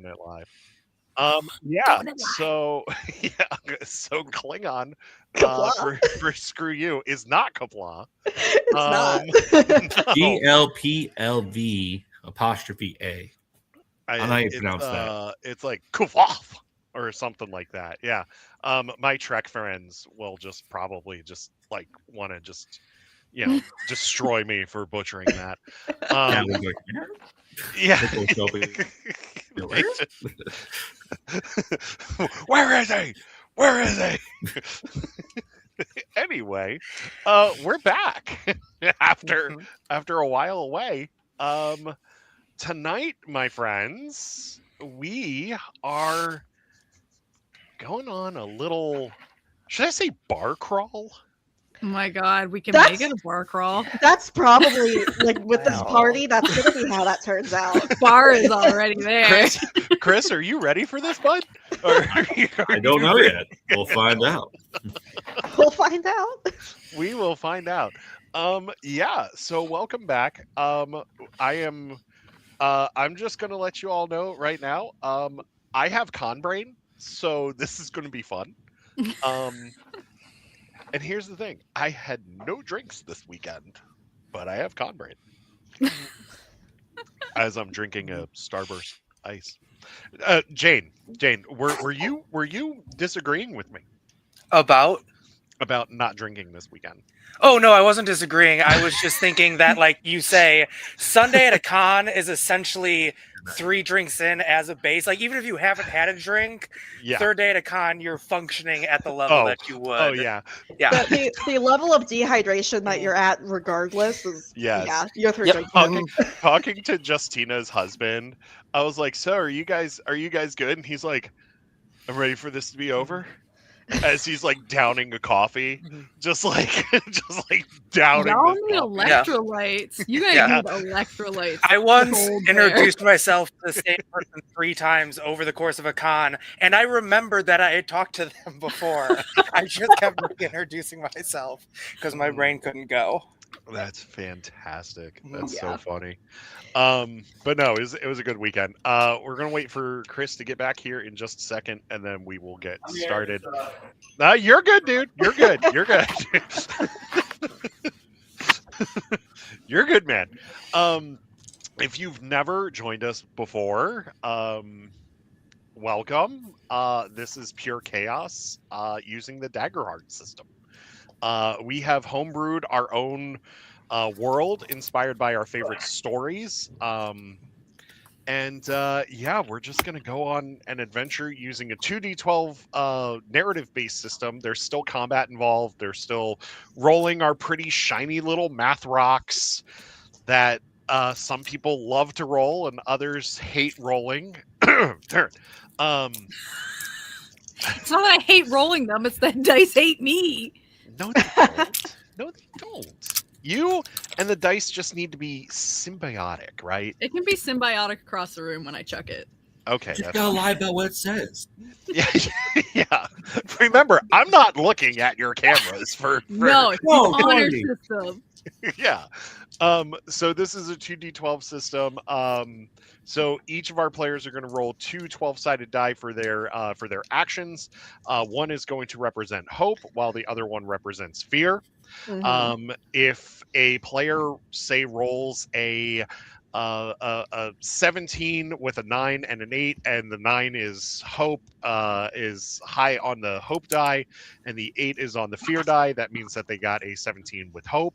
doing it live. Yeah. So yeah. So Klingon, Kapla. for screw you is not Kapla. It's not. No. GLPLV''A. I don't know how you pronounce that. It's like Kufaf or something like that. Yeah. My Trek friends will just probably just like want to just destroy me for butchering that. Yeah, Um, they're like, yeah. Nicholas Shelby. They Where is he? Where is he? Anyway, we're back after a while away. Tonight, my friends, we are going on a little, should I say bar crawl? Oh my god, we can That's- make it a bar crawl. That's probably like with this Wow. party. That's gonna be how that turns out. Bar is already there. Chris, are you ready for this, bud? Or I don't know yet. We'll find out. We'll find out. We will find out. Yeah, so welcome back. I'm just gonna let you all know right now. I have con brain, so this is gonna be fun. And here's the thing: I had no drinks this weekend, but I have con brain. As I'm drinking a Starburst ice. Jane, were you disagreeing with me About? about not drinking this weekend? Oh, no, I wasn't disagreeing. I was just thinking that, like you say, Sunday at a con is essentially 3 drinks in as a base. Like, even if you haven't had a drink, Yeah. third day at a con, you're functioning at the level that you would. Oh yeah. Yeah. The level of dehydration that you're at, regardless, is Yes. yeah. You're through Yep. drinking. Talking to Justina's husband, I was like, "So, are you guys good?" And he's like, "I'm ready for this to be over." As he's like downing a coffee, just like downing. Y'all this need coffee. electrolytes. You guys Yeah. need electrolytes. I once Hold there. introduced myself to the same person 3 times over the course of a con, and I remembered that I had talked to them before. I just kept reintroducing myself because my brain couldn't go. That's fantastic. Mhm. That's Yeah. so funny. But no, it was a good weekend. We're gonna wait for Chris to get back here in just a second, and then we will get started. You're good, dude. You're good. You're good. You're good, man. If you've never joined us before, welcome. This is Pure Chaos using the Daggerheart system. We have homebrewed our own world inspired by our favorite stories. Yeah, we're just going to go on an adventure using a 2d12 narrative-based system. There's still combat involved. There's still rolling our pretty shiny little math rocks that some people love to roll and others hate rolling. There. It's not that I hate rolling them, it's that dice hate me. No, they don't. No, they don't. You and the dice just need to be symbiotic, right? It can be symbiotic across the room when I chuck it. Okay. Just That's gotta lie about what it says. yeah, yeah. Remember, I'm not looking at your cameras for No, it's No, the honor Tony. system. yeah. So this is a 2d12 system. So each of our players are going to roll 2 12-sided die for their actions. One is going to represent hope, while the other one represents fear. Mhm. If a player, say, rolls a 17 with a 9 and an 8, and the 9 is hope, is high on the hope die, and the 8 is on the fear die, that means that they got a 17 with hope.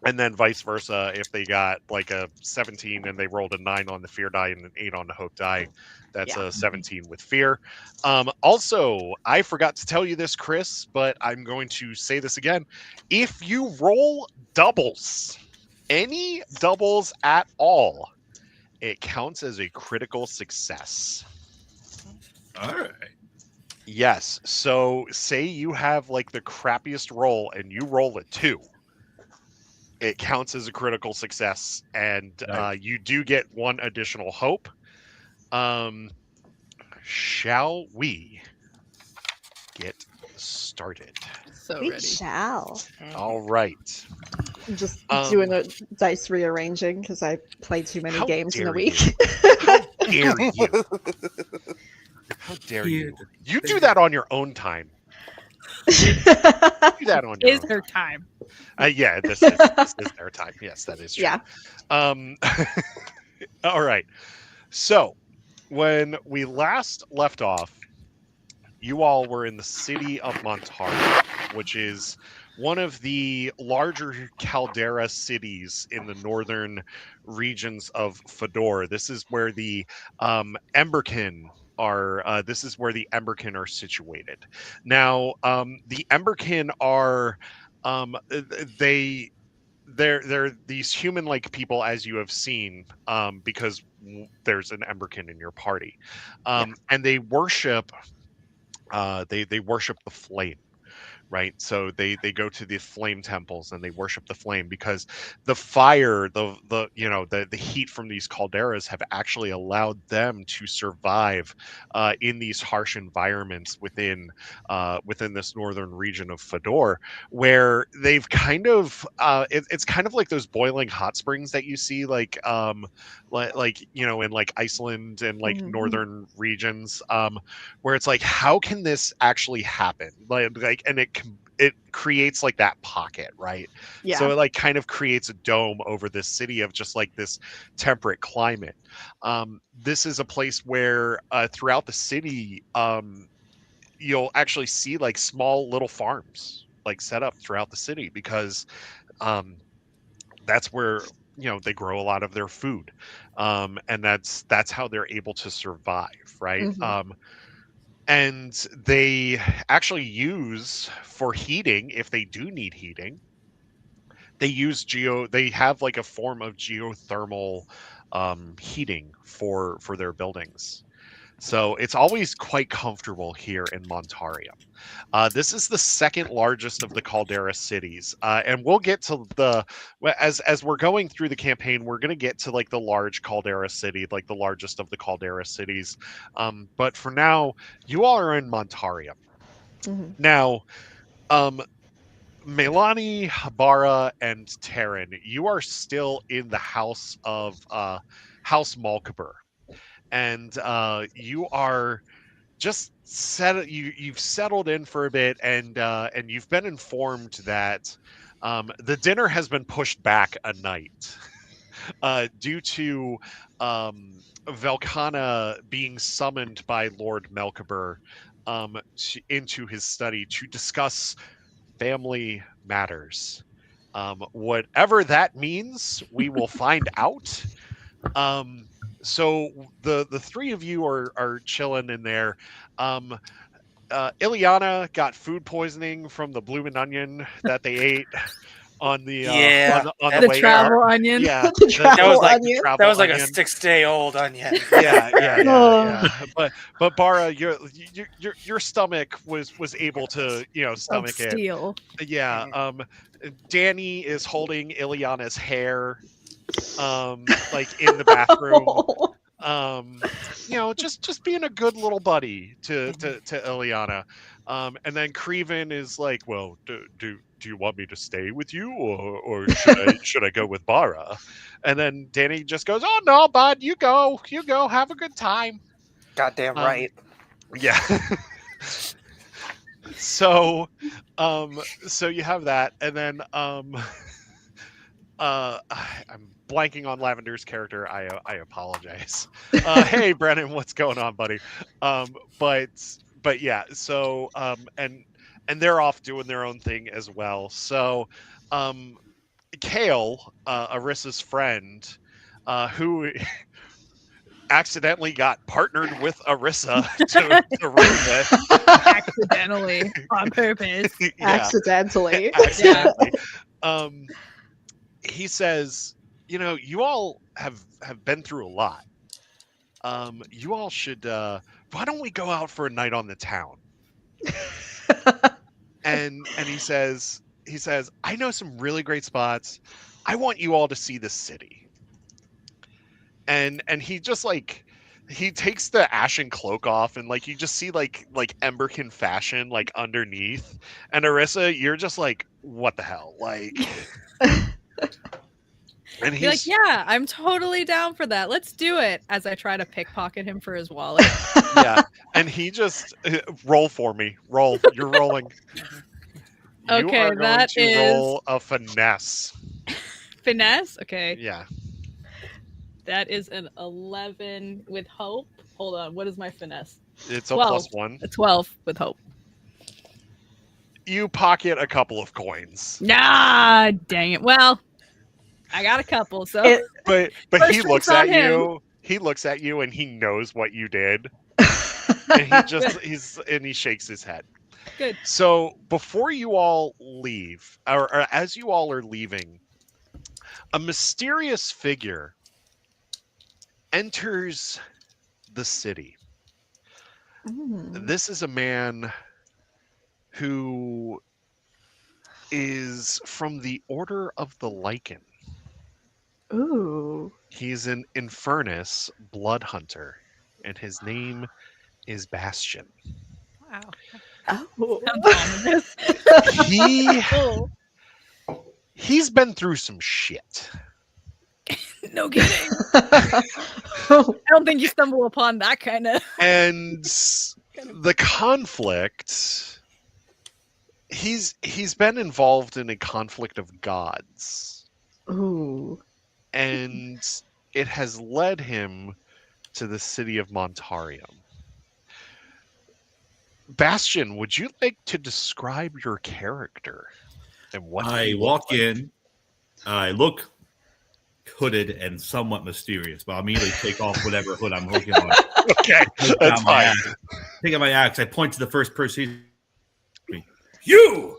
And then vice versa, if they got like a 17 and they rolled a 9 on the fear die and an 8 on the hope die, that's Yeah. a 17 with fear. Also, I forgot to tell you this, Chris, but I'm going to say this again. If you roll doubles, any doubles at all, it counts as a critical success. All right. Yes. So say you have like the crappiest roll and you roll a 2. It counts as a critical success, and Nice. you do get 1 additional hope. Shall we get started? So We ready. shall. All right. I'm just Um, doing a dice rearranging because I played too many How games in a dare week. How dare you? How dare you? You do that on your own time. Do that on your Is own her time. time. Yeah, this is their time. Yes, that is true. Yeah. All right. So when we last left off, you all were in the city of Montaureum, which is one of the larger caldera cities in the northern regions of Fedor. This is where the Emberkin are. This is where the Emberkin are situated. Now, the Emberkin are they they're these human-like people, as you have seen, because there's an Emberkin in your party, and they worship they worship the flame, right? So they go to the flame temples and they worship the flame because the fire, the heat from these calderas have actually allowed them to survive in these harsh environments within this northern region of Fedor, where they've kind of it's kind of like those boiling hot springs that you see in like Iceland and like northern regions, where it's like, how can this actually happen? And it creates like that pocket, right? Yeah. So it like kind of creates a dome over this city of just like this temperate climate. This is a place where throughout the city, you'll actually see like small little farms like set up throughout the city because that's where they grow a lot of their food, and that's how they're able to survive, right? And they actually use, for heating, if they do need heating, they have like a form of geothermal heating for their buildings. So it's always quite comfortable here in Montaureum. This is the second largest of the Caldera cities, and we'll get to as we're going through the campaign, we're going to get to like the large Caldera city, like the largest of the Caldera cities. But for now, you all are in Montaureum. Now, Melani, Habara, and Terran, you are still in the house of House Malkaber, and you are just you've settled in for a bit, and you've been informed that the dinner has been pushed back a night due to Velkana being summoned by Lord Melkaber into his study to discuss family matters. Whatever that means, we will find out. So the three of you are chilling in there. Ileana got food poisoning from the bloomin' onion that they ate on the on the the way travel out. onion. Yeah, That was like the that was like onion. a 6-day-old onion. Yeah. But Bara, your stomach was able to stomach it. Steel. Yeah. Danny is holding Ileana's hair, like in the bathroom. Just being a good little buddy to Ileana. And then Creven is like, well, do you want me to stay with you, or should I go with Bara? And then Danny just goes, oh no, bud, you go, have a good time. Goddamn right. Yeah. So you have that, and then I'm blanking on Lavender's character. I apologize. Hey Brennan, what's going on, buddy? But yeah, so and they're off doing their own thing as well. So Kale, Arissa's friend, who accidentally got partnered with Arissa to room with. Accidentally, on purpose. Yeah, Accidentally. accidentally. He says, you all have been through a lot. You all should why don't we go out for a night on the town? and he says, I know some really great spots. I want you all to see the city. And he just like, he takes the ashen cloak off, and like you just see like Emberkin fashion like underneath. And Arissa, you're just like, what the hell? Like And Be like, yeah, I'm totally down for that. Let's do it. As I try to pickpocket him for his wallet. yeah, and he just roll for me. Roll. You're rolling. You Okay, are going that to is- roll a finesse. Finesse? Okay. Yeah. That is an 11 with hope. Hold on. What is my finesse? It's a 12. +1. A 12 with hope. You pocket a couple of coins. Nah, dang it. Well, I got a couple, so It- But First he drink's looks on at him. you. He looks at you and he knows what you did. And he shakes his head. good. So before you all leave, or as you all are leaving, a mysterious figure enters the city. Mm. This is a man who is from the Order of the Lichen. Ooh. He's an Infernus blood hunter, and his name is Bastion. Wow. Oh. Sounds ominous. He Oh, he's been through some shit. no kidding. I don't think you stumble upon that kind of. And the conflict, he's been involved in a conflict of gods, Ooh. and it has led him to the city of Montaureum. Bastion, would you like to describe your character and what I you look walk like? in. I look hooded and somewhat mysterious, but I'll immediately take off whatever hood I'm hooking on. Okay, Take that's out my fine. axe. Take out my axe. I point to the first person. You!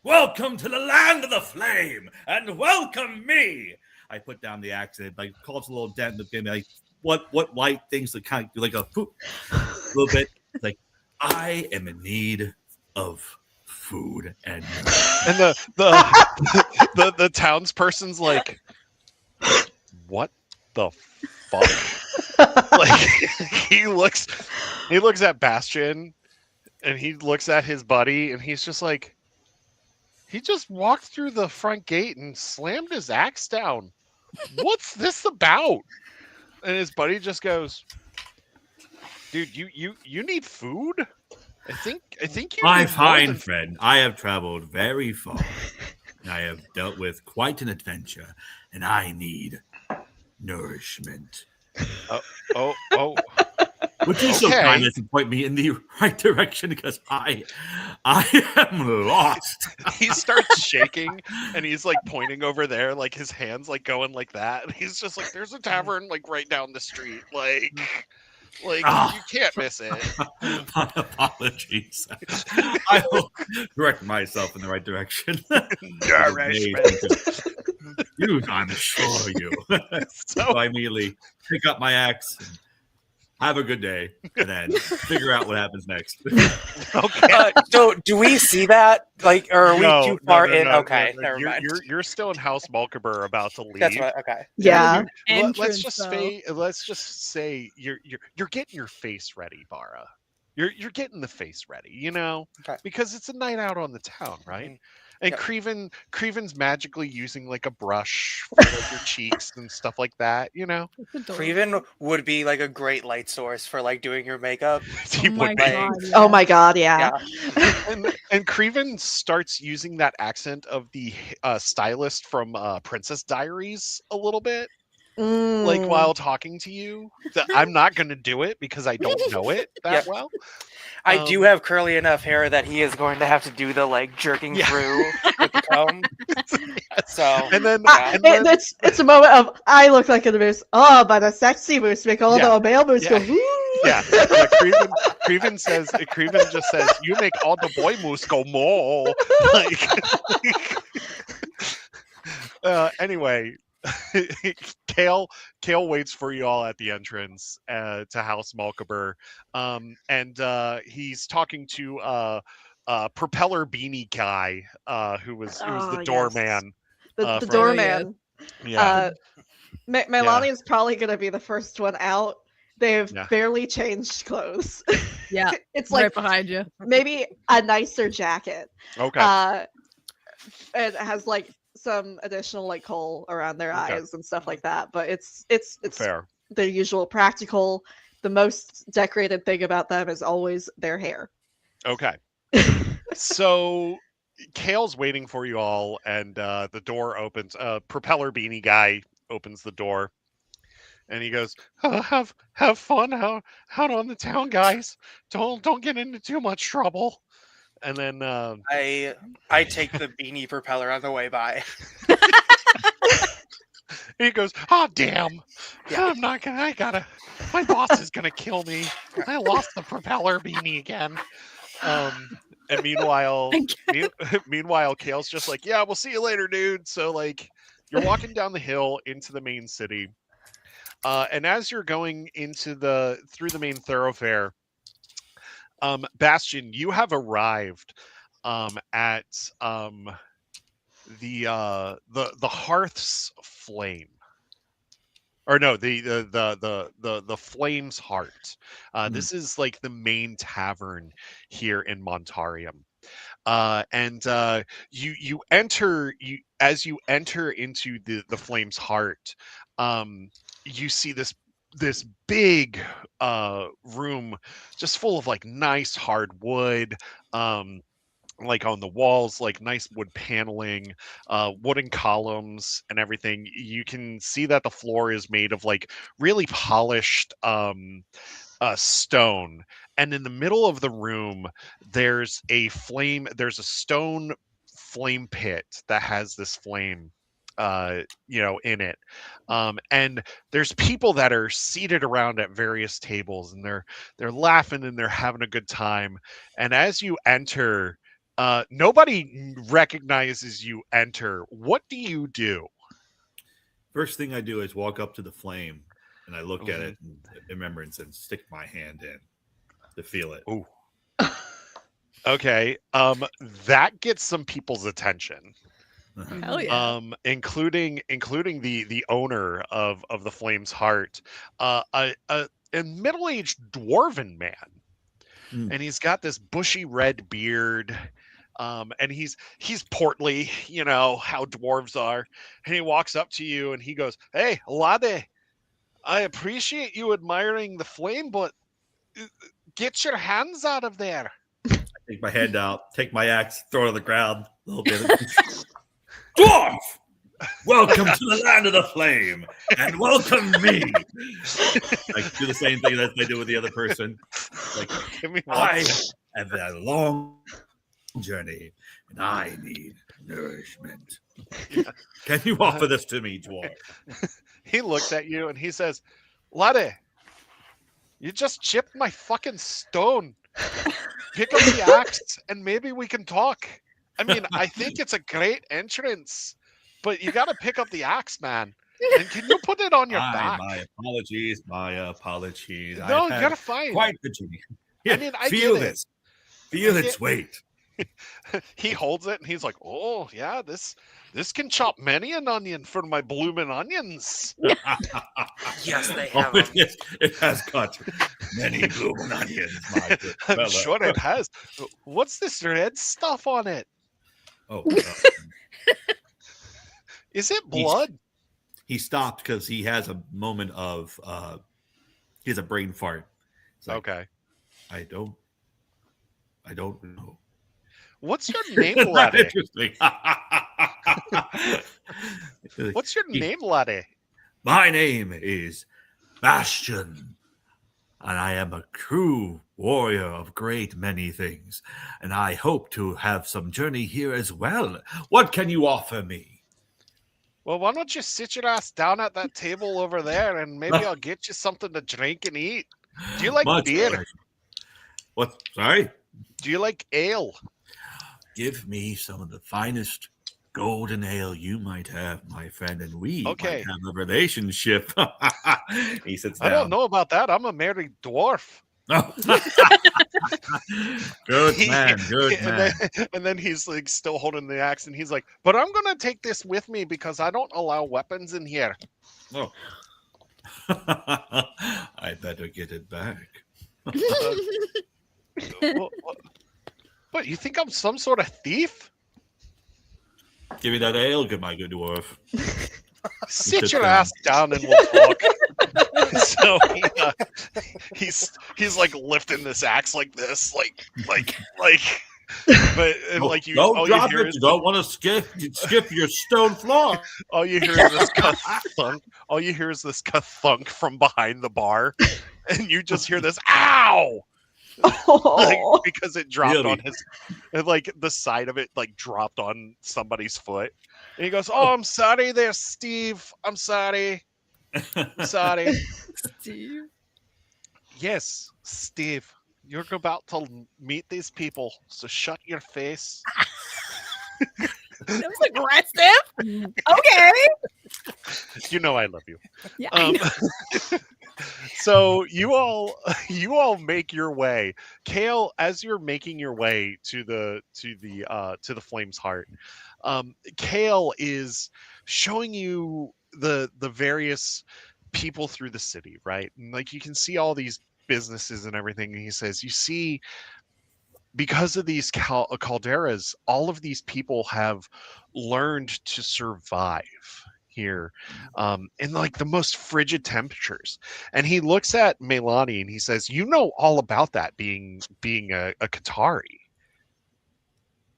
Welcome to the land of the flame, and welcome me! I put down the axe and like caused a little dent in the game. Like, what light things that kind of do like a poop, a little bit. Like, I am in need of food and And the townsperson's like, what the fuck? Like he looks at Bastion and he looks at his buddy and he's just like, he just walked through the front gate and slammed his axe down. What's this about? And his buddy just goes, dude, you need food? I think you my need more fine than- friend. I have traveled very far. I have dealt with quite an adventure, and I need nourishment. Oh. Would you so Okay. kind as to point me in the right direction because I am lost. He starts shaking and he's like pointing over there, like his hands like going like that. And he's just like, there's a tavern like right down the street. Like you can't miss it. My apologies. I will direct myself in the right direction. You, I'm sure you. So I immediately pick up my axe. And have a good day, and then figure out what happens next. Okay. So do we see that? Like, or are we too far in? Okay, never you're, mind. You're still in House Malkaber about to leave. That's what. Okay. Yeah. Let's Entrance, just though. say you're getting your face ready, Bara. You're getting the face ready, you know, Okay. because it's a night out on the town, right? And Yep. Creven's magically using like a brush for like, your cheeks and stuff like that, you know. Creven would be like a great light source for like doing your makeup. He Oh my would be. god. Oh my god, yeah. And Creven starts using that accent of the stylist from Princess Diaries a little bit, like Mm. while talking to you. That I'm not going to do it because I don't know it that Yeah. well. I do have curly enough hair that he is going to have to do the like jerking Yeah. through with the comb. So And then, Yeah. and then It's a moment of I look like a moose. Oh, but a sexy moose make all Yeah. the male moose Yeah. go woo. yeah, Creven just says, "You make all the boy moose go moo." Like, anyway, Kale waits for you all at the entrance to House Malkaber, and he's talking to propeller beanie guy who was Oh, the yes. doorman. The from- doorman. Yeah, Melania is probably going to be the first one out. They've Yeah. barely changed clothes. Yeah, It's right like behind you. maybe a nicer jacket. okay. It has like some additional like kohl around their Okay. eyes and stuff like that, but it's Fair. their usual practical. The most decorated thing about them is always their hair. Okay. So Kale's waiting for you all, and the door opens. Propeller beanie guy opens the door, and he goes, "Have fun out on the town, guys. Don't get into too much trouble." And then I take the beanie propeller on the way by. he goes, "Oh damn! Yeah. I'm not gonna. I gotta. My boss is gonna kill me. I lost the propeller beanie again." And meanwhile, Kale's just like, "Yeah, we'll see you later, dude." So like, you're walking down the hill into the main city, and as you're going through the main thoroughfare, Bastion, you have arrived at the hearth's flame. Or no, the Flame's Heart. This is like the main tavern here in Montaureum. And you enter as you enter into the Flame's Heart, you see this big room just full of like nice hard wood, like on the walls, like nice wood paneling, wooden columns and everything. You can see that the floor is made of like really polished stone. And in the middle of the room, there's a stone flame pit that has this flame in it. And there's people that are seated around at various tables, and they're laughing and they're having a good time. And as you enter, nobody recognizes you enter. What do you do? First thing I do is walk up to the flame and I look at it in remembrance and stick my hand in to feel it. Ooh. Okay. That gets some people's attention. Hell yeah. Including the owner of the Flame's Heart, a middle-aged dwarven man. And he's got this bushy red beard. And he's portly, you know how dwarves are. And he walks up to you and he goes, "Hey, laddie, I appreciate you admiring the flame, but get your hands out of there." Take my hand out, take my axe, throw it on the ground a little bit. Dwarf! Welcome to the land of the flame, and welcome me. Like do the same thing that they do with the other person. Like I have a long journey, and I need nourishment. Yeah. Can you offer this to me, dwarf? He looks at you and he says, "Laddie, you just chipped my fucking stone. Pick up the axe and maybe we can talk. I mean, I think it's a great entrance, but you got to pick up the axe, man. And can you put it on your back?" My apologies. No, you're fine. Quite the journey. Here, I mean, I feel get this. Feel its weight. He holds it and he's like, "Oh yeah, this can chop many an onion for my bloomin' onions." Yes, they have. Them. It has got many bloomin' onions. My good I'm fella. sure it has. What's this red stuff on it? Oh, Is it blood? He stopped because he has a moment of he has a brain fart. It's like, Okay. I don't know. What's your name, laddie? Interesting. What's your name, laddie? My name is Bastion, and I am a true warrior of great many things, and I hope to have some journey here as well. What can you offer me? Well, why don't you sit your ass down at that table over there, and maybe I'll get you something to drink and eat. Do you like beer? Pleasure. What? Sorry? Do you like ale? Give me some of the finest golden ale you might have, my friend, and we might have a relationship. He sits down. I don't know about that. I'm a married dwarf. Good man. And then he's like still holding the axe, and he's like, "But I'm gonna take this with me because I don't allow weapons in here." Oh. I better get it back. What? You think I'm some sort of thief? Give me that ale, good my good dwarf. Sit Sit your down. ass down and we'll talk. So he's like lifting this axe like this, like, but and Oh, like you, don't all you drop hear it. is You don't want to skip your stone floor. all you hear is this thunk. All you hear is this thunk from behind the bar, and you just hear this ow. Like, Oh. because it dropped Really? on his, and like the side of it like dropped on somebody's foot, and he goes, "Oh, I'm sorry, there, Steve. I'm sorry. I'm sorry." Steve. Yes, Steve. You're about to meet these people, so shut your face. That was aggressive. Okay. You know I love you. Yeah. I know. So you all make your way. Kale, as you're making your way to the Flame's Heart, Kale is showing you the various people through the city, right? And like you can see all these businesses and everything. And he says, you see, because of these calderas, all of these people have learned to survive here in like the most frigid temperatures. And he looks at Melani and he says, "You know all about that, being a Qatari."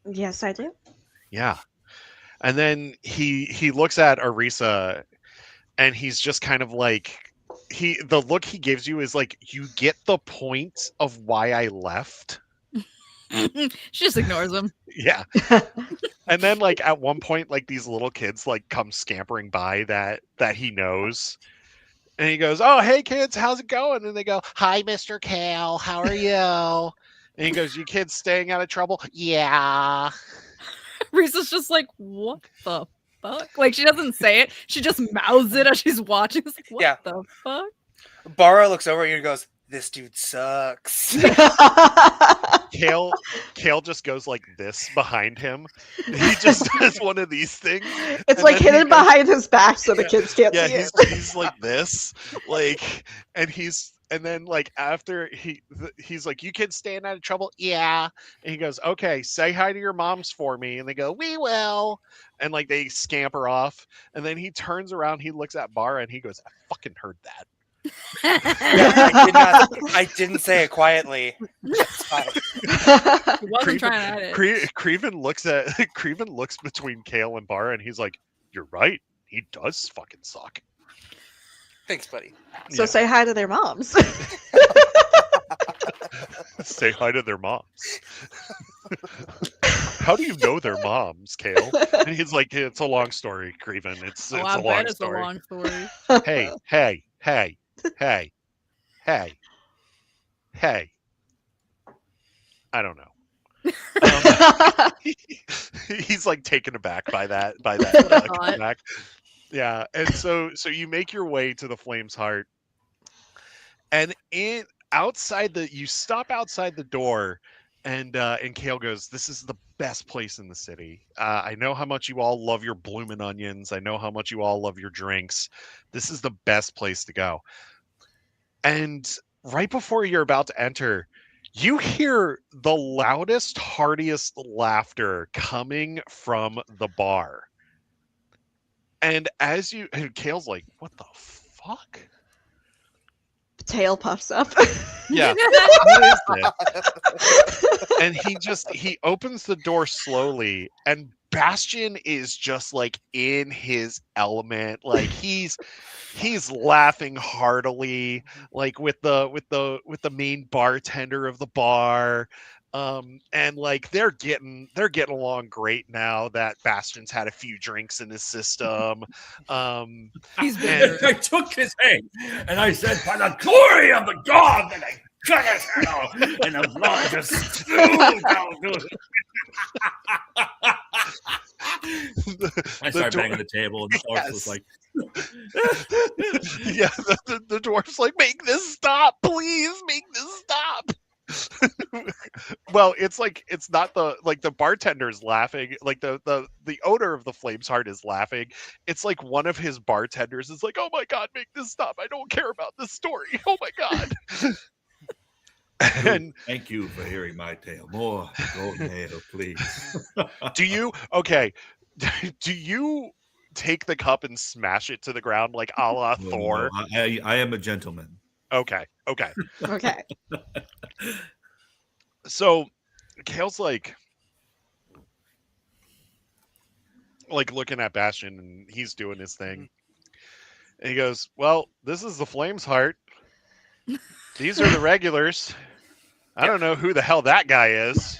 Yes, I do. Yeah. And then he looks at Arisa and he's just kind of like, the look he gives you is like, you get the point of why I left. She just ignores him. Yeah. And then like at one point, like these little kids like come scampering by that he knows. And he goes, "Oh, hey kids, how's it going?" And they go, "Hi, Mr. Kale, how are you?" And he goes, "You kids staying out of trouble?" "Yeah." Risa's just like, what the fuck? Like, she doesn't say it. She just mouths it as she's watching. It's like, what Yeah. the fuck? Bara looks over at you and goes, "This dude sucks." Kale just goes like this behind him. He just does one of these things. It's and like then he hidden goes- behind his back so the kids can't Yeah, see it. he's like this, like, and then like after he's like, "You kids staying out of trouble?" "Yeah." And he goes, "Okay, say hi to your moms for me." And they go, "We will." And like they scamper off. And then he turns around, he looks at Bara, and he goes, "I fucking heard that." Yeah, I didn't say it quietly. It's fine. He wasn't trying to hide it. Creven looks between Kale and Bara, and he's like, "You're right. He does fucking suck." Thanks, buddy. So Yeah. say hi to their moms. Say hi to their moms. How do you know their moms, Kale? And he's like, "It's a long story, Creven. It's Oh, a I long bet it's a story." long story. Hey. I don't know. He's like taken aback by that what I thought. comeback. Yeah, and so you make your way to the Flame's Heart, and you stop outside the door, and Kale goes, "This is the best place in the city. I know how much you all love your bloomin' onions. I know how much you all love your drinks. This is the best place to go." And right before you're about to enter, you hear the loudest, heartiest laughter coming from the bar. And and Kale's like, "What the fuck?" Tail puffs up. Yeah. What is this? And he opens the door slowly, and Bastion is just like in his element. Like he's laughing heartily, like with the main bartender of the bar. And like they're getting along great now that Bastion's had a few drinks in his system. He's And- bitter. I took his hand and I said, "By the glory of the god," and I cut his head off, and the blood just spewed down to it. I started door- banging the table, and the dwarf was Yes. like, Yeah, the dwarf's like, "Make this stop, please, make this stop." Well, it's like, it's not the bartender's laughing, like the owner of the Flame's Heart is laughing. It's like one of his bartenders is like, "Oh my god, make this stop. I don't care about this story. Oh my god." And "Thank you for hearing my tale. More golden ale, please." do you, okay, do you take the cup and smash it to the ground like a la No, Thor? I am a gentleman. Okay. Okay. So Kale's like looking at Bastion, and he's doing his thing. And he goes, "Well, this is the Flames' heart. These are the regulars. I don't know who the hell that guy is."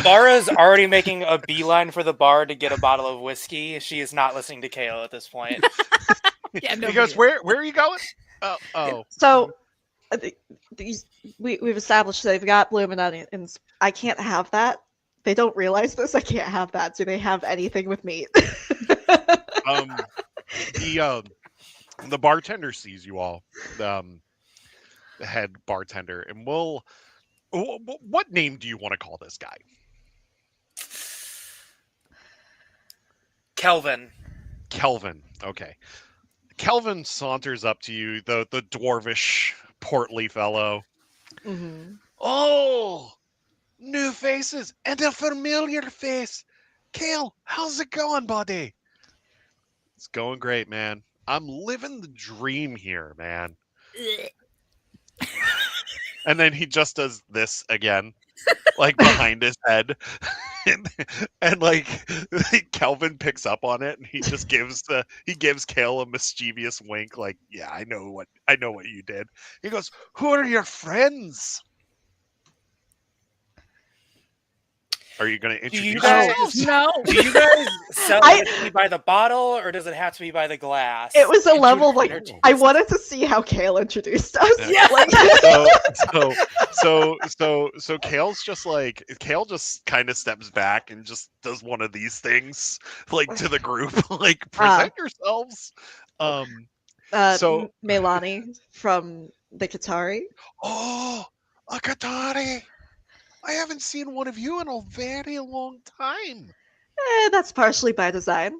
Laura's already making a beeline for the bar to get a bottle of whiskey. She is not listening to Kale at this point. Yeah, no. He goes, "Where are you going?" Oh. So we've established they've got blooming onions. I can't have that. They don't realize this. I can't have that. Do they have anything with meat? The bartender sees you all. The head bartender, and what name do you want to call this guy? Kelvin. Kelvin. Okay. Kelvin saunters up to you, the dwarvish, portly fellow. Mm-hmm. Oh, new faces and a familiar face. Kale, how's it going, buddy? It's going great, man. I'm living the dream here, man. And then he just does this again, like behind his head. and like Kelvin picks up on it, and he just gives Kale a mischievous wink, like, "Yeah, I know what you did." He goes, "Who are your friends?" Are you going to Do you introduce guys- yourselves? No. Do you guys sell whiskey by the bottle, or does it have to be by the glass? It was a level like Introduce I wanted to see how Kale introduced us. Yeah. Like, So Kale's just like Kale just kind of steps back and just does one of these things like to the group, like, present yourselves. so- Melani from the Qatari. Oh, a Qatari. I haven't seen one of you in a very long time. That's partially by design.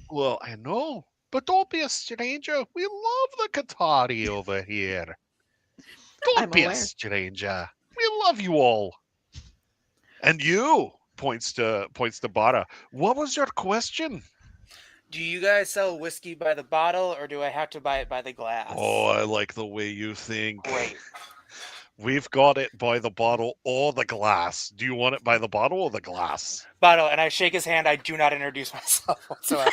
Well, I know, but don't be a stranger. We love the Qatari over here. Don't I'm be aware. a stranger. We love you all. And you, points to Bada. What was your question? Do you guys sell whiskey by the bottle, or do I have to buy it by the glass? Oh, I like the way you think. Great. We've got it by the bottle or the glass. Do you want it by the bottle or the glass? Bottle, and I shake his hand. I do not introduce myself whatsoever.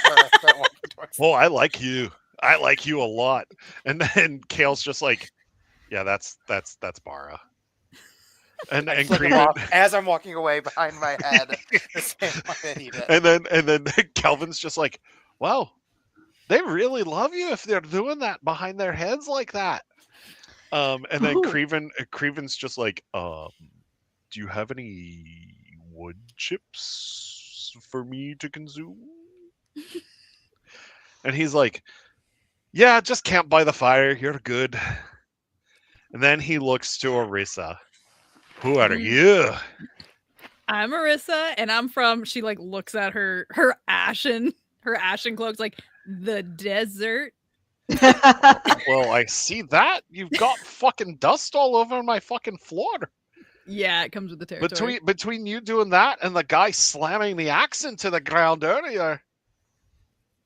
Oh, I like you. I like you a lot. And then Kale's just like, "Yeah, that's Bara." And I and flick him Creeman, off as I'm walking away behind my head. The same way that he did. and then Kelvin's just like, "Wow, they really love you if they're doing that behind their heads like that." And then Ooh. Creeven's just like, "Do you have any wood chips for me to consume?" And he's like, "Yeah, just camp by the fire. You're good." And then he looks to Arissa. "Who are you?" I'm Marissa, and I'm from. She like looks at her ashen cloaks, like the desert. Well, I see that. You've got fucking dust all over my fucking floor. Yeah, it comes with the territory. Between you doing that and the guy slamming the axe into the ground earlier,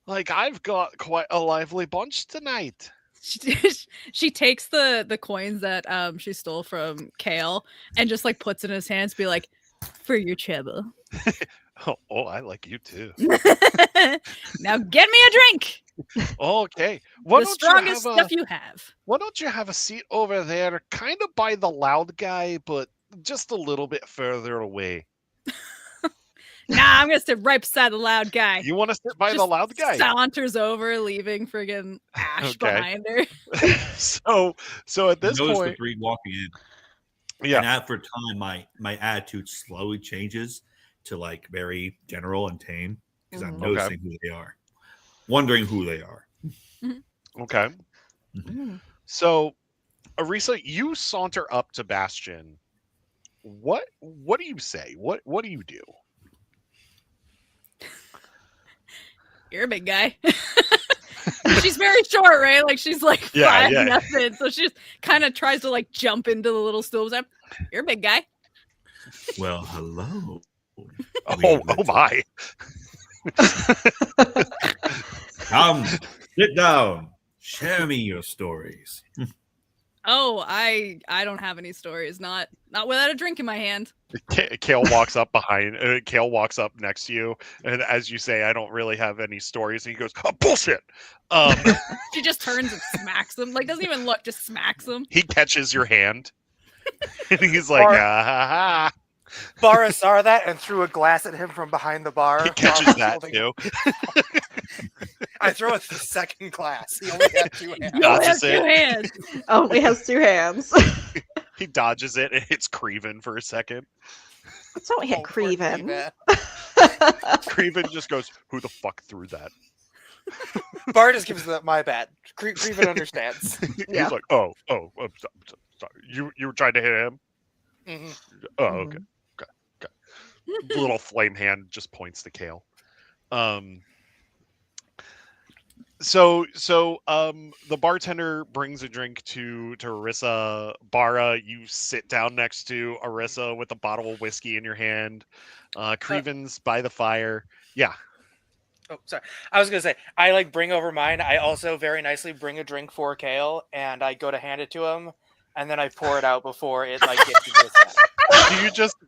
like, I've got quite a lively bunch tonight. She takes the coins that she stole from Kale and just like puts it in his hands, be like, "For your trouble." Oh, I like you too. Now get me a drink. Okay. The strongest stuff you have. Why don't you have a seat over there, kind of by the loud guy, but just a little bit further away? Nah, I'm gonna sit right beside the loud guy. You want to sit by the Just loud guy? Saunters over, leaving friggin' Ash Okay. behind her. So at this I noticed point, with Reed walking in, yeah. and after a time, my attitude slowly changes to like very general and tame because I'm Mhm. Okay. noticing who they are, wondering who they are. Okay. Mm. So, Arisa, you saunter up to Bastion. What do you say? What do you do? You're a big guy. She's very short, right? Like she's like Yeah, 5 yeah. nothing. So she just kind of tries to like jump into the little stools. You're a big guy. Well, hello. Oh my. Come, sit down. Share me your stories. Oh, I don't have any stories. Not without a drink in my hand. Kale walks up Kale walks up next to you, and as you say, I don't really have any stories. And he goes, oh, "Bullshit." She just turns and smacks him. Like doesn't even look, just smacks him. He catches your hand, and he's like, "Ah ha ha." Bara saw that and threw a glass at him from behind the bar. He while catches I was that holding too. I throw a second glass. He only had 2 hands. You only have Dodges it. 2 hands. Only has 2 hands. He dodges it and hits Creven for a second. Don't hit Oh, poor Creven. Creven. Creven just goes, "Who the fuck threw that?" Bar just gives the my bad. Creven understands. Yeah. He's like, "Oh, I'm sorry. You were trying to hit him." Mhm. Oh, okay. The little flame hand just points to Kale. So the bartender brings a drink to Arissa. Bara, you sit down next to Arissa with a bottle of whiskey in your hand. Creven's by the fire. Yeah. Oh, sorry. I was gonna say I like bring over mine. I also very nicely bring a drink for Kale, and I go to hand it to him, and then I pour it out before it like gets into his head.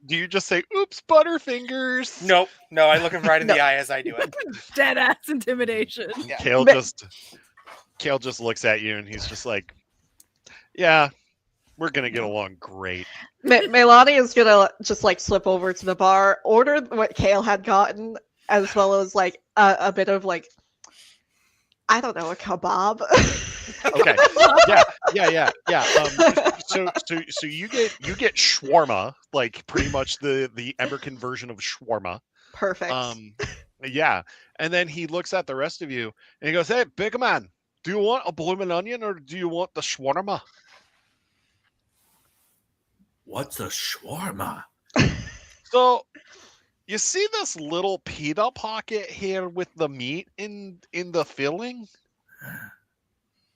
Do you just say, "Oops, Butterfingers"? Nope. No, I look him right in the eye as I do it. Dead ass intimidation. Yeah. Kale just looks at you and he's just like, "Yeah, we're gonna get along great." Melani is gonna just like slip over to the bar, order what Kale had gotten, as well as like a bit of like, I don't know, a kebab. Okay. Yeah. So you get shawarma, like pretty much the American version of shawarma. Perfect. Yeah. And then he looks at the rest of you and he goes, "Hey, big man, do you want a bloomin' onion or do you want the shawarma?" What's a shawarma? So you see this little pita pocket here with the meat in the filling?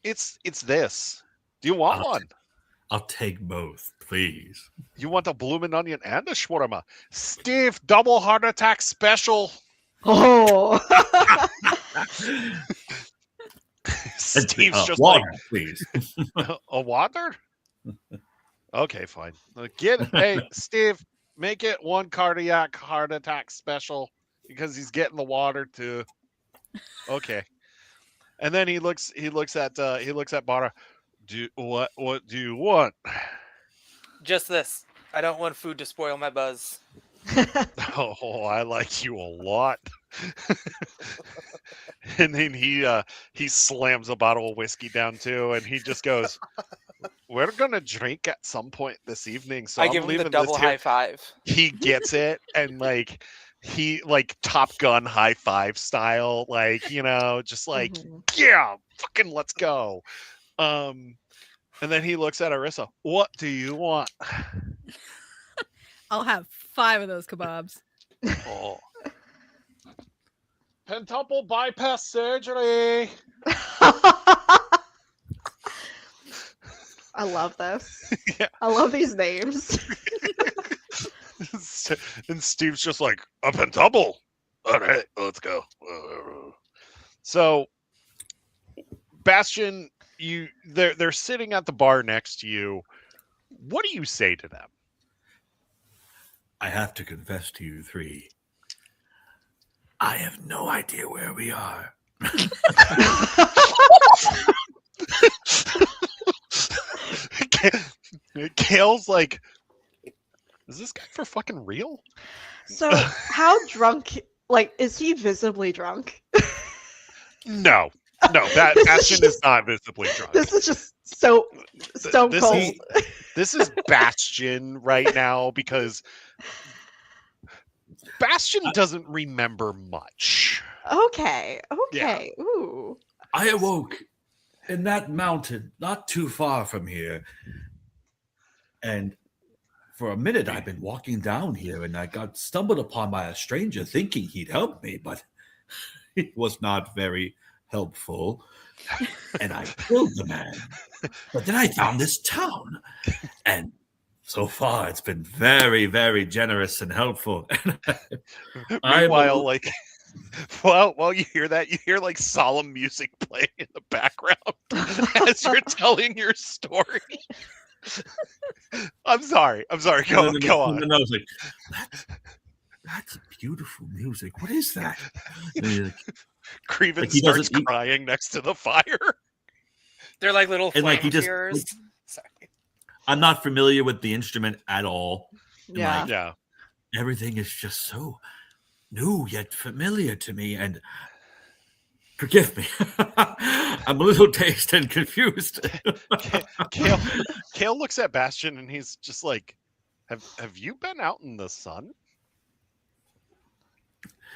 It's this. Do you want one? I'll take both, please. You want a bloomin' onion and a shawarma? Steve, double heart attack special. Oh. Steve's just water, please. like, "A water?" Okay, fine. Hey, Steve, make it 1 cardiac heart attack special because he's getting the water too. Okay. And then he looks at Bara. What do you want? Just this. I don't want food to spoil my buzz. Oh, I like you a lot. And then he slams a bottle of whiskey down too, and he just goes, "We're gonna drink at some point this evening." So I I'm give him the leaving double this here. high five. He gets it, and like he like Top Gun high five style, like just like Mhm. yeah, fucking let's go. And then he looks at Arissa. "What do you want?" I'll have 5 of those kebabs. Oh. "Pentuple bypass surgery." I love this. Yeah. I love these names. And Steve's just like, "A pentuple. All right, let's go." So Bastion, they're sitting at the bar next to you. What do you say to them? I have to confess to you 3. I have no idea where we are. Kale's like, "Is this guy for fucking real?" So, how drunk? Like, is he visibly drunk? No, Bastion is not visibly drunk. This is just so stone This cold. This is Bastion right now because Bastion doesn't remember much. Okay. Ooh. I awoke in that mountain not too far from here. And for a minute, I've been walking down here and I got stumbled upon by a stranger thinking he'd help me, but he was not very helpful. And I killed the man. But then I found this town. And so far, it's been very, very generous and helpful. Meanwhile, like Well, you hear that? You hear like solemn music playing in the background as you're telling your story. I'm sorry. Go on. And I was like, that's beautiful music. What is that? And he's like, Creven Like, he starts doesn't- he- crying next to the fire. They're like little And, like, flame he just, tears. like- Sorry. I'm not familiar with the instrument at all. Yeah. Like, Yeah. everything is just so new yet familiar to me. And forgive me, I'm a little dazed and confused. Kale looks at Bastion and he's just like, "Have you been out in the sun?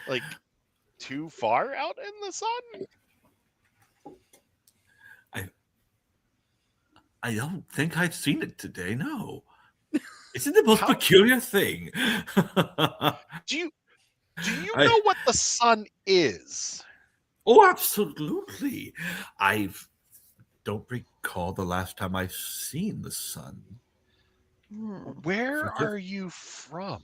Like, too far out in the sun?" I don't think I've seen it today. No, isn't the most How- peculiar thing? Do you I- know what the sun is? Oh, absolutely. I don't recall the last time I've seen the sun. Hmm. Where Forgive- are you from?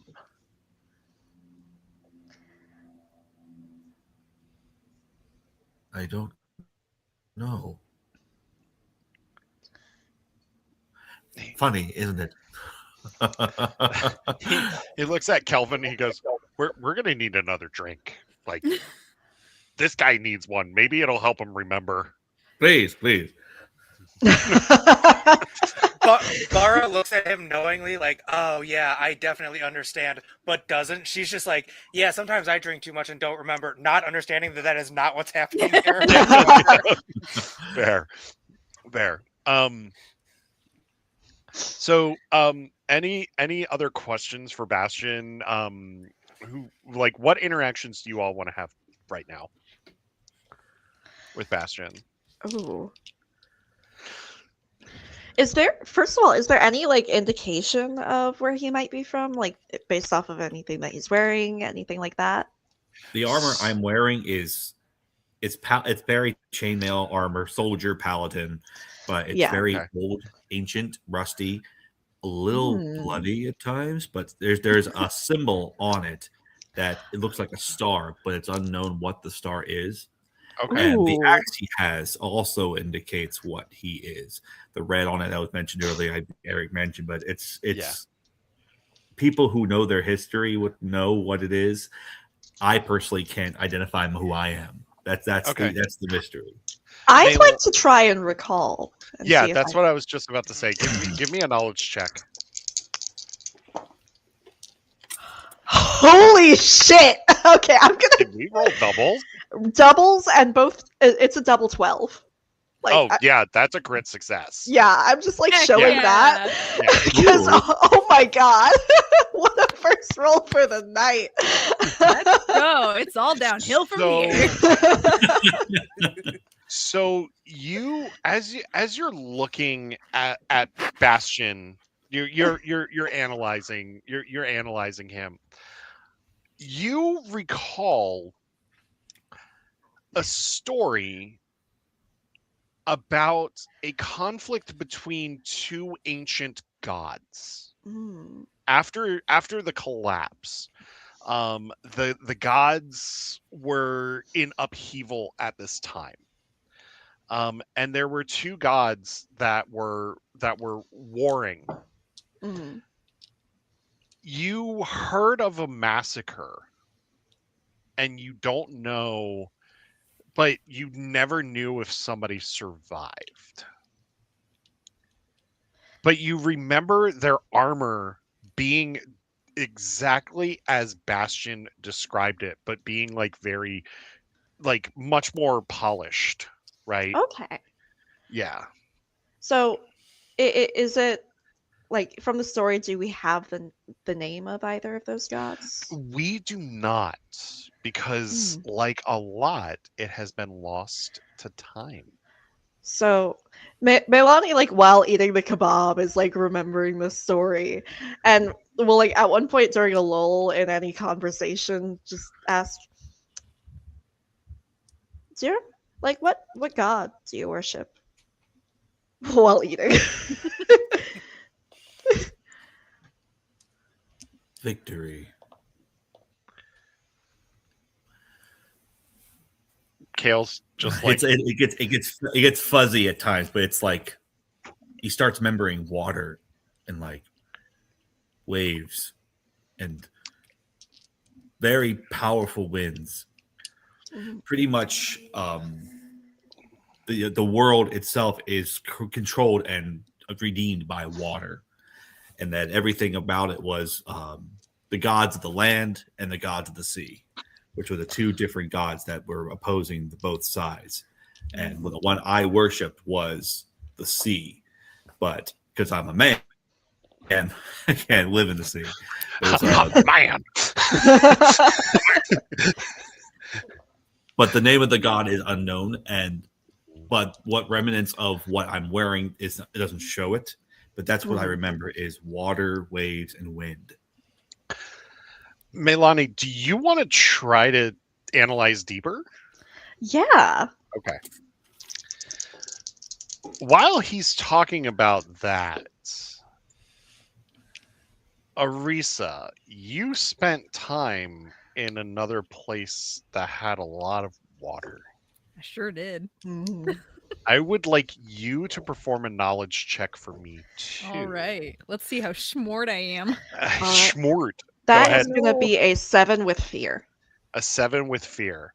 I don't know. Funny, isn't it? He looks at Kelvin and he goes, We're gonna need another drink. Like, this guy needs one. Maybe it'll help him remember." Please. Lara looks at him knowingly, like, "Oh yeah, I definitely understand," but doesn't. She's just like, "Yeah, sometimes I drink too much and don't remember," not understanding that is not what's happening here. Fair. So any other questions for Bastion? Who, like, what interactions do you all want to have right now with Bastion? Ooh. Is there, first of all, is there any like indication of where he might be from, like based off of anything that he's wearing, anything like that? The armor I'm wearing is it's very chainmail armor, soldier, paladin, but it's Yeah. very Okay. old, ancient, rusty, a little Hmm. bloody at times. But there's a symbol on it that it looks like a star, but it's unknown what the star is. Okay. And the Ooh. axe he has also indicates what he is. The red on it that was mentioned earlier, Eric mentioned, but it's Yeah. people who know their history would know what it is. I personally can't identify who I am. That's Okay. that's the mystery. I'd Mayla- like to try and recall. And Yeah, see if that's I- what I was just about to say. Give me a knowledge check. Holy shit! Okay, I'm gonna Did we roll doubles? doubles and both. It's a double 12. Like, Oh, yeah, that's a crit success. yeah, I'm just like Heck showing yeah. that Yeah. because Ooh. oh my god, what a first roll for the night! Let's go. It's all downhill from So- here. So you, as you're looking at Bastion, you're analyzing him. You recall a story about a conflict between two ancient gods Mm. after the collapse. The gods were in upheaval at this time. And there were two gods that were warring. Mm. You heard of a massacre, and you don't know, but you never knew if somebody survived. But you remember their armor being exactly as Bastion described it, but being like very, like much more polished, right? Okay, Yeah. so is it like from the story? Do we have the name of either of those gods? We do not, because like a lot, it has been lost to time. So Melani, like while eating the kebab, is like remembering the story, and will like at one point during a lull in any conversation, just ask, "Do you like what god do you worship?" While eating. Victory. Kale's just like it gets fuzzy at times, but it's like he starts remembering water and like waves and very powerful winds. Pretty much, the world itself is controlled and redeemed by water, and that everything about it was the gods of the land and the gods of the sea, which were the two different gods that were opposing both sides. And the one I worshipped was the sea, but because I'm a man and I can't live in the sea. man. But the name of the god is unknown, but what remnants of what I'm wearing it doesn't show it. But that's what I remember is water, waves, and wind. Melani, do you want to try to analyze deeper? Yeah. Okay. While he's talking about that, Arisa, you spent time in another place that had a lot of water. I sure did. I would like you to perform a knowledge check for me too. All right. Let's see how smart I am. Schmort. That ahead. is going to be a 7 with fear. A 7 with fear.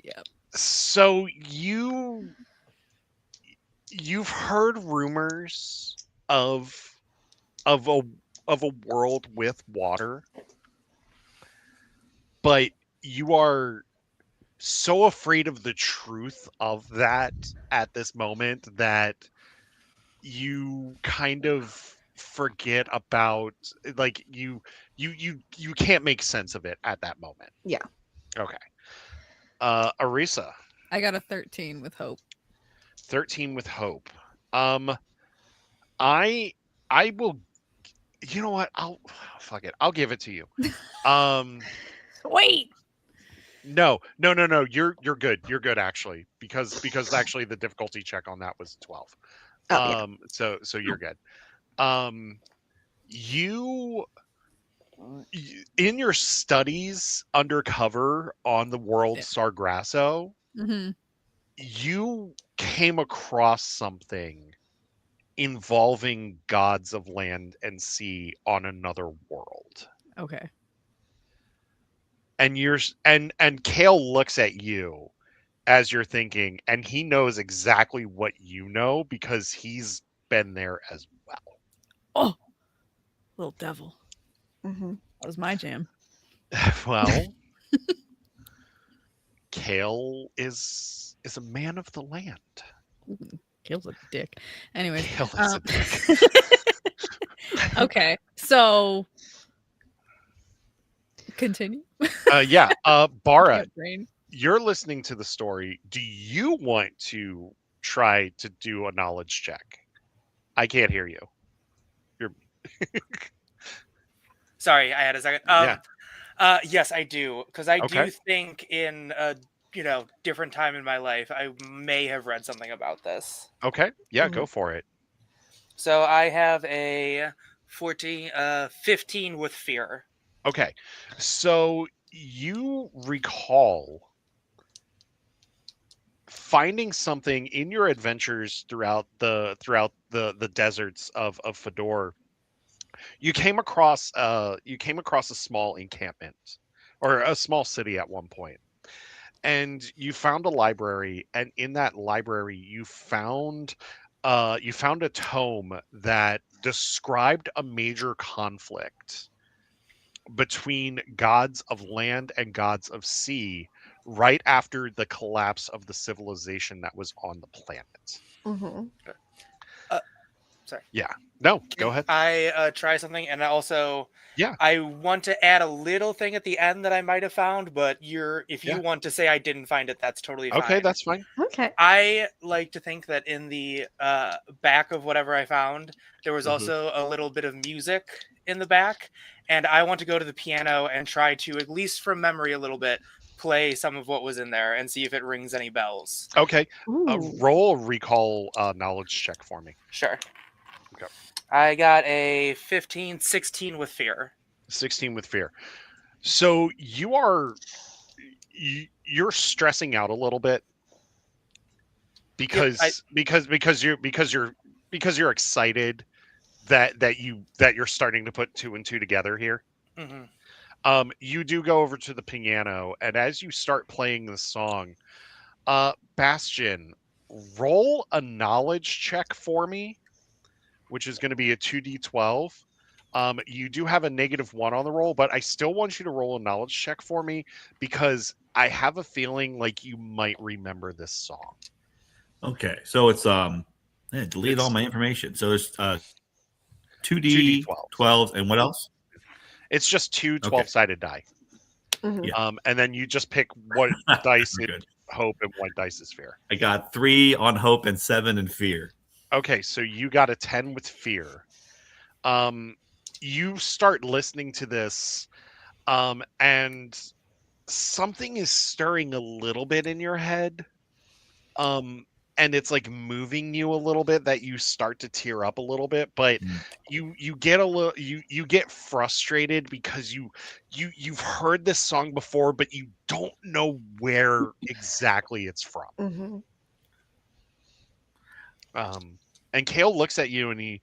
Yep. So you've heard rumors of a world with water, but you are so afraid of the truth of that at this moment that you kind of forget about, like, you can't make sense of it at that moment. Yeah. Okay. Arisa, I got a 13 with hope. 13 with hope. I will, you know what? Fuck it. I'll give it to you. Wait. No. You're good. You're good actually, because actually the difficulty check on that was 12. Oh, So you're good. You in your studies undercover on the world Sargasso, you came across something involving gods of land and sea on another world. Okay. And and Kale looks at you as you're thinking, and he knows exactly what you know because he's been there as well. Oh, little devil. Mm-hmm. That was my jam. Well, Kale is a man of the land. Kale's a dick. Anyway. Kale is a dick. Okay. So continue. Yeah. Bara, Brain. you're listening to the story. Do you want to try to do a knowledge check? I can't hear you. You're Sorry, I had a second. Yes, I do, because I Okay. do think in a different time in my life, I may have read something about this. okay. Yeah, go for it. So I have a 15 with fear. Okay. So you recall finding something in your adventures throughout the deserts of Fedor. You came across a small encampment or a small city at one point. And you found a library, and in that library you found a tome that described a major conflict between gods of land and gods of sea right after the collapse of the civilization that was on the planet. Mm-hmm. Sorry. Yeah. No, go ahead. I try something, and I want to add a little thing at the end that I might have found, but if you want to say I didn't find it, that's totally fine. Okay, that's fine. Okay. I like to think that in the back of whatever I found, there was also a little bit of music in the back, and I want to go to the piano and try to, at least from memory a little bit, play some of what was in there and see if it rings any bells. Okay. Ooh. Roll a recall knowledge check for me. Sure. Okay. I got a 16 with fear. 16 with fear. So you are you're stressing out a little bit because you're excited that you're starting to put two and two together here. Mhm. You do go over to the piano, and as you start playing the song, Bastion, roll a knowledge check for me, which is going to be a 2d12. You do have a -1 on the roll, but I still want you to roll a knowledge check for me because I have a feeling like you might remember this song. Okay, so it's delete all my information. So there's 2d12 and what else? It's just two Okay. 12-sided die. Mhm. Yeah. And then you just pick what dice We're is good. hope and what dice is fear. I got 3 on hope and 7 in fear. Okay, so you got a 10 with fear. You start listening to this, and something is stirring a little bit in your head. And it's like moving you a little bit that you start to tear up a little bit, but you get a little you get frustrated because you've heard this song before, but you don't know where exactly it's from. Mhm. And Kale looks at you and he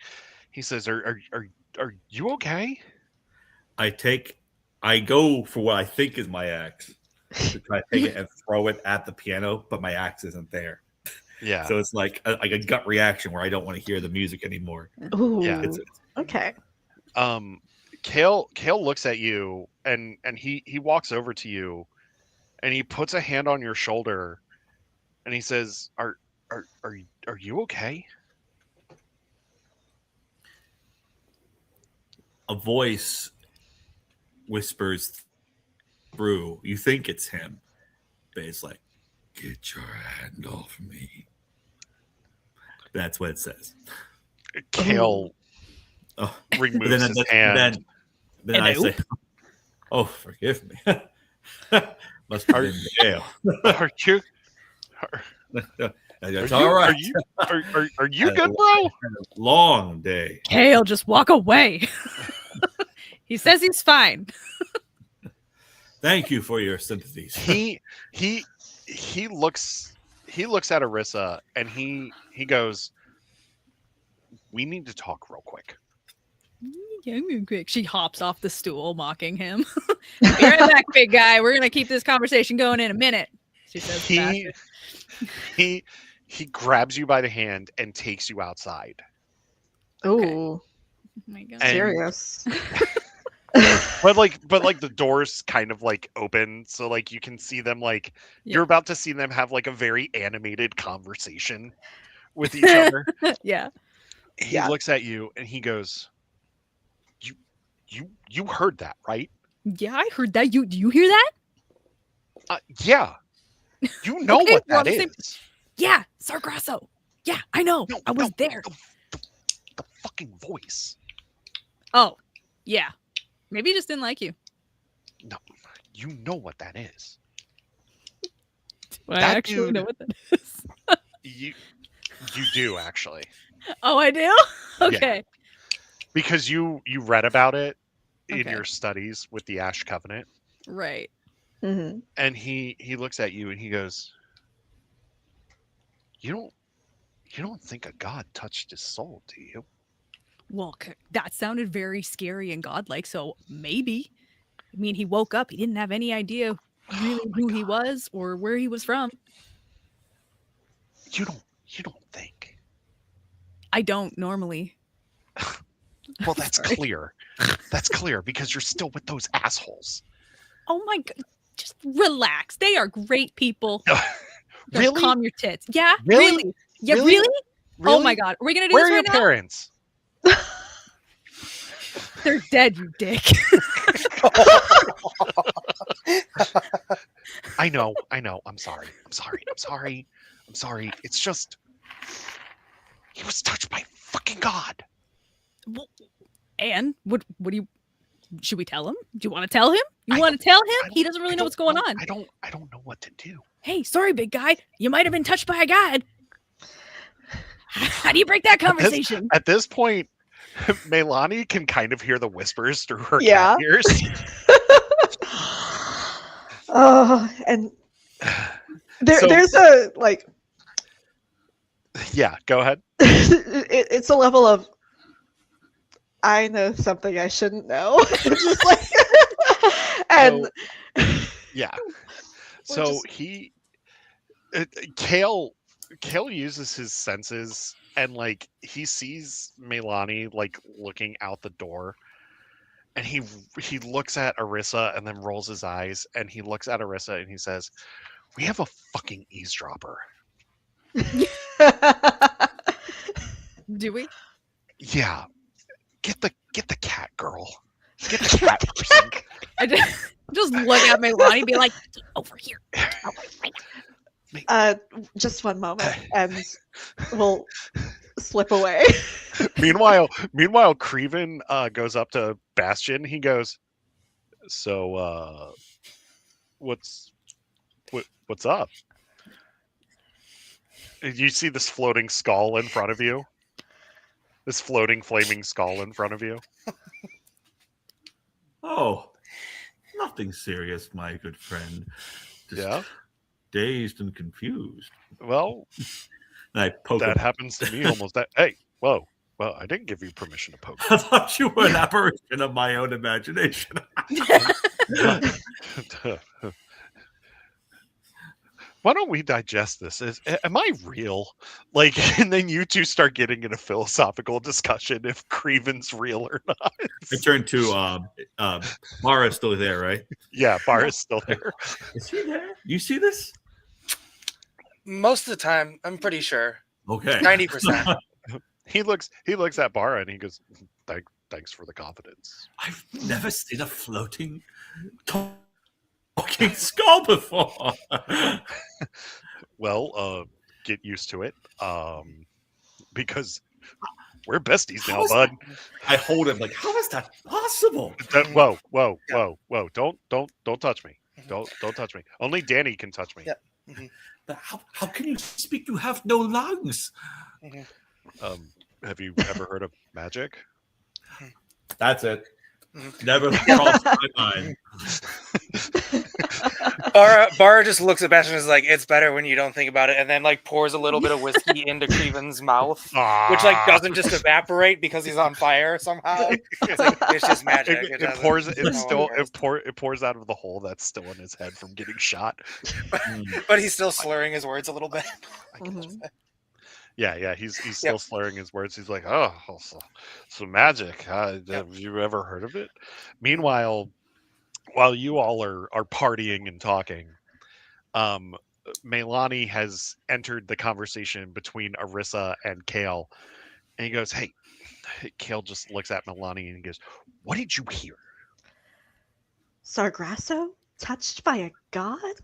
says, "Are you okay?" I go for what I think is my axe to try to take it and throw it at the piano, but my axe isn't there. Yeah. So it's like a gut reaction where I don't want to hear the music anymore. Ooh. Yeah. Okay. Kale looks at you and he walks over to you and he puts a hand on your shoulder and he says, "Are you okay?" A voice whispers through. You think it's him, but it's like, "Get your hand off me." That's what it says. Kale Oh, removes his hand. then I say, "Oh, forgive me." Must have been Gale. Are you It's all right. Are you good, bro? Long day. Kale, just walk away. He says he's fine. Thank you for your sympathies. He looks at Arissa and he goes, "We need to talk real quick." Quick. She hops off the stool, mocking him. Be right back, big guy. We're gonna keep this conversation going in a minute. She says. He grabs you by the hand and takes you outside. Ooh. Oh my God. And- Serious. But like the doors kind of like open, so like you can see them like you're about to see them have like a very animated conversation with each other. Yeah. He looks at you and he goes, You heard that, right? Yeah, I heard that. Do you hear that? Yeah. You know Okay, what we're on that the same- is. Yeah, Sargrasso. Yeah, I know. I was there. The fucking voice. Oh, yeah. Maybe he just didn't like you. No, you know what that is. Well, I That actually dude- know what that is. You do actually. Oh, I do? Okay. Because you read about it in Okay. your studies with the Ash Covenant. Right. Mhm. And he looks at you and he goes, You don't think a god touched his soul, do you? Well, that sounded very scary and godlike, so maybe. I mean, he woke up. He didn't have any idea really who he was or where he was from. You don't think. I don't normally. Well, that's Sorry. clear. That's clear because you're still with those assholes. Oh my God. Just relax. They are great people. Just Really? calm your tits. Yeah, Really? really. Yeah, Really? really? Oh my God. Are we going to do Where are this your right now? parents? They're dead, you dick. I know. I'm sorry. It's just he was touched by fucking God. Well, and what do you should we tell him? Do you want to tell him? I You want to tell I him? He doesn't really I know what's going on. I don't know what to do. Hey, sorry, big guy. You might have been touched by a god. How do you break that conversation? At this point, Melani can kind of hear the whispers through her Yeah. cat ears. And So- there's a like Yeah, go ahead. it's a level of I know something I shouldn't know. It's just like and Yeah. We're So just- he Kale uses his senses and like he sees Melani like looking out the door, and he looks at Arissa and then rolls his eyes, and he looks at Arissa and he says, "We have a fucking eavesdropper." Do we? Yeah. Get the cat, girl. Get the cat person. I just look at Melani and be like, "Get over here. Get over right now." Just one moment, and we'll slip away. Meanwhile, Creven goes up to Bastion. He goes, "So, what's up?" You see this floating skull in front of you. This floating, flaming skull in front of you. Oh, nothing serious, my good friend. Just Yeah. dazed and confused. Well, And I poke that him. happens to me almost. Hey, whoa. Well, I didn't give you permission to poke. I thought you were an apparition of my own imagination. Why don't we digest this? Am I real? Like, and then you two start getting in a philosophical discussion if Creven's real or not. I turned to Mara's still there, right? Yeah, Bar is still there. Is he there? You see this? Most of the time, I'm pretty sure. Okay. 90%. He looks at Bar and he goes, "Thanks for the confidence." I've never seen a floating talking skull before. Well, get used to it. Because we're besties How now, is bud. I hold him like, how is that possible? Whoa, Yeah. whoa! Don't touch me! Don't touch me! Only Danny can touch me. Yeah. But how can you speak? You have no lungs. Have you ever heard of magic? That's it. Mhm. Never crossed my mind. Bara just looks at Bastion and is like, "It's better when you don't think about it," and then like pours a little bit of whiskey into Creven's mouth, which like doesn't just evaporate because he's on fire somehow. It's like it's just magic. It doesn't- pours. it's It's no still. one It pours out of the hole that's still in his head from getting shot. cares. But he's still slurring his words a little bit. Mhm. Yeah. He's still slurring his words. He's like, "Oh, so magic. Have you ever heard of it?" Meanwhile, while you all are partying and talking, Melani has entered the conversation between Arissa and Kale, and he goes, "Hey." Kale just looks at Melani and he goes, "What did you hear?" Sargrasso touched by a god?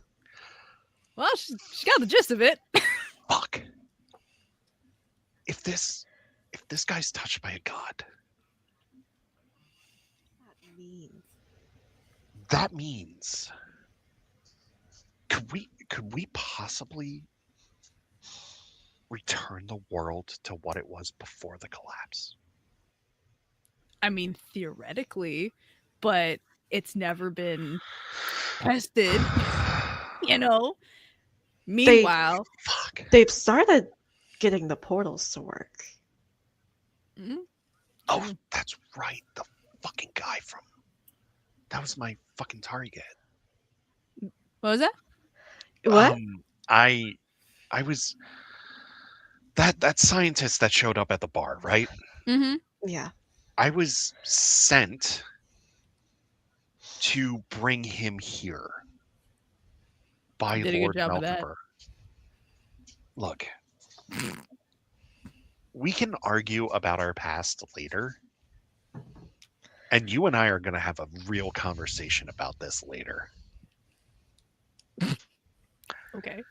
Well, she got the gist of it. Fuck. If this guy's touched by a god, that means could we possibly return the world to what it was before the collapse? I mean, theoretically, but it's never been tested, you know? Meanwhile, Fuck. They've started getting the portals to work. Mhm. Oh, that's right. The fucking guy from that was my fucking target. what was that? What? I was that scientist that showed up at the bar, right? Mm-hmm. Yeah. I was sent to bring him here by Did a good Lord job of that. Malcolmer. Look, we can argue about our past later, and you and I are going to have a real conversation about this later. Okay.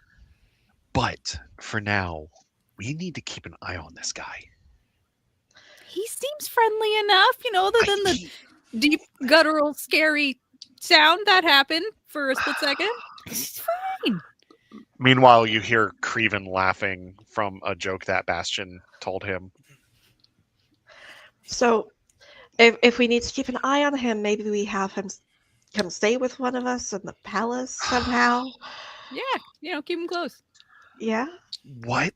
But for now, we need to keep an eye on this guy. He seems friendly enough, other than the He- deep, guttural, scary sound that happened for a split second. He's fine. Meanwhile, you hear Creven laughing from a joke that Bastion told him. So, if we need to keep an eye on him, maybe we have him come stay with one of us in the palace somehow? Yeah, keep him close. Yeah. What?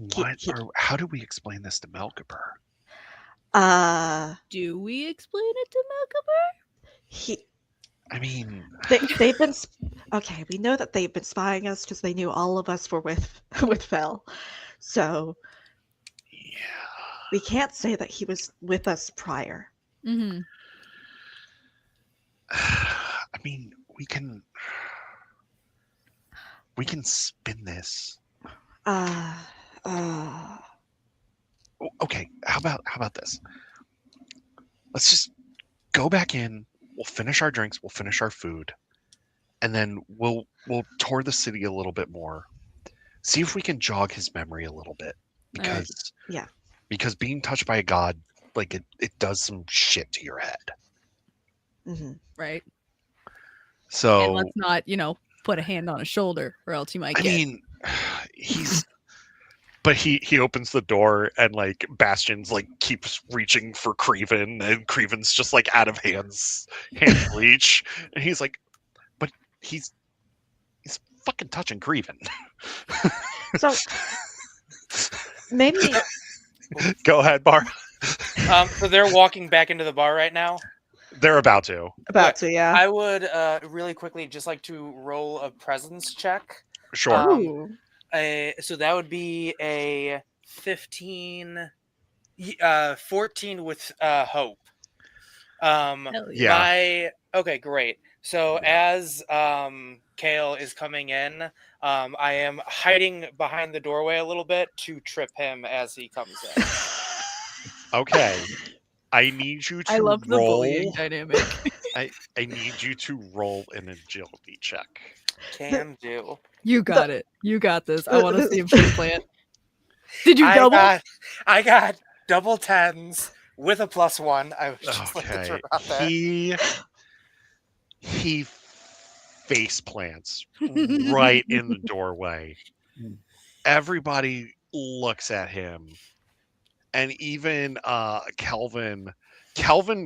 Keep- How do we explain this to Melkipper? Do we explain it to Malcolm? He I mean, they've been okay. We know that they've been spying us because they knew all of us were with with Fel. So yeah. we can't say that he was with us prior. Mm-hmm. I mean, we can spin this. Okay, how about this? Let's just go back in. We'll finish our drinks. We'll finish our food, and then we'll tour the city a little bit more. See if we can jog his memory a little bit, because because being touched by a god, like it does some shit to your head. Mm-hmm. Right. So And let's not, put a hand on his shoulder, or else you might I get. mean, but he opens the door and like Bastion's like keeps reaching for Creven and Creven's just like out of hand reach, and he's like, but he's fucking touching Creven. So maybe Go ahead, Bar. So they're walking back into the bar right now. They're about to. yeah. I would really quickly just like to roll a presence check. Sure. Ooh. So that would be a 14 with hope. Hell yeah. Okay, great. So as Kale is coming in, I am hiding behind the doorway a little bit to trip him as he comes in. Okay. I need you to I love the roll. bullying dynamic. I need you to roll an agility check. Can do. You got it. You got this. I want to see him face plant. Did you double? I got double 10s with a +1. I was just like to throw out that. He face plants right in the doorway. Everybody looks at him, and even Kelvin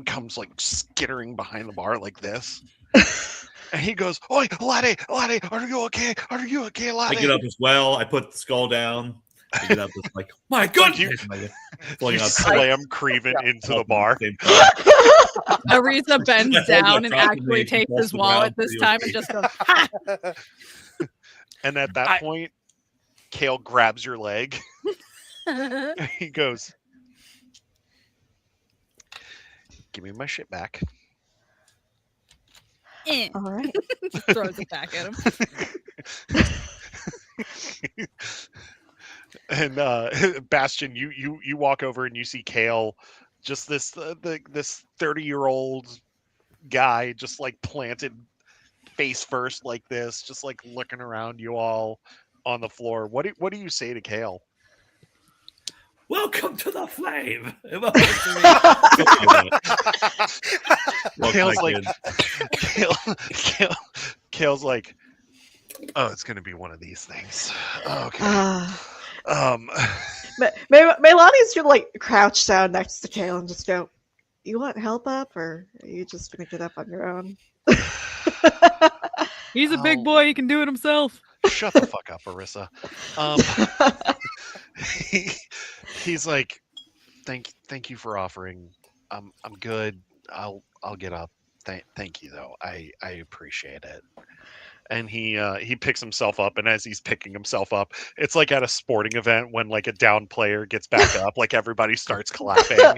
comes like skittering behind the bar like this. And he goes, "Oi, laddie, are you okay? Are you okay, laddie?" I get up as well. I put the skull down. I get up as like, my goodness! You slam Creven into the bar. Arisa bends That's all down the and property actually and takes falls his to the wallet ground this for time the and just goes, ha! And at that point, Kale grabs your leg. And he goes, "Give me my shit back." All right. Just throws it back at him. And Bastion, you walk over and you see Kale, just this 30-year-old guy, just like planted face first like this, just like looking around you all on the floor. What do you say to Kale? Welcome to the flame. Kale's like, "Oh, it's gonna be one of these things." Okay. Melania's gonna like crouch down next to Kale and just go, "You want help up, or are you just gonna get up on your own?" He's a big boy. He can do it himself. Shut the fuck up, Arisa. He's like, thank you for offering. I'm good. I'll get up. Thank you though. I appreciate it. And he picks himself up, and as he's picking himself up, it's like at a sporting event when like a down player gets back up, like everybody starts clapping.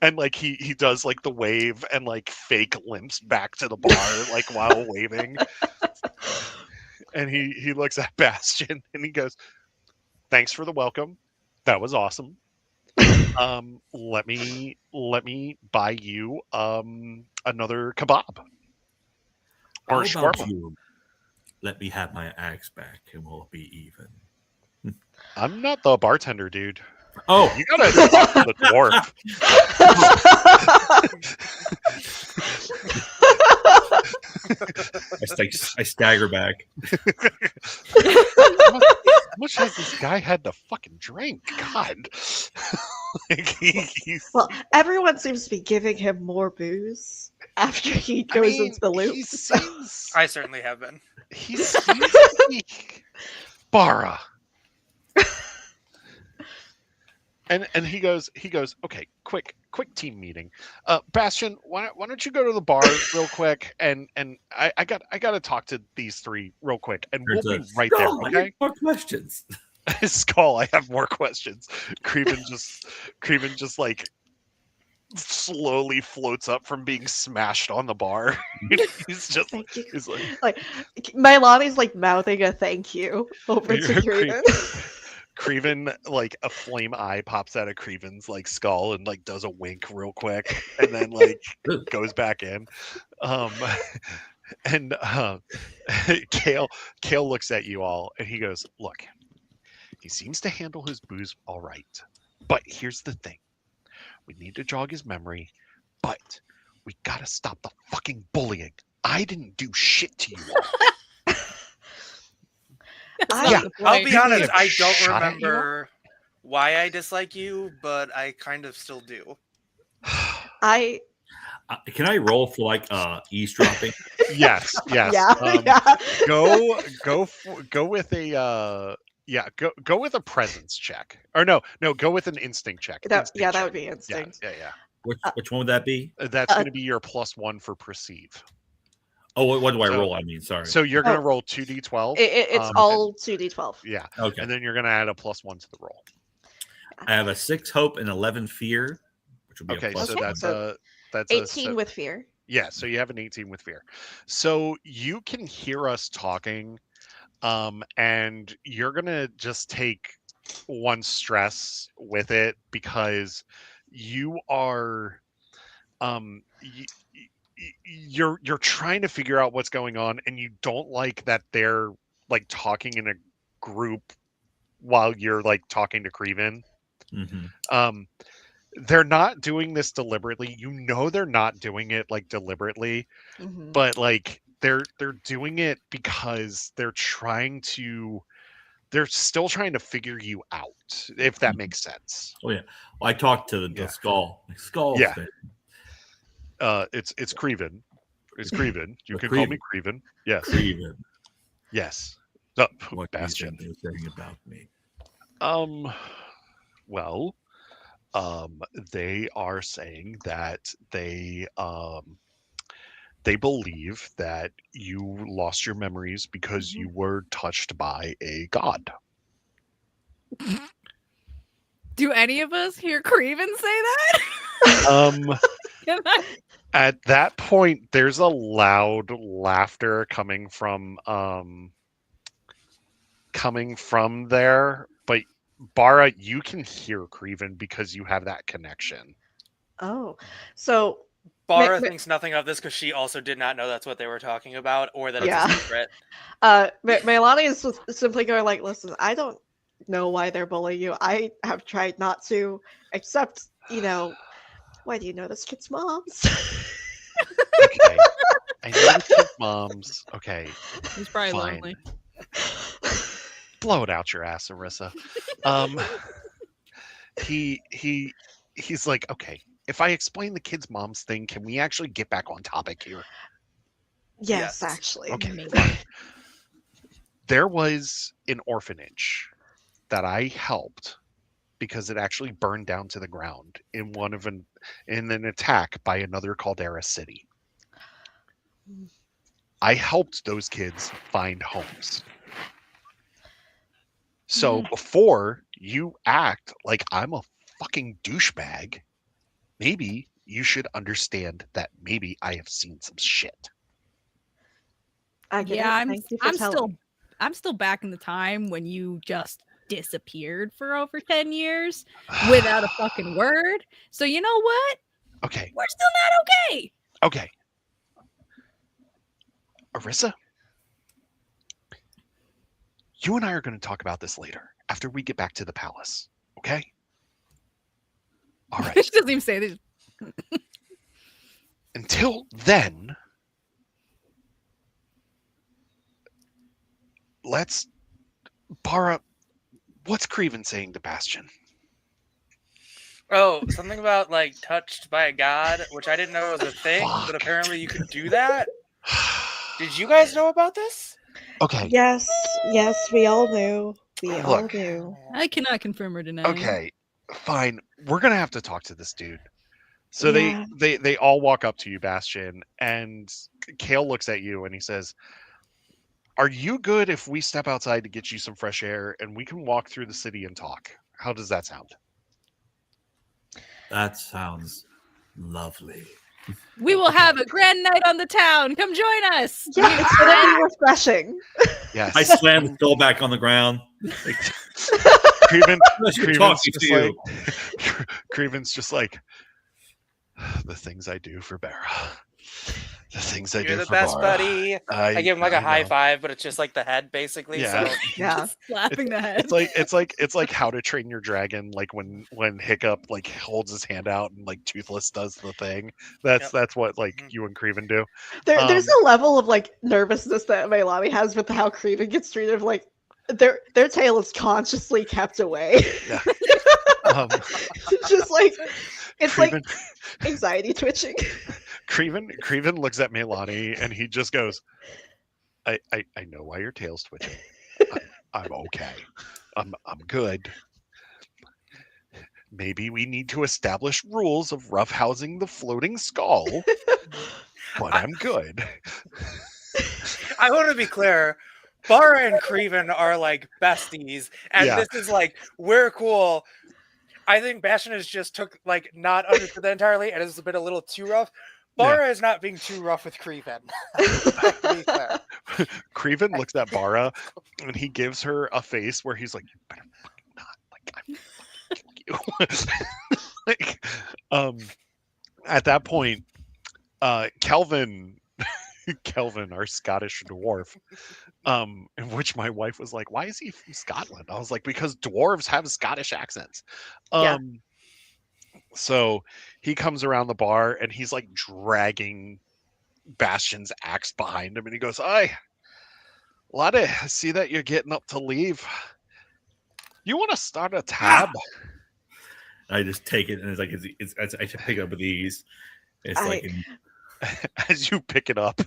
And like he does like the wave and like fake limps back to the bar like while waving. And he looks at Bastion and he goes, "Thanks for the welcome. That was awesome. Let me buy you another kebab or shawarma." Let me have my axe back and we'll be even. I'm not the bartender, dude. Oh, You gotta talk to the dwarf. I stagger back. How much has this guy had to fucking drink? God. Like, he's, Well, everyone seems to be giving him more booze after he I goes mean, into the loop. he so- seems I certainly have been. he seems to be Bara. And he goes, okay, quick team meeting. Bastion, why don't you go to the bar real quick, and I gotta talk to these three real quick, and we'll be right there, I okay? have more questions. Skull, I have more questions. Creven just like slowly floats up from being smashed on the bar. He's just Thank you. he's like Like, Milani's like mouthing a thank you over to Creven- Creven. Creven, like a flame eye pops out of Creven's like skull and like does a wink real quick and then like goes back in. Um and Kale looks at you all and he goes, look, he seems to handle his booze all right. But here's the thing. We need to jog his memory, but we gotta stop the fucking bullying. I didn't do shit to you all. I- Yeah. I'll be You honest, need I shot don't at you? remember why I dislike you, but I kind of still do. I Can I roll for like eavesdropping? Yes. yeah, yeah. Go with a go with a presence check. Or no, go with an instinct check. That Instinct check. would be instinct. Yeah. Which one would that be? That's going to be your +1 for perceive. Oh, what do I So- roll? I mean, sorry. So you're going to Oh. roll 2d12. It's all 2d12. Yeah, Okay. and then you're going to add a +1 to the roll. I have a 6 hope and 11 fear, which would be Okay, a plus so Okay, one. that's 18 with fear. Yeah, so you have an 18 with fear. So you can hear us talking, and you're gonna just take one stress with it because you are, you're trying to figure out what's going on, and you don't like that they're like talking in a group while you're like talking to Creven. Mhm. They're not doing this deliberately. You know they're not doing it like deliberately, Mhm. but like they're doing it because they're still trying to figure you out, if that makes sense. Oh yeah. Well, I talked to the Yeah. skull. The skull. Yeah. thing. It's Creven. It's Creven. You Oh, can call me Creven. Yes. Creven. Yes. Oh, What do you Bastion. think they're saying about me? Well, they are saying that they believe that you lost your memories because you were touched by a god. Do any of us hear Creven say that? Can I- At that point, there's a loud laughter coming from there, but Bara, you can hear Creven because you have that connection. Oh, so Bara Ma- thinks nothing of this because she also did not know that's what they were talking about or that Yeah. it's a secret. Melania is simply going like, listen, I don't know why they're bullying you. I have tried not to, except, why do you know this kid's moms? Okay. I know the kid's moms. Okay. He's probably Fine. lonely. Blow it out your ass, Arissa. He's like, okay, if I explain the kid's mom's thing, can we actually get back on topic here? Yes, Yes. actually. Okay, Maybe. fine. There was an orphanage that I helped because it actually burned down to the ground in an attack by another Caldera city. I helped those kids find homes. So before you act like I'm a fucking douchebag, maybe you should understand that maybe I have seen some shit. I get Yeah, it. Thank you for telling. I'm still back in the time when you just disappeared for over 10 years without a fucking word. So you know what? Okay, We're still not okay. okay. Arissa, you and I are going to talk about this later after we get back to the palace. Okay? All right. She doesn't even say this. Until then, let's Bara. What's Creven saying to Bastion? Oh, something about like touched by a god, which I didn't know was a thing, Fuck. but apparently you could do that. Did you guys know about this? Okay. Yes, yes, we all knew. We all Look. knew. I cannot confirm or deny. Okay. Fine. We're gonna have to talk to this dude. So Yeah. they all walk up to you, Bastion, and Kale looks at you and he says, "Are you good if we step outside to get you some fresh air and we can walk through the city and talk? How does that sound?" That sounds lovely. We will have a grand night on the town. Come join us. Yeah, it's gonna be refreshing. Yes. I slam the skull back on the ground. Like, Creven, I should Creven's talk to just you. like Creven's just like the things I do for Bara. The things I You're do the for best, Bara. buddy. I give him like a high five, but it's just like the head, basically. Yeah. So Yeah. Slapping the head. It's like How to Train Your Dragon, like when Hiccup like holds his hand out and like Toothless does the thing. That's what like you and Creven do. There's a level of like nervousness that Maylani has with how Creven gets treated. Like their tail is consciously kept away. Yeah. Um, Just like it's Creven, like anxiety twitching. Creven looks at Melani and he just goes, I know why your tail's twitching. I'm okay. I'm good. Maybe we need to establish rules of roughhousing the floating skull, but I'm good. I want to be clear. Bara and Creven are like besties, and Yeah. this is like we're cool. I think Bastion has just took like not understood that entirely, and it's been a little too rough. Bara is not being too rough with Creven. To be fair. Creven looks at Bara and he gives her a face where he's like, "You better fucking not. Like, I'm fucking kill you." Like, at that point, Kelvin, our Scottish dwarf, in which my wife was like, "Why is he from Scotland?" I was like, "Because dwarves have Scottish accents." Yeah. So he comes around the bar and he's like dragging Bastion's axe behind him, and he goes, "Aye, laddie, I see that you're getting up to leave. You want to start a tab?" I just take it and it's like I should pick it up with ease. It's like As you pick it up,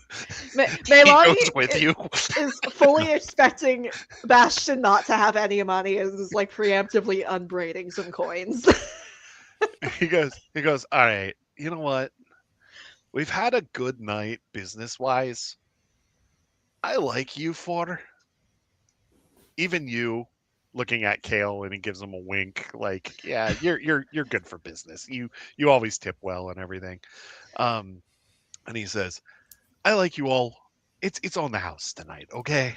he Maylani goes with you. is fully expecting Bastion not to have any money and is like preemptively unbraiding some coins. He goes, "All right, you know what? We've had a good night business-wise. I like you for even you." Looking at Kale, and he gives him a wink, like, "Yeah, you're good for business. You always tip well and everything." And he says, "I like you all. It's on the house tonight, okay?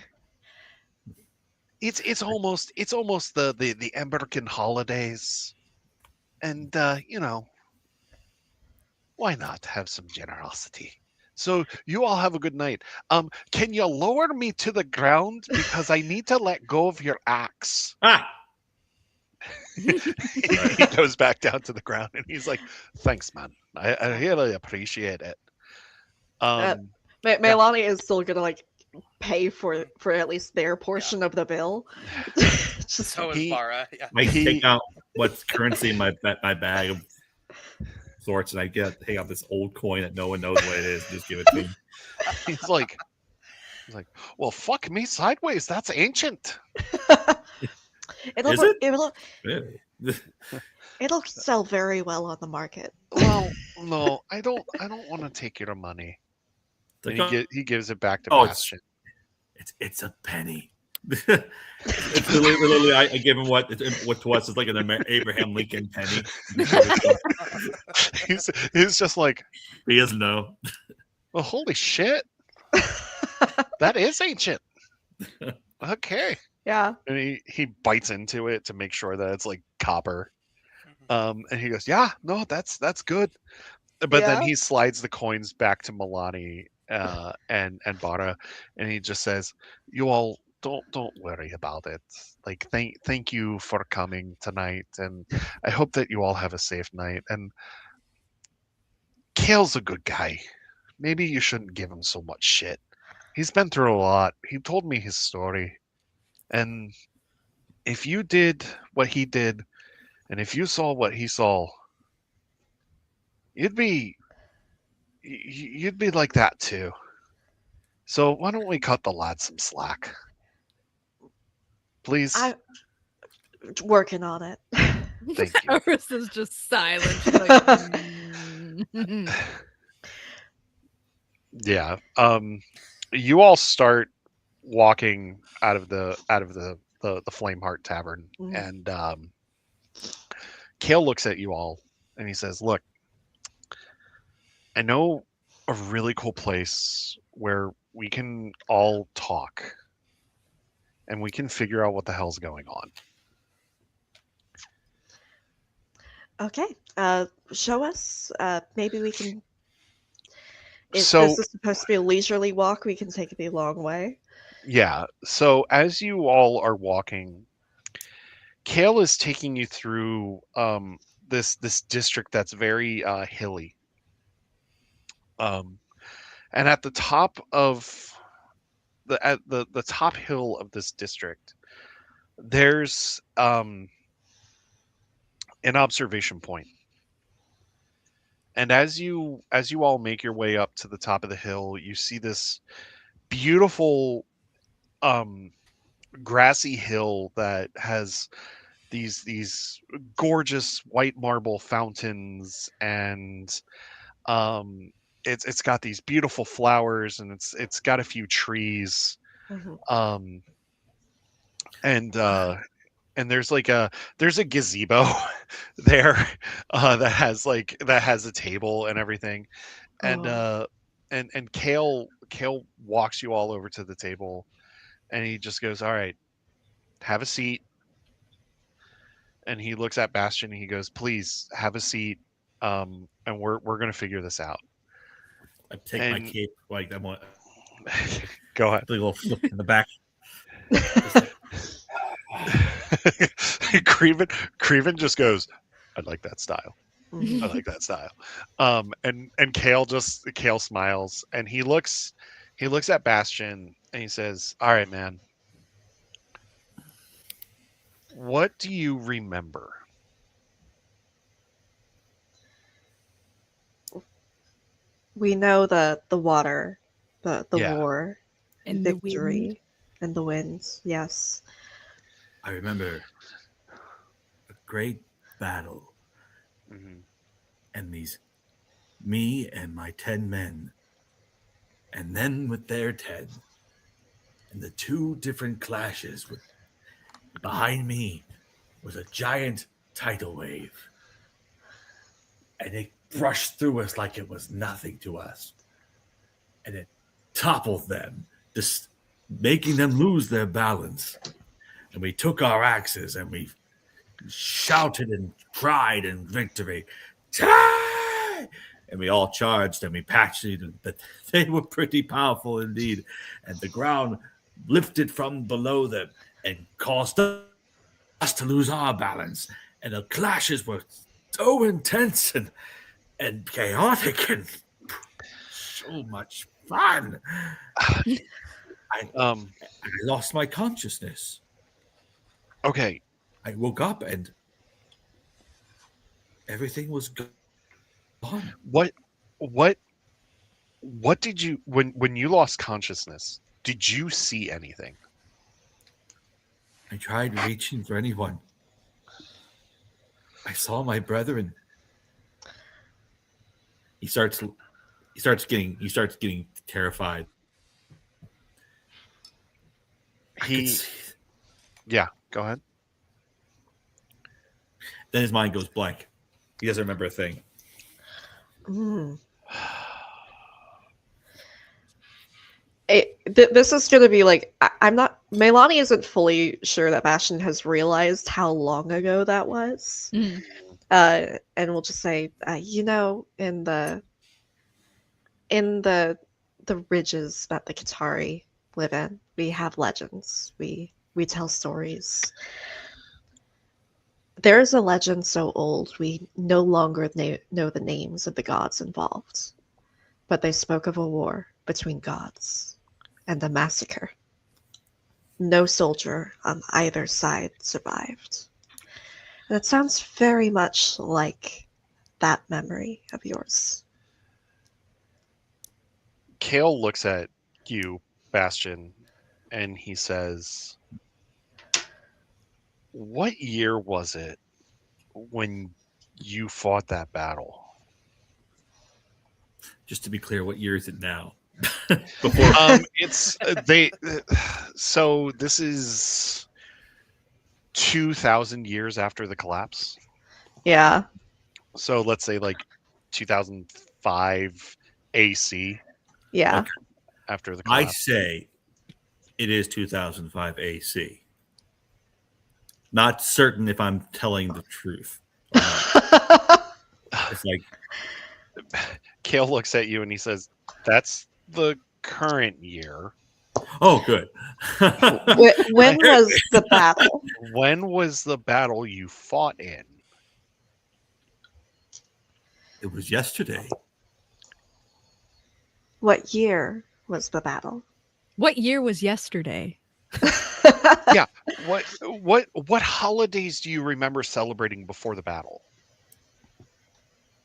It's almost the American holidays, and you know, why not have some generosity? So you all have a good night. Can you lower me to the ground because I need to let go of your axe?" He goes back down to the ground and he's like, "Thanks, man. I really appreciate it." Maylani is still gonna like pay for at least their portion of the bill. Just So is Bara. Yeah. I take out what's currency in my bag of sorts, and I take out this old coin that no one knows what it is. And just give it to him. he's like, "Well, fuck me sideways. That's ancient." it'll Is it? it'll Really? sell very well on the market. Well, no, I don't want to take your money. It's And like, he gives it back to Oh, Bastion. it's a penny. It's literally I give him what to us is like an Abraham Lincoln penny. He's just like, He doesn't know. "Well, holy shit, that is ancient." Okay. Yeah. And he bites into it to make sure that it's like copper. And he goes, "Yeah, no, that's good." But then Yeah. he slides the coins back to Milani and Bara, and he just says, "You all don't worry about it. Like, thank you for coming tonight, and I hope that you all have a safe night. And Kale's a good guy. Maybe you shouldn't give him so much shit. He's been through a lot. He told me his story. And if you did what he did, and if you saw what he saw, you'd be like that too. So why don't we cut the lad some slack, please? I'm working on it. Thank you. Arista's just silent. She's like, Yeah. You all start walking out of the Flameheart Tavern, Mhm. and Kale looks at you all and he says, "Look, I know a really cool place where we can all talk and we can figure out what the hell's going on." Okay. Show us. Maybe we can. If So this is supposed to be a leisurely walk, we can take it the long way. yeah, so as you all are walking, Kale is taking you through this district that's very hilly. And at the top of the top hill of this district, there's an observation point. And as you all make your way up to the top of the hill, you see this beautiful um grassy hill that has these gorgeous white marble fountains, and it's got these beautiful flowers, and it's got a few trees, Mhm. um and there's a gazebo there that has a table and everything, and Oh. and Kale walks you all over to the table, and he just goes, "All right, have a seat." And he looks at Bastion and he goes, "Please have a seat, and we're gonna figure this out." I take my And cape like I'm a go ahead. little flip in the back. Creven just goes, "I like that style. Mhm. I like that style." And Kale smiles and he looks at Bastion and he says, "All right, man. What do you remember?" We know the water, the Yeah. war, and the wind. victory, and the winds. Yes. I remember a great battle, Mhm. and me and my 10 men, and then with their 10, and the two different clashes. Behind me was a giant tidal wave, and it brushed through us like it was nothing to us, and it toppled them, just making them lose their balance. And we took our axes and we shouted and cried in victory. "Tie!" And we all charged and we patched it, but they were pretty powerful indeed. And the ground lifted from below them and caused us to lose our balance. And the clashes were so intense and chaotic and so much fun. I Um. lost my consciousness. Okay. I woke up and everything was gone. What what did you when you lost consciousness? Did you see anything? I tried reaching for anyone. I saw my brethren. He starts getting terrified. Yeah, go ahead. Then his mind goes blank. He doesn't remember a thing. Mm. This is going to be like I'm not. Melani isn't fully sure that Bastion has realized how long ago that was. Mm. And we'll just say, in the ridges that the Qatari live in, we have legends. We tell stories. There is a legend so old we no longer know the names of the gods involved, but they spoke of a war between gods and a massacre. no soldier on either side survived. And it sounds very much like that memory of yours. Kale looks at you, Bastion, and he says, "What year was it when you fought that battle?" Just to be clear, what year is it now? Before It's they. So this is 2,000 years after the collapse. Yeah. So let's say like 2005 AC Yeah. Okay. after the I collapse. say it is 2005 AC. Not certain if I'm telling the truth. Or not. It's like Kale looks at you and he says, "That's the current year." oh, good. When was the battle? When was the battle you fought in? It was yesterday. What year was the battle? What year was yesterday? Yeah. What holidays do you remember celebrating before the battle?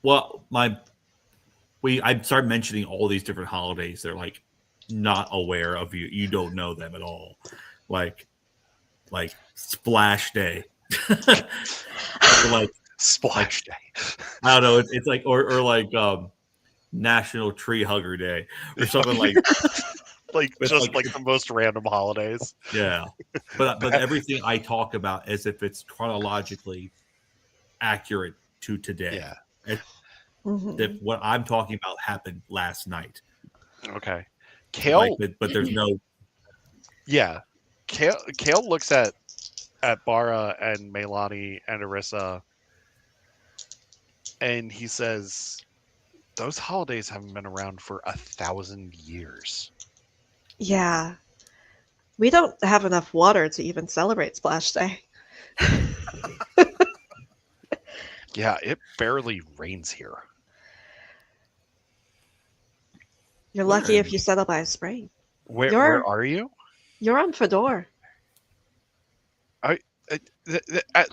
Well, I start mentioning all these different holidays. They're like not aware of you. You don't know them at all. Like Splash Day. Or like Splash Day. I don't know. It's like or like National Tree Hugger Day or something like Like It's just like- like the most random holidays. yeah. But everything I talk about as if it's chronologically accurate to today. Yeah. Mhm. That what I'm talking about happened last night. Okay. Kale. But there's no Yeah. Kale looks at Bara and Melani and Arissa, and he says, "Those holidays haven't been around for 1,000 years." Yeah. We don't have enough water to even celebrate Splash Day. Yeah, it barely rains here. You're lucky if Word. you settle by a spring. Where You're- are you? You're on Fedor.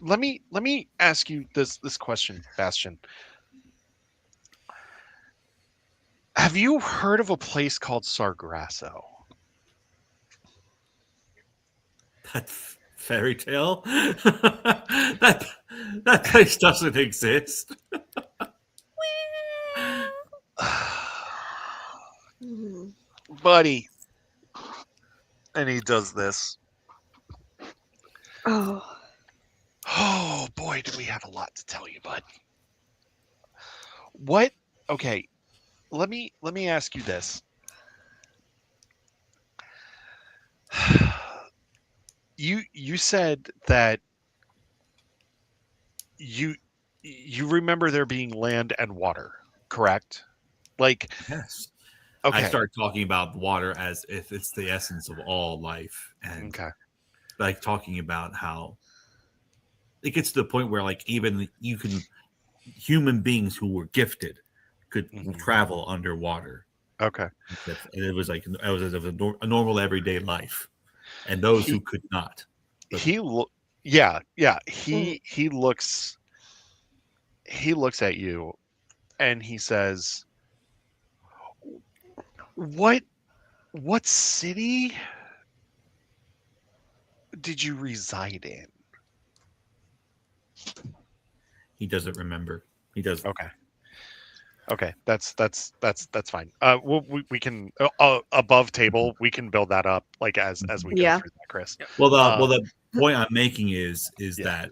Let me ask you this question, Bastion. Have you heard of a place called Sargasso? that fairy tale. that place doesn't exist. Mhm. Buddy. And he does this. Oh. Oh boy, do we have a lot to tell you, bud. What? Okay, let me ask you this. You said that you remember there being land and water, correct? Like, Yes. okay, I start talking about water as if it's the essence of all life, and okay, like talking about how it gets to the point where like even human beings who were gifted could Mhm. travel underwater. okay. It was like it was a normal everyday life, and those who could not. Yeah. He looks at you, and he says, What city did you reside in?" He doesn't remember. He doesn't. Okay, that's fine. We can above table. We can build that up like as we go Yeah. through that, Chris. Well, Uh, the point I'm making is Yeah. that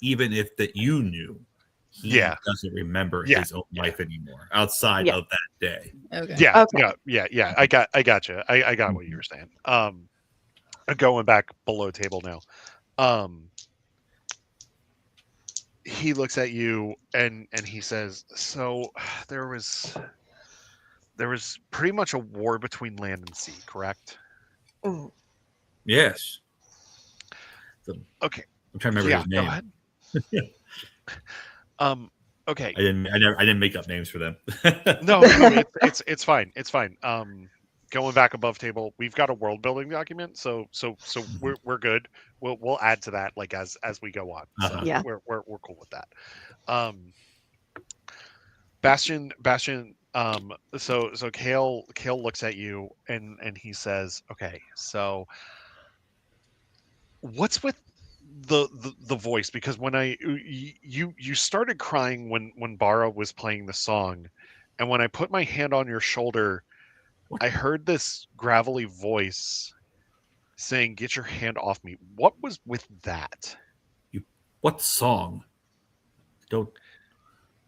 even if that you knew, he Yeah. doesn't remember Yeah. his own life anymore outside Yeah. of that day. Okay. Yeah, Okay. yeah. I got you. I got what you were saying. Going back below table now. He looks at you and he says, "So there was pretty much a war between land and sea, correct?" Mm. Yes. Okay. I'm trying to remember Yeah, his go name. ahead. Okay. I didn't make up names for them. No, it's fine. It's fine. going back above table, we've got a world building document, so we're good. We'll add to that like as we go on. So Uh-huh. Yeah. we're cool with that. Bastion. So Kale looks at you and he says, "Okay, so what's with the voice? Because when you started crying when Bara was playing the song, and when I put my hand on your shoulder, I heard this gravelly voice saying, 'Get your hand off me.' What was with that?" What song? Don't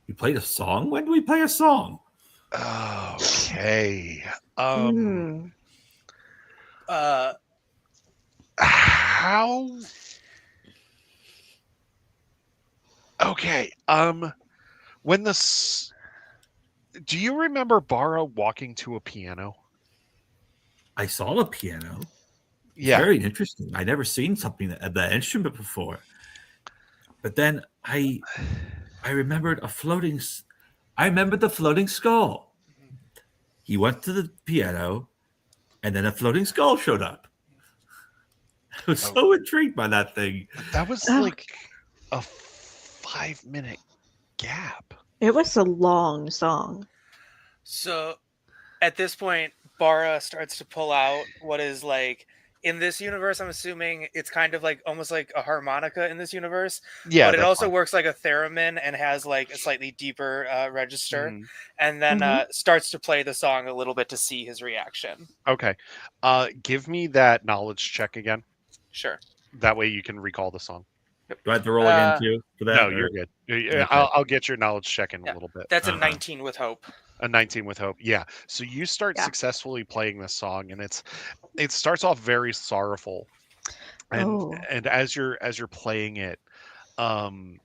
you played a song? When do we play a song? Okay. Hmm. How? Okay. When do you remember Bara walking to a piano? I saw a piano. It's Yeah. very interesting. I never seen something that instrument before. But then I remembered I remembered the floating skull. He went to the piano, and then a floating skull showed up. I was so intrigued by that thing. But that was Oh. like a 5-minute gap. It was a long song. So at this point, Bara starts to pull out what is like in this universe. I'm assuming it's kind of like almost like a harmonica in this universe, Yeah, but it that's also fine. works like a theremin and has like a slightly deeper register, Mhm. and then Mhm. starts to play the song a little bit to see his reaction. Okay. Give me that knowledge check again. Sure. That way you can recall the song. Do I have to roll again too for that? No, or- you're good. Okay. I'll get your knowledge check in a Yeah. little bit. That's a Uh-huh. 19 with hope. A 19 with hope. Yeah. So you start Yeah. successfully playing this song, and it starts off very sorrowful, and Oh. as you're playing it, um,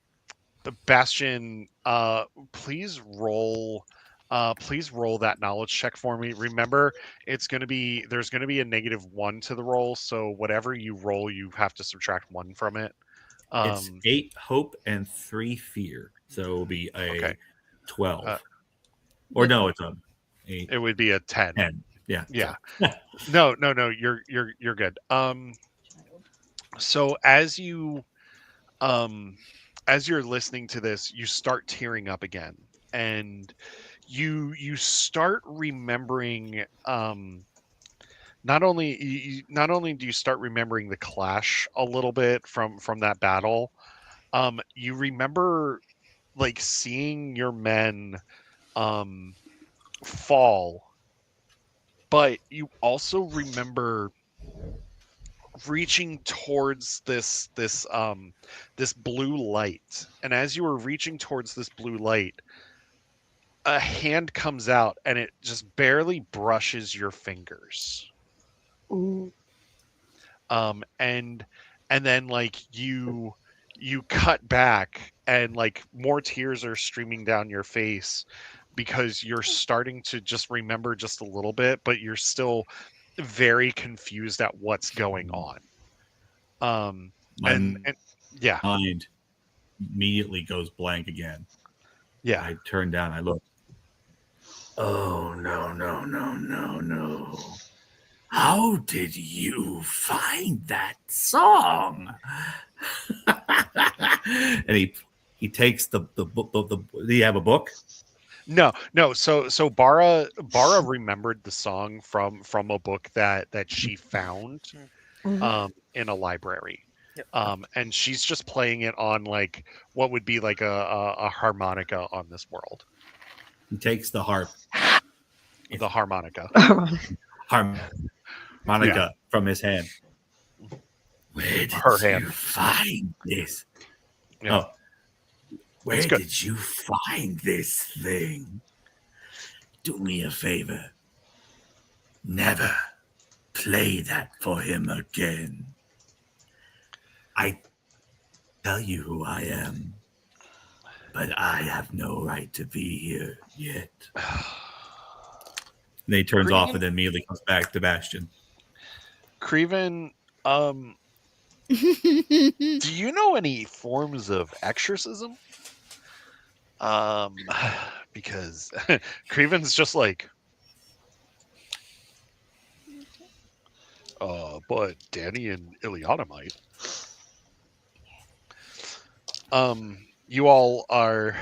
the Bastion, please roll that knowledge check for me. Remember, there's going to be a -1 to the roll, so whatever you roll, you have to subtract 1 from it. It's 8 hope and 3 fear, so it'll be a Okay. 12. Or no, it's a 8. It would be a 10. 10. Yeah. Yeah. No, you're good. So as you're listening to this, you start tearing up again, and you start remembering, not only do you start remembering the clash a little bit from that battle, you remember like seeing your men fall, but you also remember reaching towards this blue light, and as you were reaching towards this blue light, a hand comes out and it just barely brushes your fingers, Ooh. and then like you cut back and like more tears are streaming down your face because you're starting to just remember just a little bit, but you're still very confused at what's going on. My And yeah, mind immediately goes blank again. yeah. I turn down, I look. Oh, no. How did you find that song? And he takes the book. Do you have a book? No. So Bara remembered the song from a book that she found Mhm. in a library. Yep. And she's just playing it on like what would be like a harmonica on this world. He takes the harp. The harmonica. Harmonica from his hand. Where did Her hand. you find this? Yeah. Oh, where It's good. did you find this thing? Do me a favor. Never play that for him again. I tell you who I am, but I have no right to be here yet. And he turns off and then immediately comes back to Bastion. Creven, do you know any forms of exorcism? Because Creven's just like, But Danny and Ileana might. You all are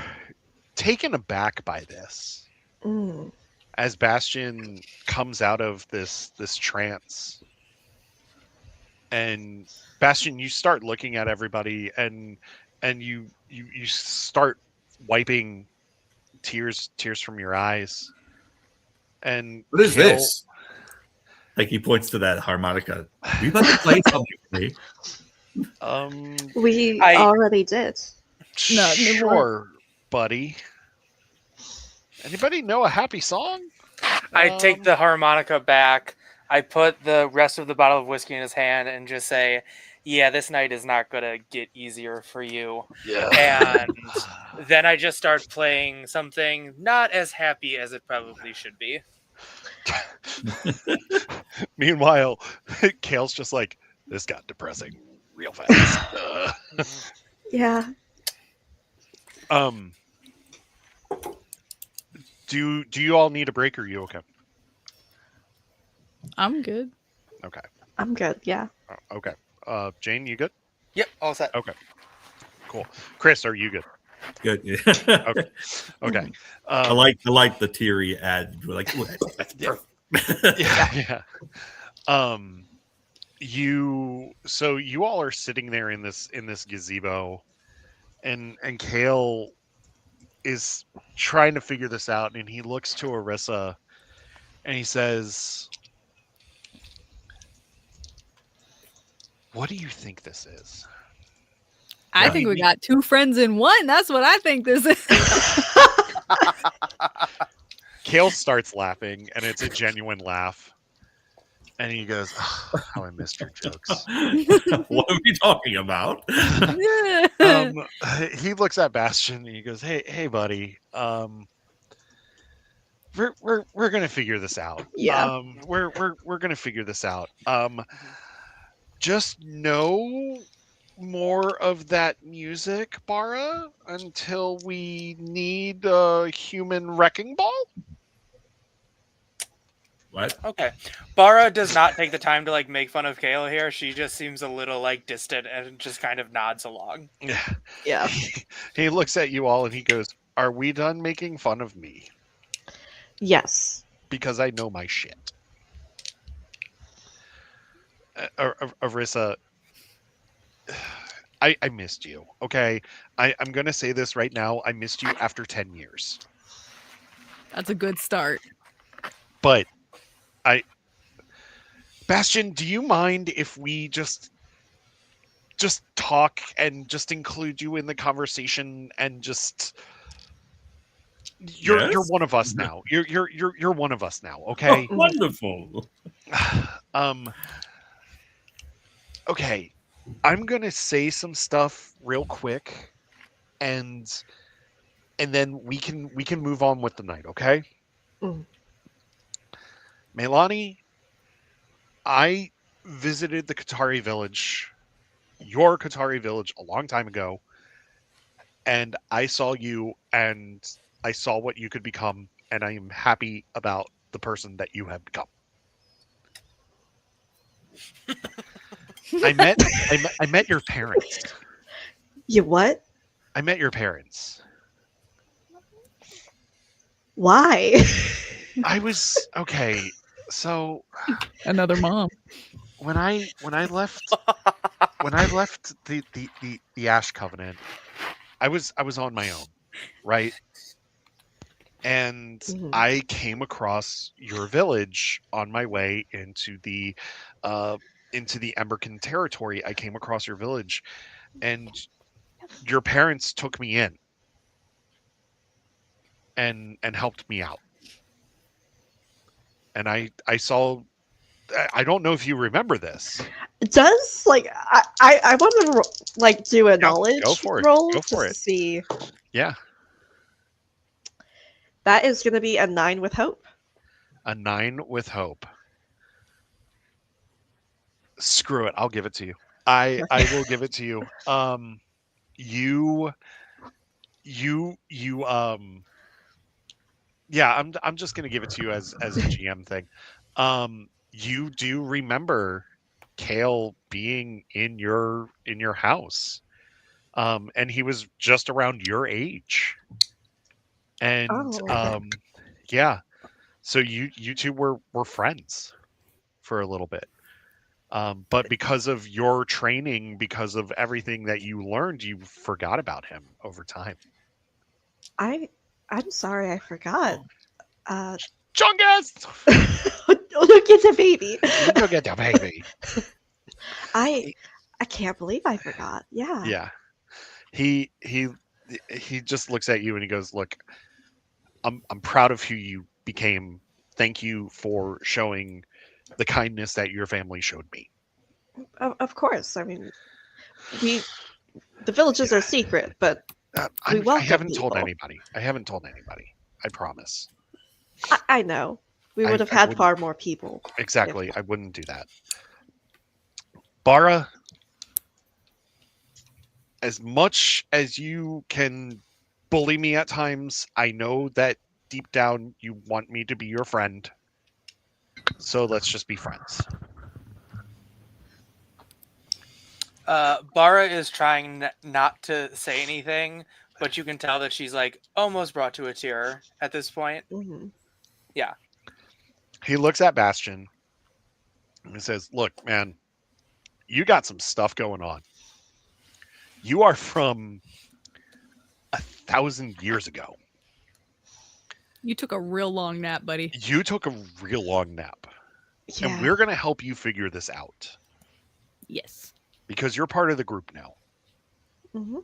taken aback by this Mm. as Bastion comes out of this trance. And Bastion, you start looking at everybody, and you start wiping tears from your eyes. And What is Kale, this? Like he points to that harmonica. Are you about to play something for me? We I- already did. No, sure, buddy. Anybody know a happy song? I take the harmonica back. I put the rest of the bottle of whiskey in his hand and just say, "Yeah, this night is not gonna get easier for you." Yeah. And then I just start playing something not as happy as it probably should be. Meanwhile, Kale's just like, this got depressing real fast. Yeah. Do you all need a break, or are you okay? I'm good. Okay. I'm good. Yeah. Okay. Jane, you good? Yep, all set. Okay. Cool. Chris, are you good? Good. Yeah. Okay. Okay. I like the teary ad. We're like, ooh, that's Yeah. perfect. Yeah. You all are sitting there in this gazebo, and Kale is trying to figure this out, and he looks to Arissa and he says, "What do you think this is?" I Yeah. think we got two friends in one. That's what I think this is. Kale starts laughing, and it's a genuine laugh. And he goes, "Oh, how I missed your jokes." What are we talking about? He looks at Bastion and he goes, "Hey, buddy. We're gonna figure this out. Yeah. We're gonna figure this out. Just no more of that music, Bara, until we need a human wrecking ball." What? Okay. Bara does not take the time to like make fun of Kale here. She just seems a little like distant and just kind of nods along. Yeah. Yeah. He looks at you all and he goes, "Are we done making fun of me? Yes. Because I know my shit." Arissa, I missed you. Okay, I'm gonna say this right now. I missed you after 10 years. That's a good start. But Bastion, do you mind if we just talk and just include you in the conversation and just you're Yes? one of us now. You're one of us now, okay? Oh, wonderful. Okay. I'm going to say some stuff real quick and then we can move on with the night, okay? Mm. Melani, I visited the Qatari village, your Qatari village, a long time ago, and I saw you and I saw what you could become, and I am happy about the person that you have become. I met your parents. You what? I met your parents. Why? I was okay. So Another mom. when I left the Ash Covenant, I was on my own, right? And Mhm. I came across your village on my way into the Emberkin territory. I came across your village, and your parents took me in and helped me out. And I saw. I don't know if you remember this. Does I want to like do a knowledge go for it. roll Go just for to it. see. Yeah, That is going to be a 9 with hope. a 9 with hope. Screw it, I'll give it to you. I will give it to you. You yeah, I'm just gonna give it to you as a GM thing. you do remember Kale being in your house. And he was just around your age. And Oh. yeah, so you two were friends for a little bit. But because of your training, because of everything that you learned, you forgot about him over time. I'm sorry, I forgot. Uh, Chungus! look, it's a baby. Look at the baby. I I can't believe I forgot. Yeah. Yeah. He just looks at you and he goes, "Look, I'm proud of who you became. Thank you for showing the kindness that your family showed me." Of course. I mean, we the villages are secret, but we I welcome haven't told people. anybody. I haven't told anybody. I promise. I know. We would have I had wouldn't far more people. exactly. I wouldn't do that. Bara, as much as you can bully me at times, I know that deep down you want me to be your friend. So let's just be friends. Bara is trying not to say anything, but you can tell that she's like almost brought to a tear at this point. Hmm. Yeah. He looks at Bastion and he says, "Look, man, you got some stuff going on. You are from 1,000 years ago. You took a real long nap, buddy. You took a real long nap. And Yeah. we're going to help you figure this out Yes. because you're part of the group now." Hmm.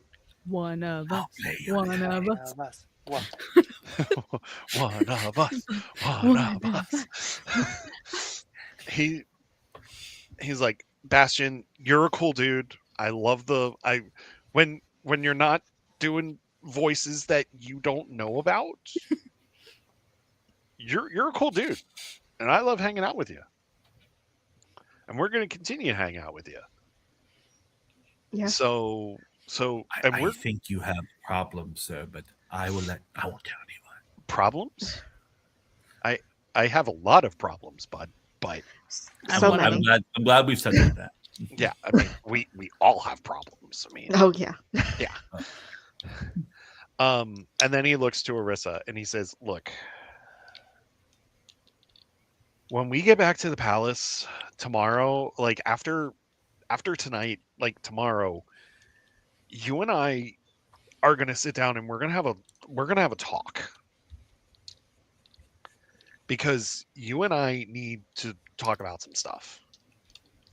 One of I'll us. play you One now. of us. What? One of us. One of us. He's like, "Bastion, you're a cool dude. I love when you're not doing voices that you don't know about, you're a cool dude. And I love hanging out with you. And we're going to continue to hang out with you." Yeah. So and I we're think you have problems, sir, but I won't tell anyone. problems. I have a lot of problems, bud. But So one of many. I'm glad we've settled that. yeah, I mean, we all have problems. I mean, Oh yeah. yeah. And then he looks to Arissa and he says, "Look, when we get back to the palace tomorrow, like after tonight, like tomorrow, you and I are gonna sit down and we're gonna have a talk. Because you and I need to talk about some stuff.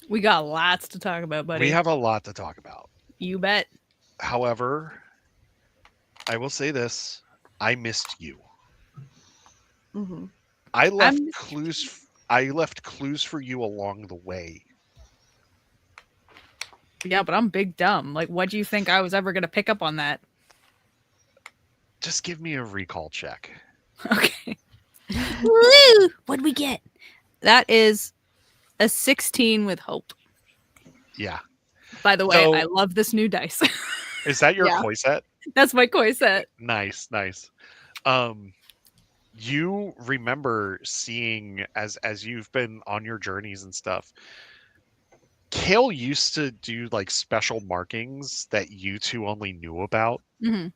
We got lots to talk about, buddy. We have a lot to talk about. You bet. However, I will say this: I missed you. Hmm. I left I'm- clues. I left clues for you along the way. Yeah, but I'm big dumb. Like, what do you think I was ever going to pick up on that? Just give me a recall check. Okay. Woo! What'd we get? That is a 16 with hope. Yeah. By the way, So- I love this new dice. Is that your Yeah. koi set? That's my koi set. Nice. You remember seeing as you've been on your journeys and stuff. Kale used to do like special markings that you two only knew about. Hmm.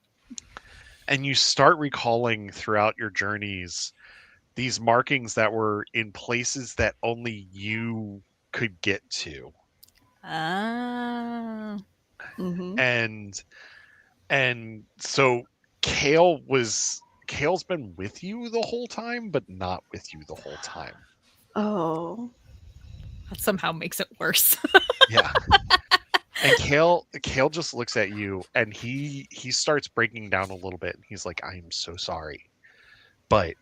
And you start recalling throughout your journeys these markings that were in places that only you could get to. Ah. Hmm. And so Kale's been with you the whole time, but not with you the whole time. Oh. That somehow makes it worse. Yeah. And Kale just looks at you and he starts breaking down a little bit and he's like, "I am so sorry. But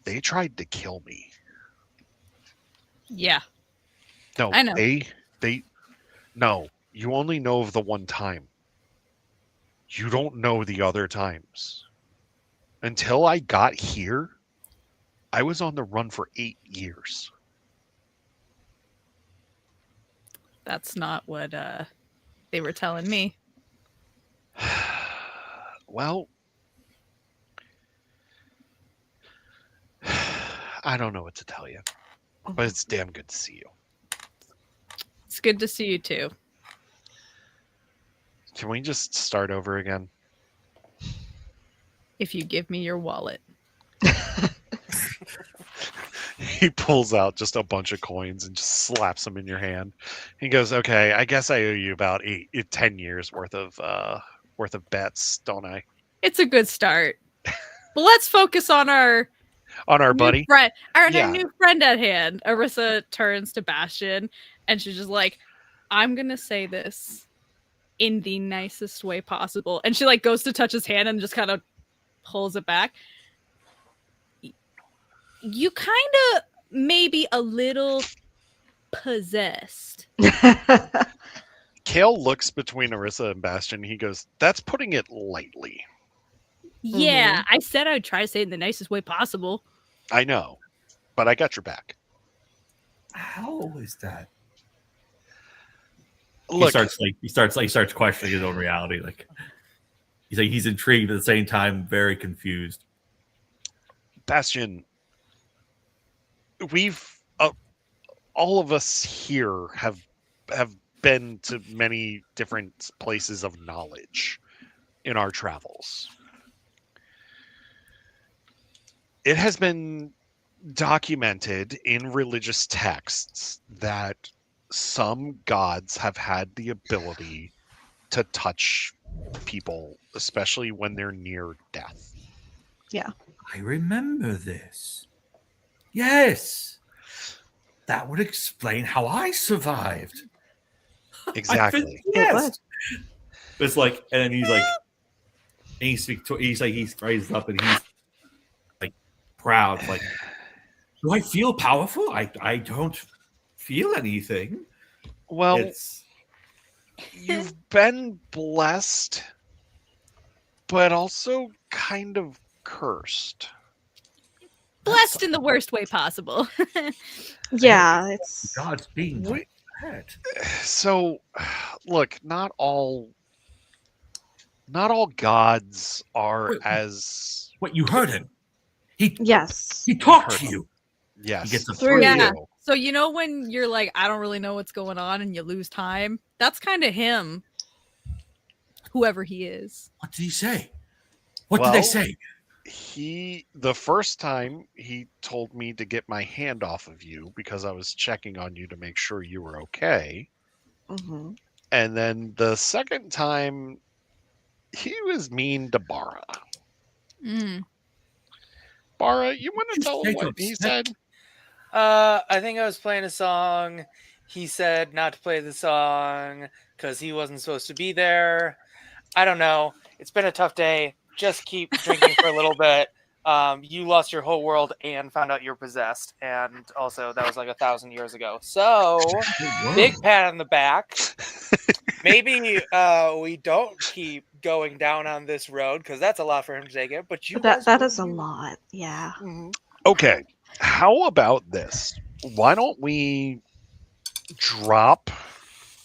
they tried to kill me." Yeah. No, I know. they no, you only know of the one time. You don't know the other times. Until I got here, I was on the run for 8 years. That's not what they were telling me. Well, I don't know what to tell you. but it's damn good to see you. It's good to see you too. Can we just start over again? If you give me your wallet. He pulls out just a bunch of coins and just slaps them in your hand. He goes, "Okay, I guess I owe you about 10 years worth of bets, don't I?" It's a good start. But let's focus on our On our new buddy. friend, our Yeah. new friend at hand. Arissa turns to Bastion and she's just like, I'm gonna say this in the nicest way possible. And she like goes to touch his hand and just kind of pulls it back. You kind of maybe a little possessed. Kale looks between Arissa and Bastion. He goes, "That's putting it lightly." Yeah, I said I'd try to say it in the nicest way possible. I know, but I got your back. How is that? Look, He starts questioning his own reality. Like he's intrigued at the same time, very confused. Bastion, we've all of us here have been to many different places of knowledge in our travels. It has been documented in religious texts that some gods have had the ability to touch people, especially when they're near death. I remember this. Yes. That would explain how I survived. Exactly. Yes. It's like, and then he's like, and he's raised up and he's like proud. Like, do I feel powerful? I don't feel anything. Well, you've been blessed, but also kind of cursed. Blessed in the worst way possible. Yeah, it's God's being Wait. bad. So, look, not all gods are Wait. as What, you heard him? yes. He talked Heard to him. you. yes He gets a through Yeah. you. So you know when you're like, I don't really know what's going on and you lose time? That's kind of him. Whoever he is. What did he say? What did they Well, say? The first time he told me to get my hand off of you because I was checking on you to make sure you were okay. hmm And then the second time he was mean to Bara. Mm. Bara, you want to You tell say him what to he upset- said? I think I was playing a song. He said not to play the song because he wasn't supposed to be there. I don't know. It's been a tough day. Just keep drinking for a little bit. You lost your whole world and found out you're possessed. And also, that was like 1,000 years ago. So, big pat on the back. Maybe we don't keep going down on this road because that's a lot for him to take it. But you guys that will is a be- lot. Yeah. Mhm. Okay, how about this? Why don't we drop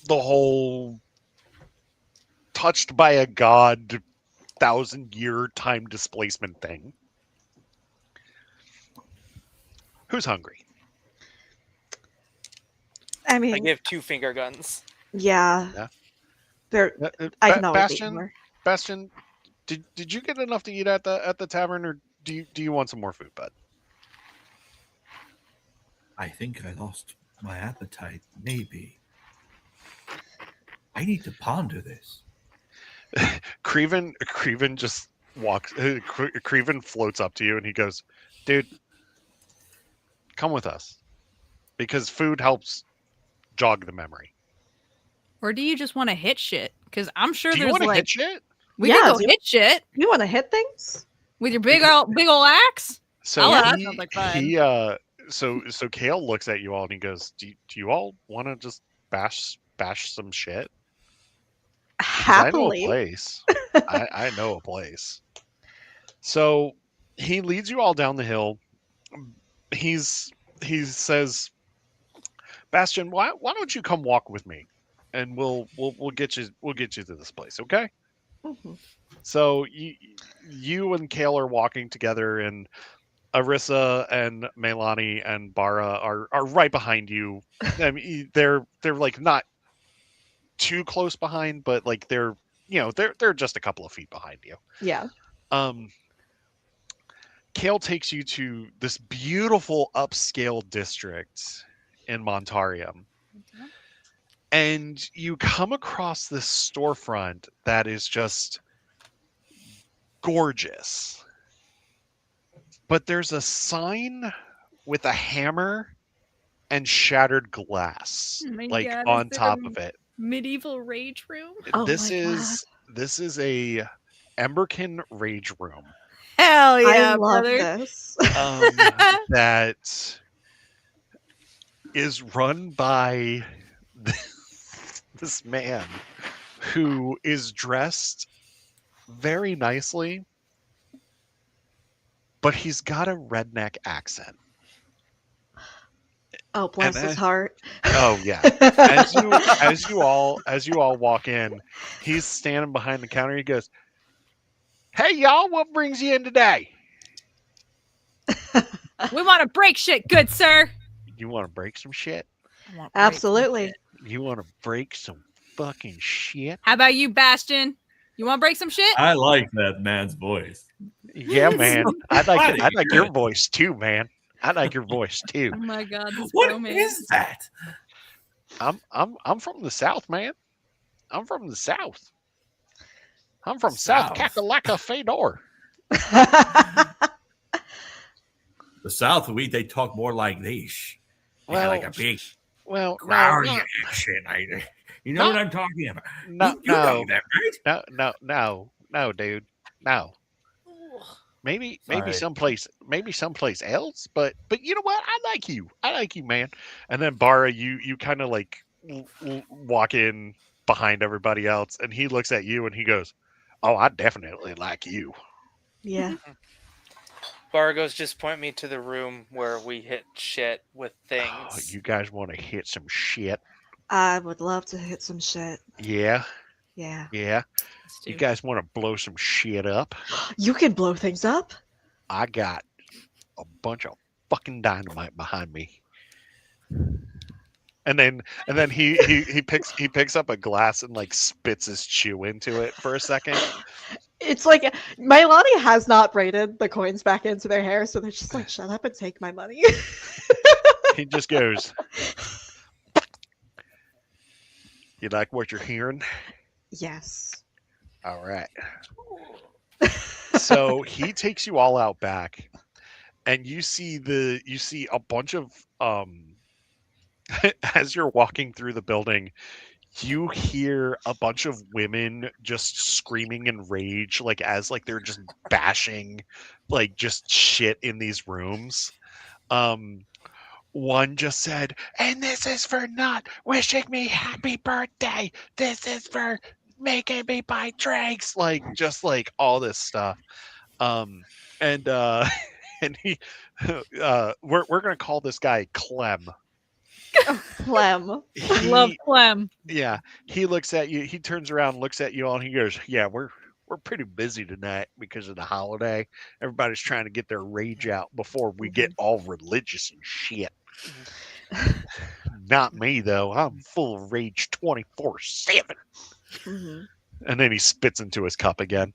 the whole touched by a god 1,000-year time displacement thing? Who's hungry? I I mean, give 2 finger guns. yeah. Yeah. There, I can always eat Bastion, more. Bastion, did you get enough to eat at the tavern, or do you want some more food, bud? I think I lost my appetite. Maybe. I need to ponder this. Creven just walks. Creven floats up to you and he goes, "Dude, come with us, because food helps jog the memory." Or do you just want to hit shit? Because I'm sure Do you there's want to like hit shit? we Yeah, can go do you- hit shit You want to hit things? with your big old axe. So Oh, that he, sounds like fun. he so Kale looks at you all and he goes, "Do you all want to just bash some shit? 'Cause I know a Happily. place. I know a place." So he leads you all down the hill. He says, "Bastion, why don't you come walk with me, and we'll get you to this place, okay?" Mhm. So you and Kale are walking together, and Arissa and Melani and Bara are right behind you. I mean, they're like not too close behind, but like they're just a couple of feet behind you. Yeah. Um, Kale takes you to this beautiful upscale district in Montaureum, and you come across this storefront that is just gorgeous. But there's a sign with a hammer and shattered glass, Oh my like God, on is it top a of it. medieval rage room? Oh this my is a Emberkin rage room Hell I yeah, love brother. this. that is run by this man who is dressed very nicely, but he's got a redneck accent. Oh, bless And his heart. oh yeah, as you all walk in, he's standing behind the counter. He goes, "Hey y'all, what brings you in today? We want to break shit, good sir. You want to break some shit? I want to break some Absolutely. shit. You want to break some fucking shit? How about you, Bastion? You want to break some shit? I like that man's voice. Yeah, man. I funny. like your voice too, man. I like your voice too. Oh my God, this What bromance. is that? I'm from the South, man. I'm from the South. I'm from South South. Kakalaka Fedor. The South, they talk more like this. They got like a big well, growly no, accent. You No. know what I'm talking about? no, You know that, right? no, dude, no. Maybe Sorry. someplace else, but you know what? I like you, man. And then Bara, you kind of like walk in behind everybody else, and he looks at you and he goes, "Oh, I definitely like you." Yeah. Bargos, just point me to the room where we hit shit with Oh, things. you guys want to hit some shit? I would love to hit some shit. Yeah, Yeah. yeah. Let's You do- guys want to blow some shit up? You can blow things up? I got a bunch of fucking dynamite behind me. And then he picks up a glass and like spits his chew into it for a second. It's like Milani has not braided the coins back into their hair, so they're just like, shut up and take my money. He just goes, "You like what you're hearing? Yes. All right." So he takes you all out back, and you see a bunch of as you're walking through the building, you hear a bunch of women just screaming in rage, like as like they're just bashing like just shit in these rooms. One just said, "And this is for not wishing me happy birthday. This is for making me buy drinks." Like just like all this stuff. And and he we're gonna call this guy Clem. Clem. Love He Clem. Yeah, he looks at you. He turns around, looks at you all, and he goes, "Yeah, we're pretty busy tonight because of the holiday. Everybody's trying to get their rage out before we get all religious and shit. Not me though. I'm full of rage 24/7." Mhm. And then he spits into his cup again.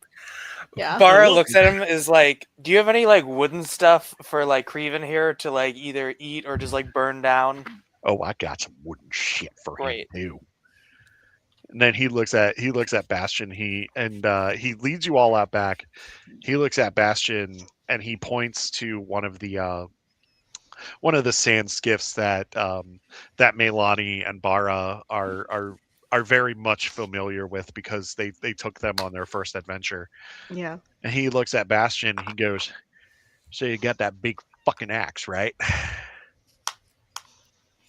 Yeah. Bara look- looks at him is like, "Do you have any like wooden stuff for like Creven here to like either eat or just like burn down?" Oh, I got some wooden shit for Great. him too. And then he looks at Bastion. He leads you all out back. He looks at Bastion and he points to one of the sand skiffs that that Melani and Bara are very much familiar with because they took them on their first adventure. Yeah. And he looks at Bastion and he goes, "So you got that big fucking axe, right?"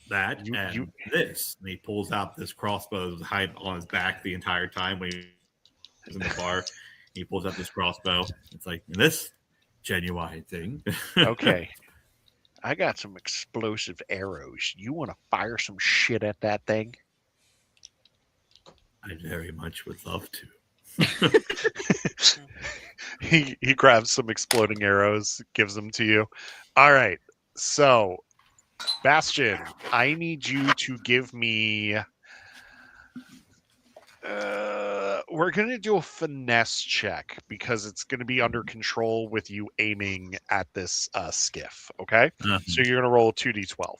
That You- and you- this. And he pulls out this crossbow that was hiding on his back the entire time when he was in the bar. He pulls out this crossbow. It's like, this genuine thing. Okay. I got some explosive arrows. You want to fire some shit at that thing? I very much would love to. He grabs some exploding arrows, gives them to you. All right. So, Bastion, I need you to give me. We're gonna do a finesse check because it's gonna be under control with you aiming at this skiff. Okay, so you're gonna roll 2d12.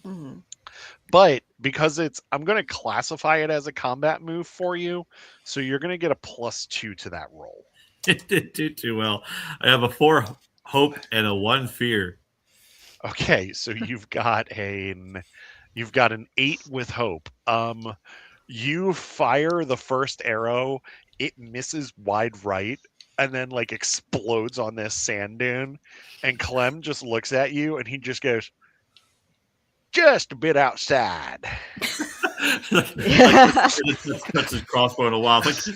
Mhm. But because I'm gonna classify it as a combat move for you, so you're gonna get a +2 to that roll. It didn't do too well. I have a 4 hope and a 1 fear. Okay, so you've got an 8 with hope. You fire the first arrow, it misses wide right, and then like explodes on this sand dune. And Clem just looks at you and he just goes, just a bit outside. That's his crossbow in a while. Yes.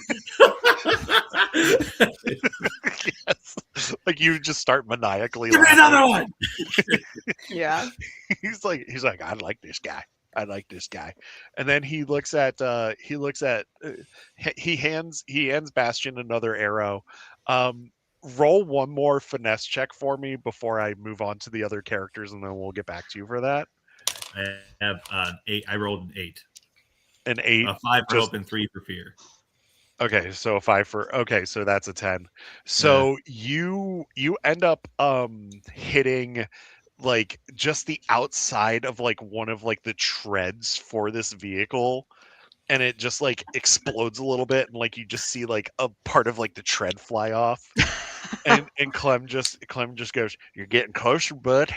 Like you just start maniacally Give me laughing. another one. Yeah. He's like, I like this guy. I like this guy. And then he hands Bastion another arrow. Roll one more finesse check for me before I move on to the other characters, and then we'll get back to you for that. I have an 8. I rolled an 8. An 8. A 5 for just- hope and 3 for fear. Okay, so a 5 for okay, so that's a 10. So you end up hitting like just the outside of like one of like the treads for this vehicle, and it just like explodes a little bit, and like you just see like a part of like the tread fly off. and Clem just goes, "You're getting closer, bud."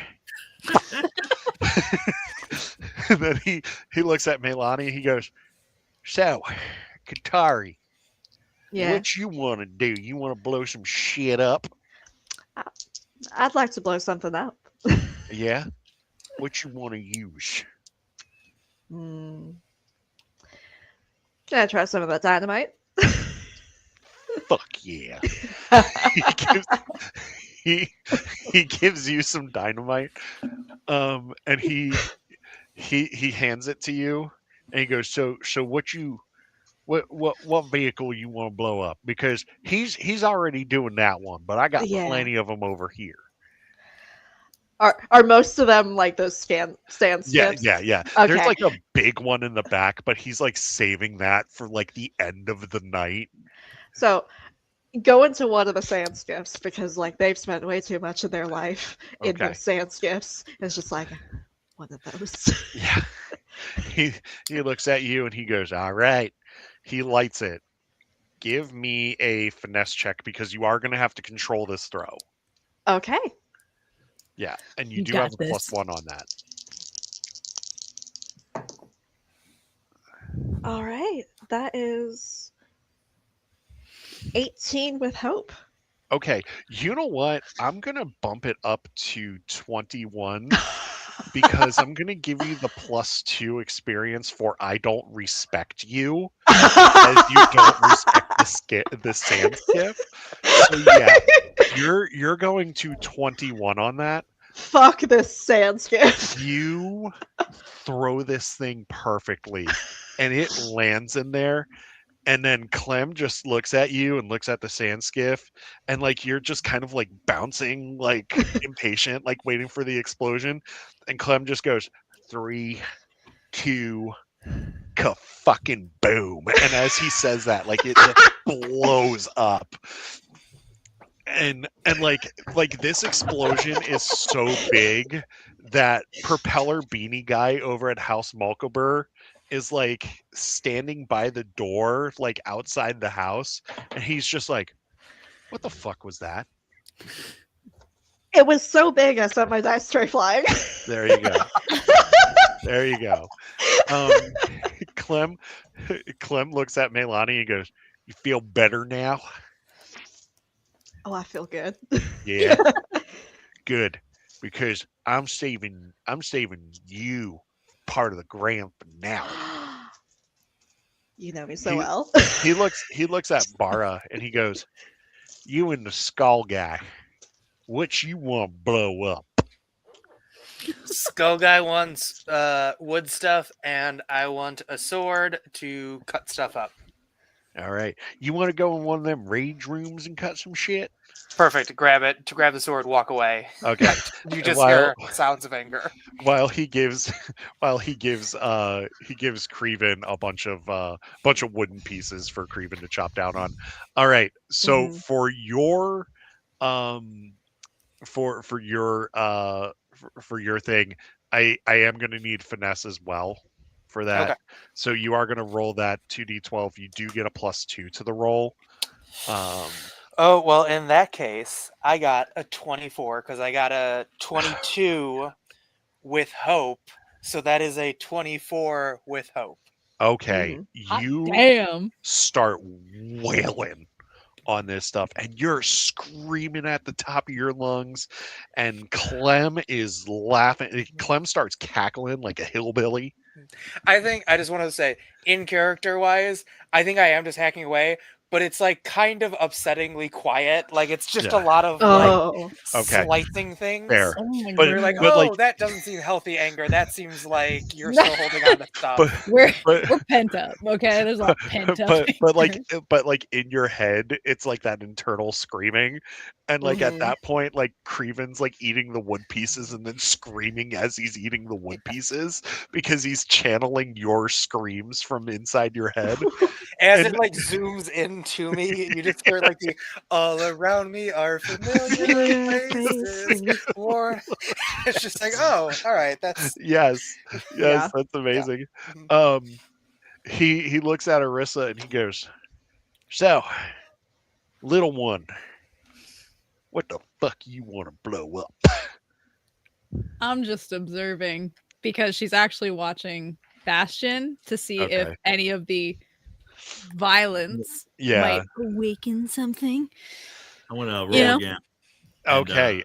And then he looks at Melani, he goes, "So, Katari, Yeah. what you want to do? You want to blow some shit up?" I'd like to blow something up. Yeah. What you want to use? Hmm. Can I try some of that dynamite? Fuck yeah. he gives you some dynamite. And he hands it to you, and he goes, so what vehicle you want to blow up? Because he's already doing that one, but I got Yeah. plenty of them over here. Are most of them like those sand skiffs? Yeah. Okay. There's like a big one in the back, but he's like saving that for like the end of the night. So go into one of the sand skiffs because like they've spent way too much of their life in Okay. those sand skiffs. It's just like one of those. Yeah. He looks at you and he goes, "All right." He lights it. Give me a finesse check because you are going to have to control this throw. Okay. Yeah, and you You do got have a this. +1 on that. All right. That is 18 with hope. Okay, you know what? I'm going to bump it up to 21 because I'm going to give you the +2 experience for I don't respect you, as you don't respect the sand skiff. So yeah, you're going to 21 on that. Fuck this sand skiff. You throw this thing perfectly, and it lands in there. And then Clem just looks at you and looks at the sand skiff, and like you're just kind of like bouncing, like impatient, like waiting for the explosion. And Clem just goes 3, 2, fucking boom. And as he says that, like it just blows up. And like this explosion is so big that Propeller Beanie Guy over at House Malkober is like standing by the door, like outside the house, and he's just like, "What the fuck was that?" It was so big I sent my dice tray flying. There you go. There you go. Clem looks at Melani and goes, "You feel better now?" Oh, I feel good. Yeah. Good. Because I'm saving you part of the grand finale. You know me so well. He looks at Bara and he goes, "You and the skull guy, what you want to blow up?" Skull guy wants wood stuff, and I want a sword to cut stuff up. All right. You want to go in one of them rage rooms and cut some shit? Perfect. Grab it. To grab the sword, walk away. Okay. You just While hear sounds of anger. while he gives he gives Creven a bunch of wooden pieces for Creven to chop down on. All right. So Mhm. for your um for your for your thing, I am going to need finesse as well for that. Okay. So you are going to roll that 2d12. You do get a +2 to the roll. Um Oh, well, in that case, I got a 24 because I got a 22 with hope. So that is a 24 with hope. okay, Mhm. Hot you damn. start wailing on this stuff and you're screaming at the top of your lungs and Clem is laughing. Clem starts cackling like a hillbilly. I think I just want to say, in character wise, I think I am just hacking away, but it's like kind of upsettingly quiet. Like it's just a Yeah. lot of like Oh. Okay. slicing things. Fair. Oh my But You're like, goodness. but oh, like that doesn't seem healthy anger. That seems like you're still holding on to stuff. but We're but we're pent up. Okay, there's a lot of pent up. but like in your head it's like that internal screaming and like at Mhm. that point like Creven's like eating the wood pieces and then screaming as he's eating the wood pieces because he's channeling your screams from inside your head. As And it like zooms into me, you just hear like the all around me are familiar Familiar faces. faces. Or it's just like, oh, all right, that's yes, Yeah. that's amazing. Mhm. um he looks at Arissa and he goes, so little one, what the fuck you want to blow up? I'm just observing because she's actually watching Bastion to see if Okay. any of the violence Yeah. might awaken something. I want to roll You know? again. And, Okay.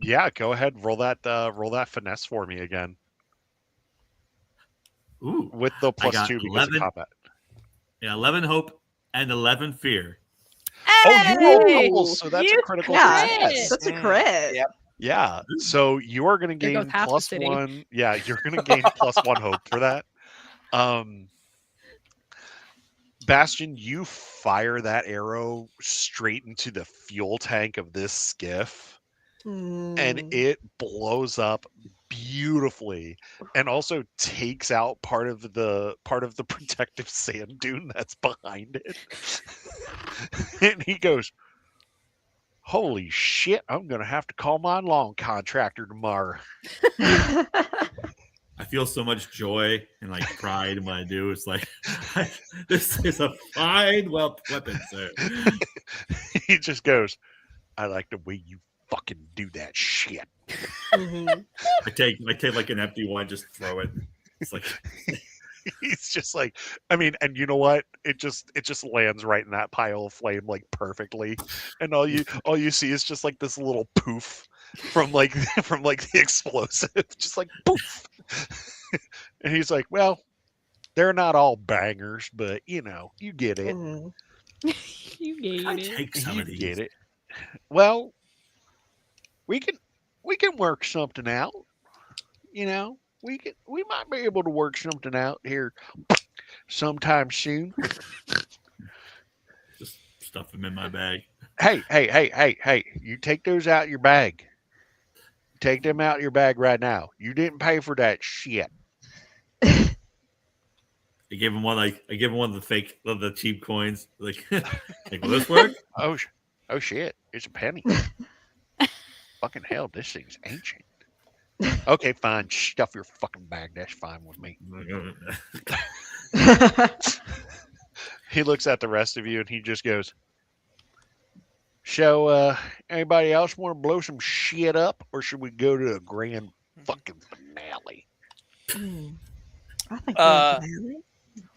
Yeah, go ahead. Roll that finesse for me again ooh, with the I got +2 because of 11. combat. Yeah, 11 hope and 11 fear. Oh, you rolled Hey! doubles, so that's a You critical Yeah. success. That's a Mm, crit. Yep. Yeah. So you are going to There goes gain half the city. +1. Yeah, you're going to gain +1 hope for that. Bastion, you fire that arrow straight into the fuel tank of this skiff. And Mm. it blows up beautifully and also takes out part of the protective sand dune that's behind it. And he goes, holy shit, I'm gonna have to call my lawn contractor tomorrow. I feel so much joy and like pride in what I do. It's like this is a fine weapon, sir. He just goes, I like the way you fucking do that shit. Mhm. I take like an empty one, just throw it. It's like He's just like, I mean, and you know what? It just lands right in that pile of flame like perfectly. And all you see is just like this little poof from like from like the explosive. Just like poof. And he's like, well, they're not all bangers, but you know, you get it. Mhm. You gave I it. take some You of these. get it. Well, we can work something out. You know, we might be able to work something out here sometime soon. Just stuff them in my bag. Hey, you take those out your bag. Take them out your bag right now. You didn't pay for that shit. I gave him one of the fake of the cheap coins. Like will this work? Oh shit, it's a penny. Fucking hell, this thing's ancient. Okay, fine. Stuff your fucking bag. That's fine with me. He looks at the rest of you and he just goes, so, anybody else want to blow some shit up, or should we go to a grand fucking finale? I think Uh, grand finale.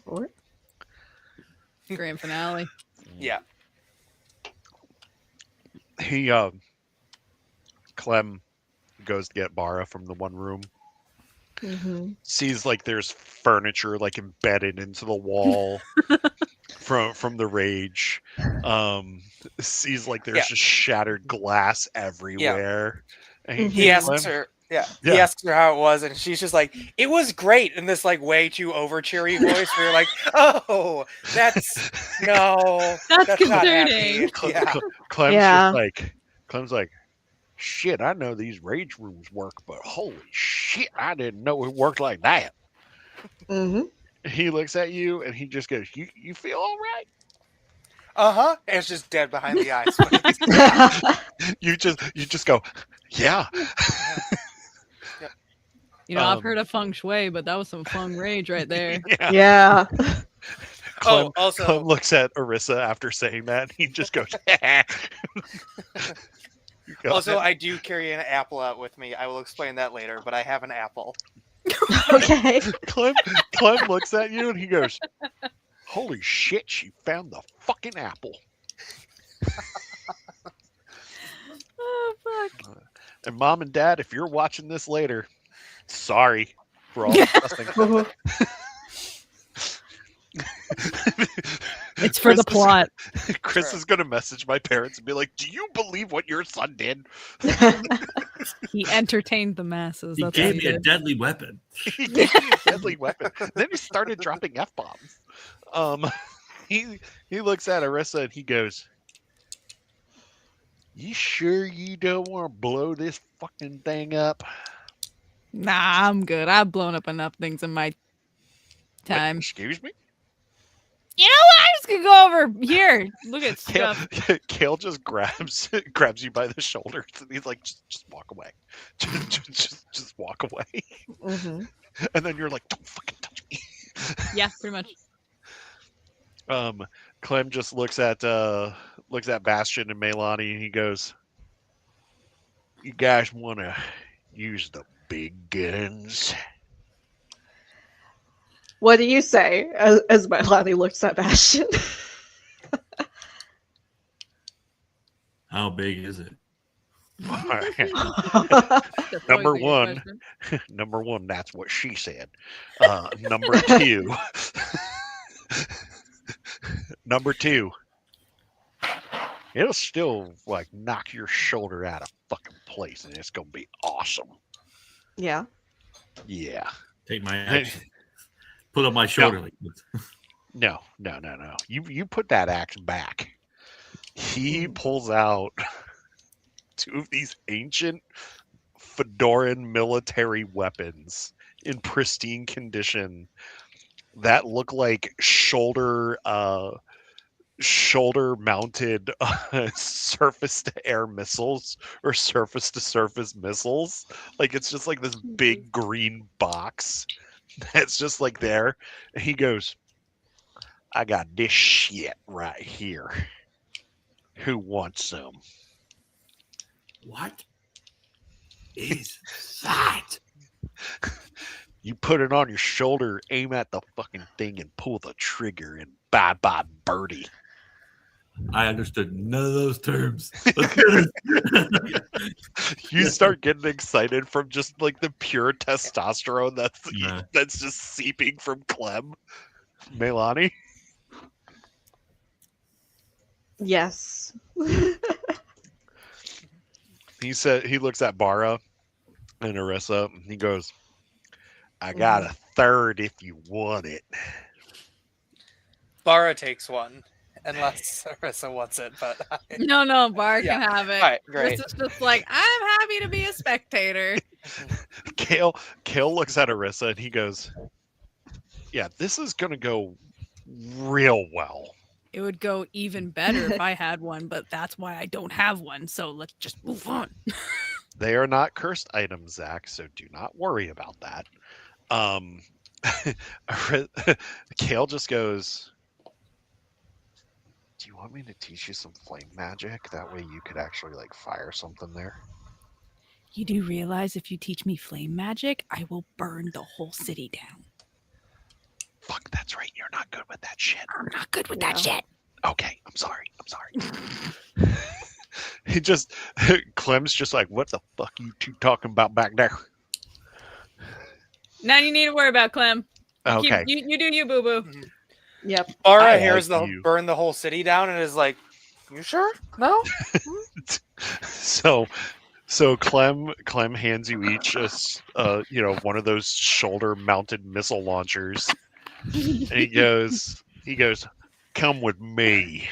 What? Grand finale. Yeah. He, Clem goes to get Bara from the one room. Mhm. Sees like there's furniture like embedded into the wall from the rage. Sees like there's Yeah. just shattered glass everywhere. And He Mhm. asks her. Yeah. Yeah. He asks her how it was, and she's just like, "It was great," in this like way too over cheery voice. Where you're like, "Oh, that's no, That's not concerning. happy." Yeah. Clem's Yeah. Clem's like, shit, I know these rage rooms work, but holy shit, I didn't know it worked like that. Hmm. He looks at you and he just goes, you feel all right? And it's just dead behind the eyes. You just go, yeah. You know, I've heard of feng shui, but that was some feng rage right there. Yeah. Yeah. Clem, also, Clem looks at Arissa after saying that. And he just goes, Go also, ahead. I do carry an apple out with me. I will explain that later, but I have an apple. Okay. Clem looks at you and he goes, holy shit, she found the fucking apple. Oh fuck! And Mom and Dad, if you're watching this later, sorry for all the fussing. It's for the plot. Chris is going to message my parents and be like, do you believe what your son did? He entertained the masses. He That's gave what me he a did. deadly weapon. He gave me a deadly weapon. Then he started dropping F-bombs. He looks at Arissa and he goes, you sure you don't want to blow this fucking thing up? Nah, I'm good. I've blown up enough things in my Wait, time. excuse me? You know what? I'm just gonna go over here. Look at Kale, stuff. Kale just grabs you by the shoulders and he's like, just walk away. Just walk away. Hmm. And then you're like, don't fucking touch me. Yeah, pretty much. Clem just looks at Bastion and Melani and he goes, you guys want to use the big guns? What do you say as Melanie looks at Bastion? How big is it? All right. That's Number always a good one. question. Number one, that's what she said. Number two. Number two. It'll still like knock your shoulder out of fucking place, and it's gonna be awesome. Yeah. Yeah. Take my axe, put on my shoulder like this. No. You put that axe back. He pulls out two of these ancient Fedoran military weapons in pristine condition that look like shoulder mounted surface to air missiles or surface to surface missiles. Like it's just like this big green box that's just like there. And he goes, I got this shit right here. Who wants some? What is that? You put it on your shoulder, aim at the fucking thing, and pull the trigger, and bye bye, birdie. I understood none of those terms. You start getting excited from just like the pure testosterone Yeah. that's just seeping from Clem. Melani? Yes. He looks at Bara and Arissa, and he goes, I got a third if you want it. Bara takes one, unless Arissa wants it. But No, Bar can Yeah. have it. All right, great. This is just like, I'm happy to be a spectator. Kale looks at Arissa and he goes, yeah, this is gonna go real well. It would go even better if I had one, but that's why I don't have one. So let's just move on. They are not cursed items, Zach, so do not worry about that. Kale just goes, do you want me to teach you some flame magic? That way you could actually like fire something there. You do realize if you teach me flame magic, I will burn the whole city down. Fuck, that's right. You're not good with that shit. I'm not good with that shit. Okay, I'm sorry. He just Clem's just like, what the fuck you two talking about back there? Now you need to worry about Clem. Okay. You do you, boo boo. Yep. Bara I hears like the you. burn the whole city down and is like, "You sure? No." So Clem hands you each one of those shoulder-mounted missile launchers, and he goes, "Come with me."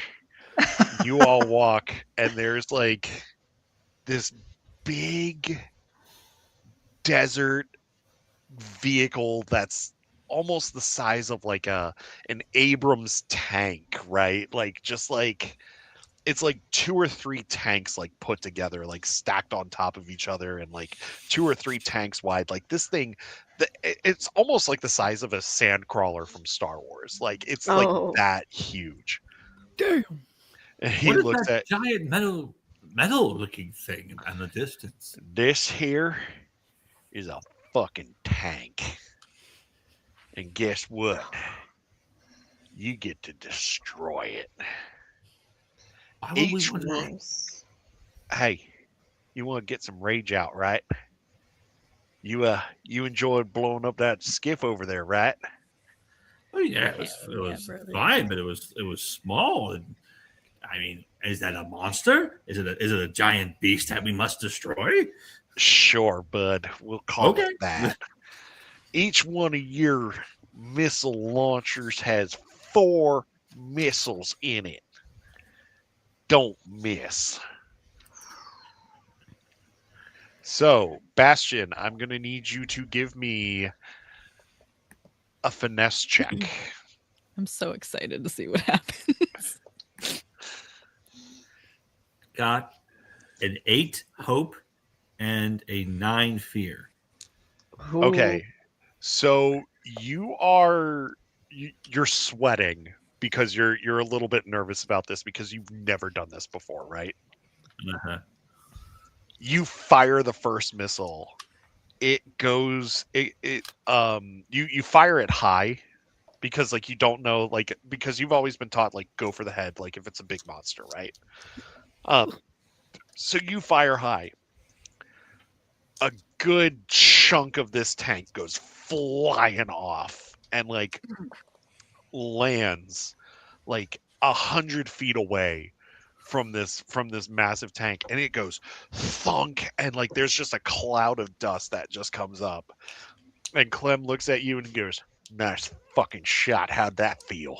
You all walk, and there's like this big desert vehicle that's almost the size of like an Abrams tank, right? Like just like it's like two or three tanks like put together, like stacked on top of each other, and like two or three tanks wide. Like this thing, it's almost like the size of a sand crawler from Star Wars. Like it's like Oh. that huge. Damn. And he What is looks that at giant metal looking thing in the distance? this here is a fucking tank. And guess what? You get to destroy it. Why would we Each want one. Nice. Hey, you want to get some rage out, right? You enjoyed blowing up that skiff over there, right? Oh yeah, it Hell yeah, was brother. fine, but it was small. And, I mean, is that a monster? Is it a giant beast that we must destroy? Sure, bud. We'll call Okay. it that. Each one of your missile launchers has 4 missiles in it. Don't miss. So, Bastion, I'm going to need you to give me a finesse check. I'm so excited to see what happens. Got an 8 hope and a 9 fear. Ooh. Okay. So, you're sweating because you're a little bit nervous about this because you've never done this before, right? Uh-huh. You fire the first missile. You fire it high because like you don't know, like, because you've always been taught like go for the head, like if it's a big monster, right? So you fire high. A good chunk of this tank goes flying off and like lands like 100 feet away from this massive tank, and it goes thunk, and like there's just a cloud of dust that just comes up, and Clem looks at you and goes, "Nice fucking shot. How'd that feel?"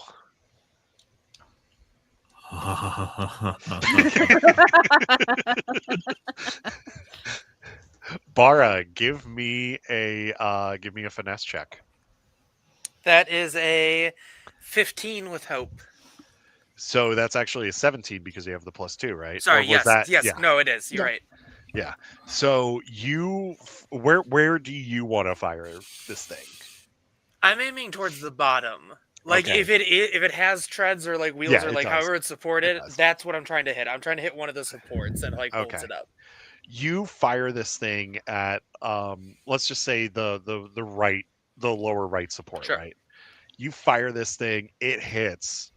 Bara, give me a finesse check. That is a 15 with hope. So that's actually a 17 because you have the +2, right? Sorry, Or was yes, that, yes, yeah. no, it is. You're Yeah. right. Yeah. So where do you want to fire this thing? I'm aiming towards the bottom. Like Okay. if it has treads or like wheels Yeah, or it like does. however it's supported, It does. that's what I'm trying to hit. I'm trying to hit one of the supports and like holds Okay. it up. You fire this thing at let's just say the lower right support, Sure. right? You fire this thing, it hits.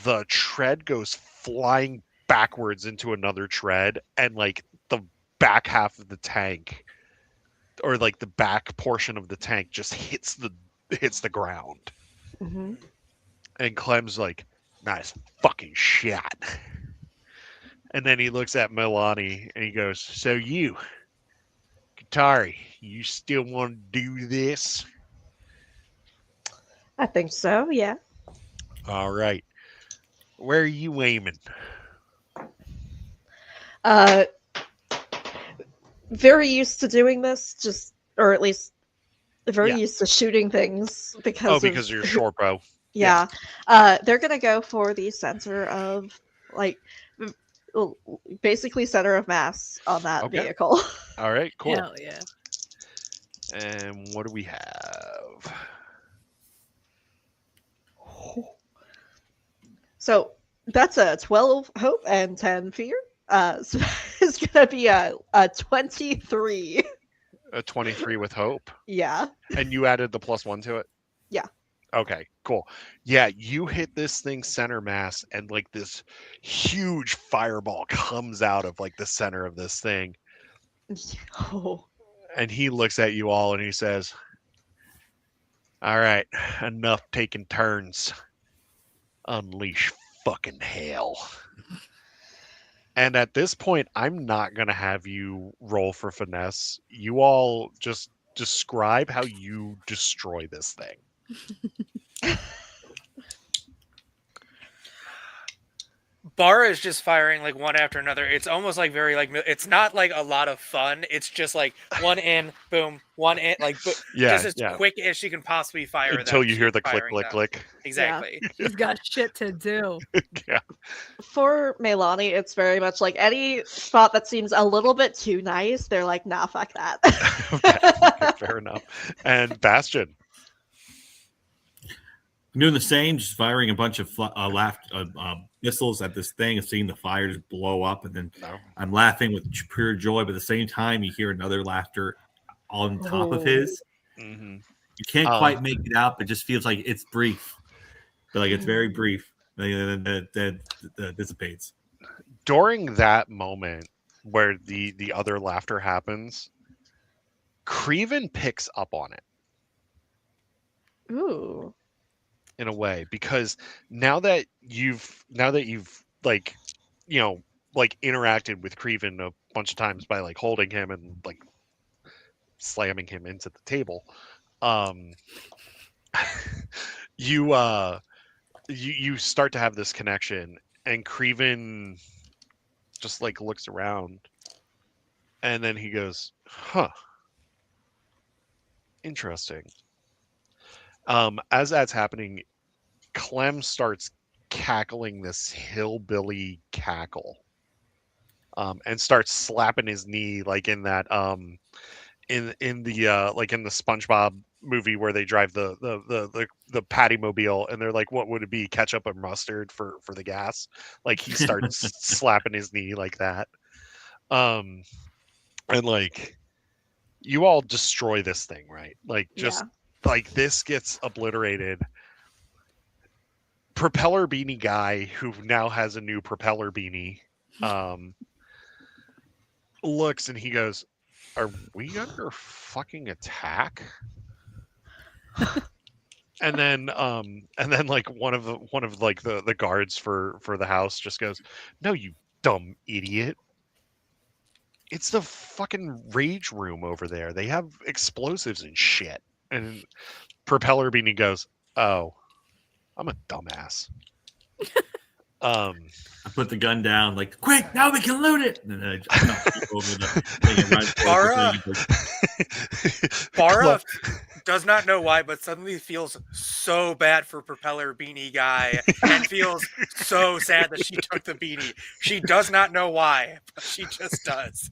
The tread goes flying backwards into another tread, and like the back half of the tank, or like the back portion of the tank, just hits the ground. Hmm. And Clem's like, "Nice fucking shot." And then he looks at Milani and he goes, "So you, Katari, you still want to do this?" I think so. Yeah. All right. Where are you aiming? Uh, very used to doing this, just or at least very Yeah. used to shooting things because Oh, because you're short bow. yeah. They're gonna go for the center of like well, basically center of mass on that Okay. vehicle. All right, cool. Hell yeah. And what do we have? So that's a 12 hope and 10 fear. So it's gonna be a 23. A 23 with hope. Yeah. And you added the +1 to it? Yeah. Okay, cool. Yeah, you hit this thing center mass, and like this huge fireball comes out of like the center of this thing. Oh. And he looks at you all and he says, "All right, enough taking turns. Unleash fucking hell." And at this point, I'm not going to have you roll for finesse. You all just describe how you destroy this thing. Bara is just firing like one after another. It's almost like very like it's not like a lot of fun. It's just like one in, boom, one in, like Yeah, just as yeah. quick as she can possibly fire Until them. you hear she's the click, firing click, them. click. Exactly. She's got shit to do. Yeah. For Melani, it's very much like any spot that seems a little bit too nice, they're like, nah, fuck that. Okay, fair enough. And Bastion. I'm doing the same, just firing a bunch of missiles at this thing and seeing the fire just blow up. And then No. I'm laughing with pure joy, but at the same time, you hear another laughter on top of his. Mm-hmm. You can't quite make it out, but it just feels like it's brief. But like it's very brief. That dissipates. During that moment where the other laughter happens, Creven picks up on it. Ooh. In a way, because now that you've like, you know, like interacted with Creven a bunch of times by like holding him and like slamming him into the table, you start to have this connection, and Creven just like looks around, and then he goes, "Huh, interesting." As that's happening, Clem starts cackling this hillbilly cackle, and starts slapping his knee like in that in the like in the SpongeBob movie where they drive the patty mobile, and they're like, what would it be, ketchup and mustard for the gas? Like he starts slapping his knee like that, and like you all destroy this thing, right? Like just like this gets obliterated. Propeller beanie guy, who now has a new propeller beanie, looks and he goes, "Are we under fucking attack?" and then like one of the guards for the house just goes, "No, you dumb idiot. It's the fucking rage room over there. They have explosives and shit." And Propeller beanie goes, "Oh, I'm a dumbass." I put the gun down, like, quick, now we can loot it. And then I jump over the thing and run Bara does not know why, but suddenly feels so bad for Propeller Beanie Guy and feels so sad that she took the beanie. She does not know why, but she just does.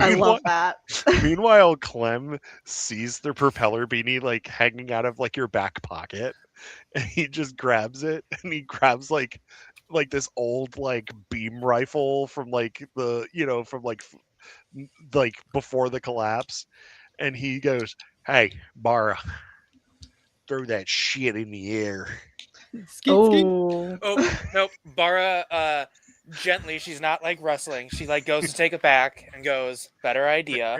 I love that. Meanwhile, Clem sees the propeller beanie like hanging out of like your back pocket, and he just grabs it, and he grabs like this old like beam rifle from like the, you know, from like before the collapse, and he goes, "Hey, Bara, throw that shit in the air." Oh. Oh, nope. Bara, gently, she's not like wrestling. She like goes to take it back and goes, better idea.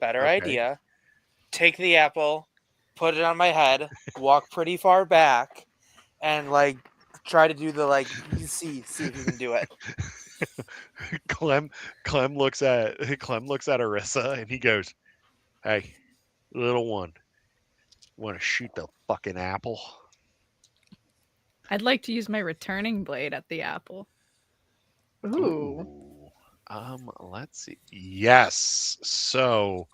Better idea. Take the apple, put it on my head, walk pretty far back, and like try to do the like see if you can do it. Clem looks at Arissa, and he goes, "Hey, little one, want to shoot the fucking apple?" I'd like to use my returning blade at the apple. Ooh. Let's see. Yes. So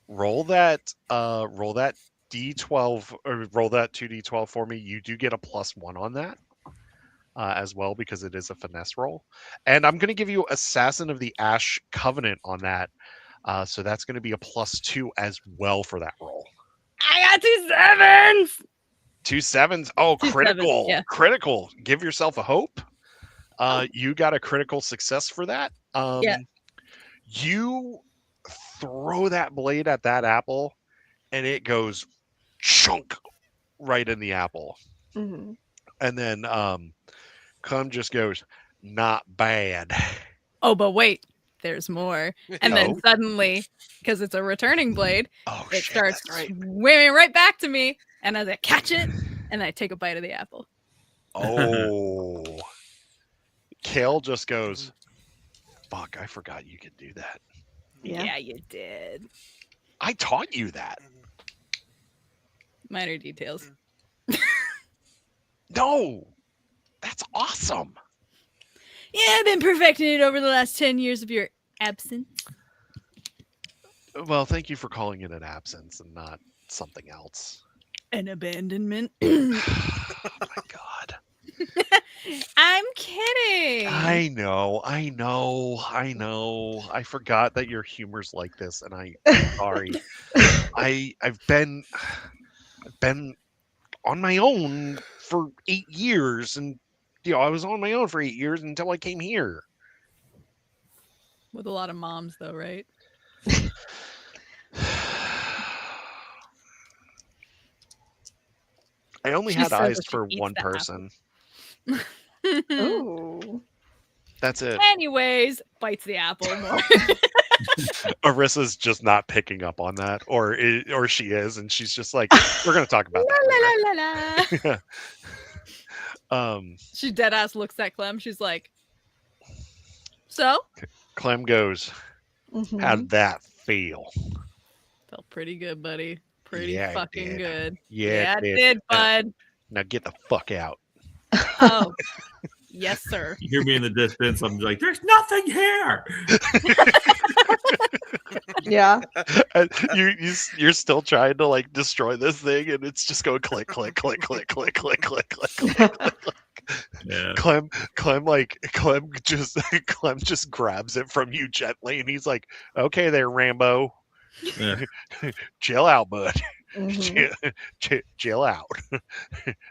roll that D12, or roll that 2D12 for me. You do get a +1 on that. As well, because it is a finesse roll. And I'm going to give you Assassin of the Ash Covenant on that. So that's going to be a +2 as well for that roll. I got 2 sevens! 2 sevens. Oh, 2 critical. sevens, yeah. Critical. Give yourself a hope. You got a critical success for that. Yeah. You throw that blade at that apple, and it goes chunk right in the apple. Mm-hmm. And then Clem just goes, "Not bad." Oh, but wait, there's more. And then Oh. suddenly, because it's a returning blade, Oh, it shit, starts that's right. swimming right back to me. And as I catch it, and I take a bite of the apple. Oh. Kale just goes, fuck, I forgot you could do that. Yeah. You did. I taught you that. Minor details. No, that's awesome. Yeah, I've been perfecting it over the last 10 years of your absence. Well, thank you for calling it an absence and not something else. An abandonment. Oh my god. I'm kidding. I know. I forgot that your humor's like this, and I'm sorry. I've been on my own for 8 years, and I was on my own for 8 years until I came here. With a lot of moms, though, right? I only She had says eyes that she for eats one the apple. person. Ooh. That's it. Anyways, bites the apple more. Arissa's just not picking up on that, or she is, and she's just like, "We're gonna talk about la, that la, la, la, la. later." She dead ass looks at Clem. She's like, so? Clem goes, Mhm. "How'd that feel?" Felt pretty good, buddy. Pretty Yeah, it fucking did. good. Yeah, it did, bud. Now get the fuck out. Oh. Yes, sir. You hear me in the distance. I'm like, there's nothing here. Yeah. And you're still trying to like destroy this thing, and it's just going click, click, click, click, click, click, click, click, click. Yeah. Clem just grabs it from you gently, and he's like, "Okay, there, Rambo, Yeah. chill out, bud. Mhm. Chill out.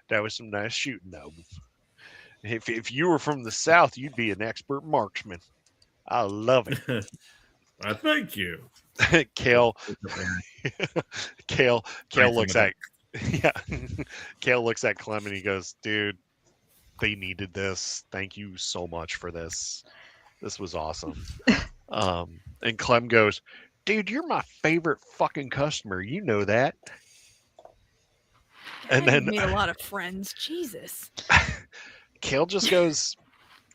That was some nice shooting, though. If you were from the South, you'd be an expert marksman. I love it." I thank you. Kale looks Thanks, at Kale looks at Clem and he goes, "Dude, they needed this. Thank you so much for this. This was awesome." And Clem goes, "Dude, you're my favorite fucking customer. You know that." And God, you've then made a lot of friends. Jesus. Kale just goes,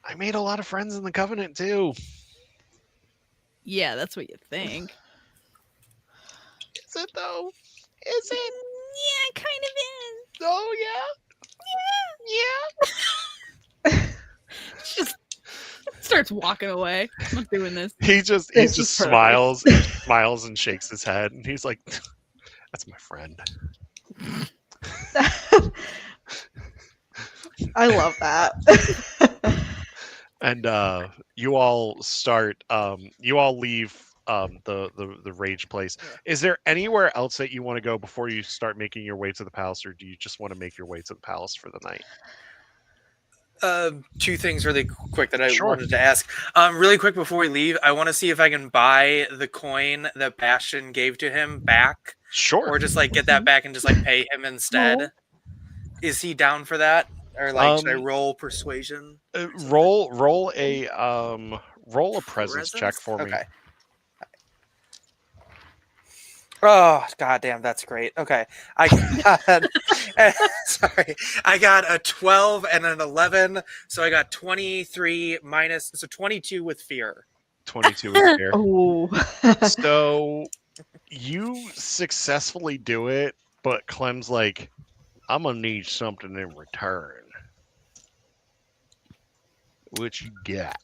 "I made a lot of friends in the Covenant too." Yeah, that's what you think. Is it though? Is it? Yeah, it kind of is. Oh yeah. Yeah. She just starts walking away. I'm not doing this. He just This is perfect. smiles and shakes his head, and he's like, "That's my friend." I love that. And you all leave the rage place. Is there anywhere else that you want to go before you start making your way to the palace, or do you just want to make your way to the palace for the night? Two things really quick that I Sure. wanted to ask. Really quick before we leave, I want to see if I can buy the coin that Bastion gave to him back, Sure. or just like get that back and just like pay him instead. No. Is he down for that, or like should I Um, roll persuasion? roll a presence check for me. Okay. Oh, goddamn, that's great. Okay, I got sorry, I got a 12 and an 11, so I got 23 minus, so 22 with fear. 22 is here. Oh. So you successfully do it, but Clem's like, "I'm gonna need something in return." What you got?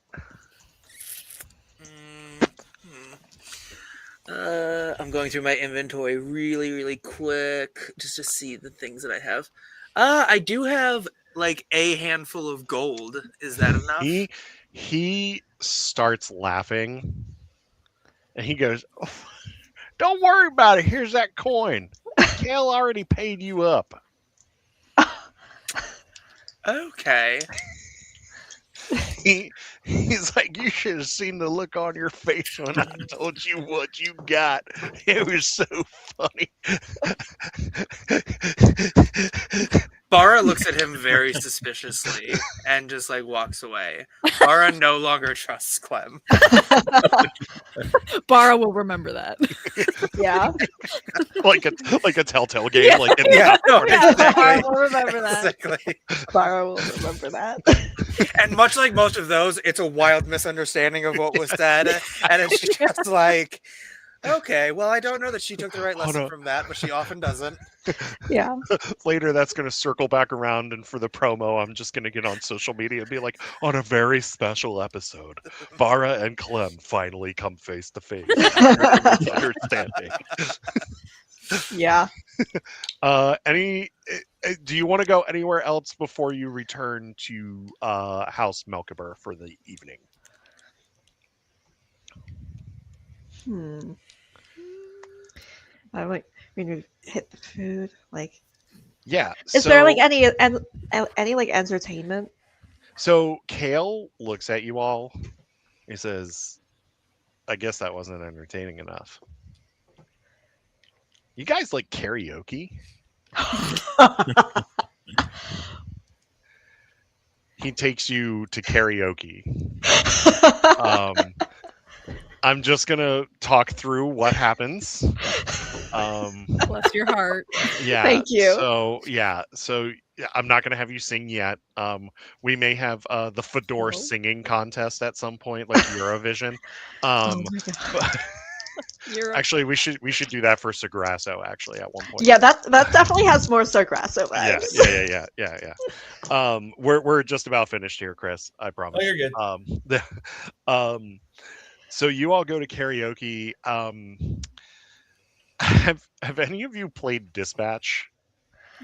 I'm going through my inventory really, really quick just to see the things that I have. I do have like a handful of gold. Is that enough? He starts laughing, and he goes, "Oh, don't worry about it. Here's that coin. Kale already paid you up." Okay. He's like, "You should have seen the look on your face when I told you what you got. It was so funny." Bara looks at him very suspiciously and just like walks away. Bara no longer trusts Clem. Bara will remember that. Yeah. like a telltale game. Yeah. Like in Yeah, no, Yeah, exactly. Bara will remember that. Exactly. Bara will remember that. And much like most of those, it's a wild misunderstanding of what was said, and it's just like, okay, well, I don't know that she took the right lesson from that, but she often doesn't. Yeah. Later, that's going to circle back around, and for the promo, I'm just going to get on social media and be like, on a very special episode, Bara and Clem finally come face to face. Understanding. Yeah. Do you want to go anywhere else before you return to House Melkabur for the evening? I like when you hit the food. Like, Yeah. is there like any like entertainment? So Kale looks at you all. He says, "I guess that wasn't entertaining enough. You guys like karaoke?" He takes you to karaoke. I'm just gonna talk through what happens. Bless your heart. Yeah. Thank you. So I'm not gonna have you sing yet. We may have the Fedor No. singing contest at some point, like Eurovision. Oh my God. You're Actually, we should do that for Sagrasso. Actually, at one point. Yeah, that definitely has more Sargasso vibes. Yeah. We're just about finished here, Chris. I promise. Oh, you're good. So you all go to karaoke. Have any of you played Dispatch?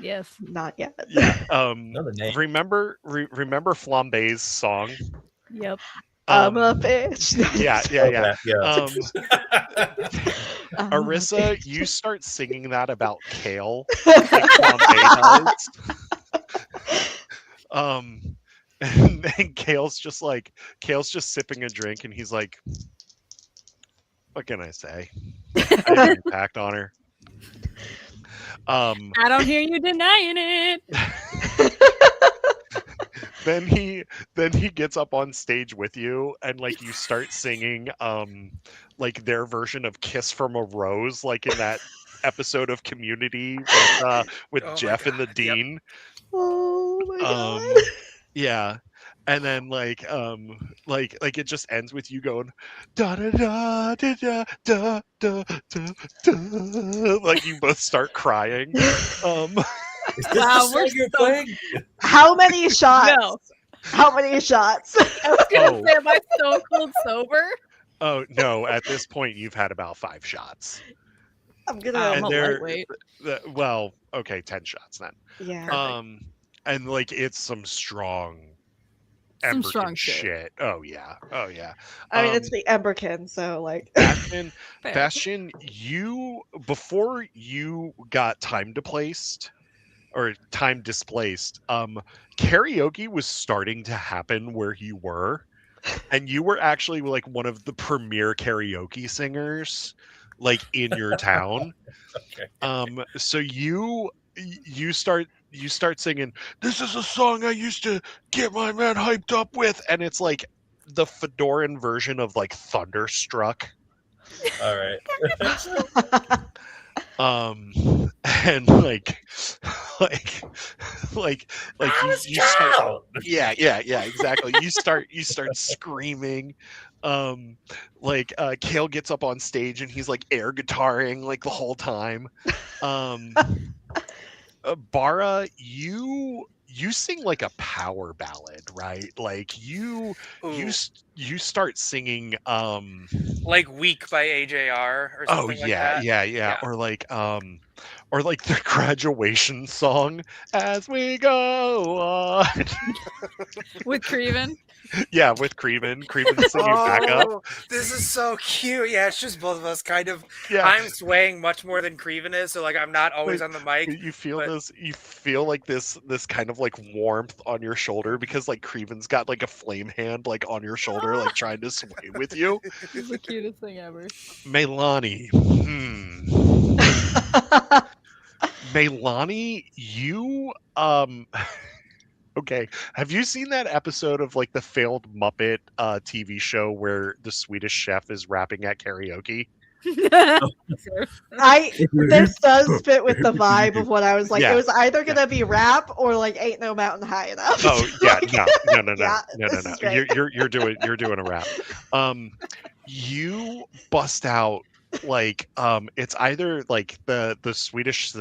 yes. Not yet. Yeah. Know the name. Remember Flambe's song? Yep. I'm a fish. Yeah. Yeah. Arissa, you start singing that about Kale, like Flambe does. And Kale's just sipping a drink, and he's like, "What can I say? I had an impact on her." I don't hear you denying it. Then he gets up on stage with you, and like you start singing like their version of "Kiss from a Rose," like in that episode of Community with Oh my Jeff and the God, yep. Dean. Oh my God. Yeah. And then like it just ends with you going da da da da da da da da da, like you both start crying. Is this Wow, the we're song you're so- playing? How many shots? No. How many shots? I was gonna Oh. say, am I so cold sober? Oh no, at this point you've had about 5 shots. I'm gonna. I'm And a they're- lightweight. Well, okay, 10 shots then. Yeah. And like it's some strong Some Emberkin strong shit. Oh yeah. I mean, it's the Emberkin, so like. Bastion, Fair. Bastion, you before you got time displaced, karaoke was starting to happen where you were, and you were actually like one of the premier karaoke singers, like in your town. Okay. So you start singing, "This is a song I used to get my man hyped up with," and it's like the Fedoran version of like Thunderstruck. All right. And like you start, yeah, exactly. You start screaming. Kale gets up on stage and he's like air guitaring like the whole time. Bara, you sing like a power ballad, right? Like you Ooh, start singing like "Weak" by AJR or oh something like yeah, that. yeah, or like the graduation song, "As We Go On." With Creven. Yeah, with Creven singing backup. Oh, this is so cute. Yeah, it's just both of us kind of. Yeah, I'm swaying much more than Creven is, so like I'm not always on the mic. you feel but- this. You feel like this kind of like warmth on your shoulder because like Creven's got like a flame hand like on your shoulder, like trying to sway with you. It's the cutest thing ever. Melani, Meilani, you okay. Have you seen that episode of like the failed Muppet TV show where the Swedish chef is rapping at karaoke? This does fit with the vibe of what I was like. Yeah. It was either gonna be rap or like Ain't No Mountain High Enough. Oh yeah, Like, no. yeah, No. this is great. You're doing a rap. You bust out like it's either like the Swedish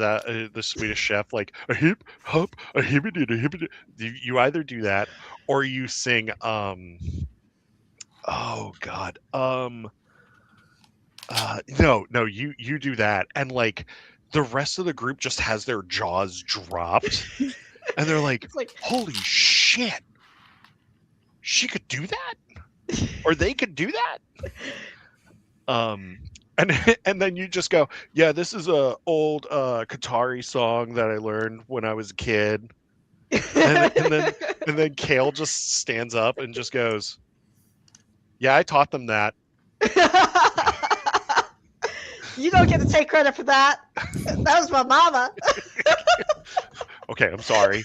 chef like a hip hop a hibbity a hibbity. You either do that or you sing oh god no you do that and like the rest of the group just has their jaws dropped and they're like, It's like holy shit, she could do that or they could do that. And then you just go, yeah, this is a old Qatari song that I learned when I was a kid. And then Kale just stands up and just goes, yeah, I taught them that. You don't get to take credit for that. That was my mama. Okay, I'm sorry.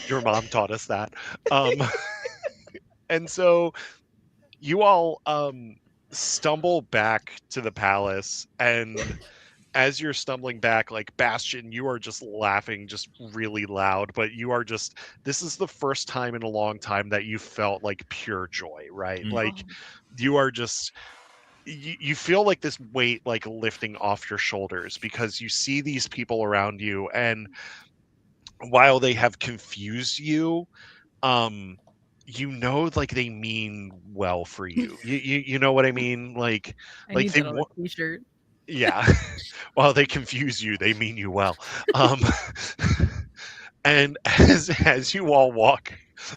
Your mom taught us that. And so you all stumble back to the palace, and as you're stumbling back, like Bastion, you are just laughing just really loud, but you are just, this is the first time in a long time that you felt like pure joy, right? Like you are just, you feel like this weight like lifting off your shoulders because you see these people around you, and while they have confused you, you know, like they mean well for you. You know what I mean? Like I like need they that on a t-shirt. yeah. While they confuse you, they mean you well. And as you all walk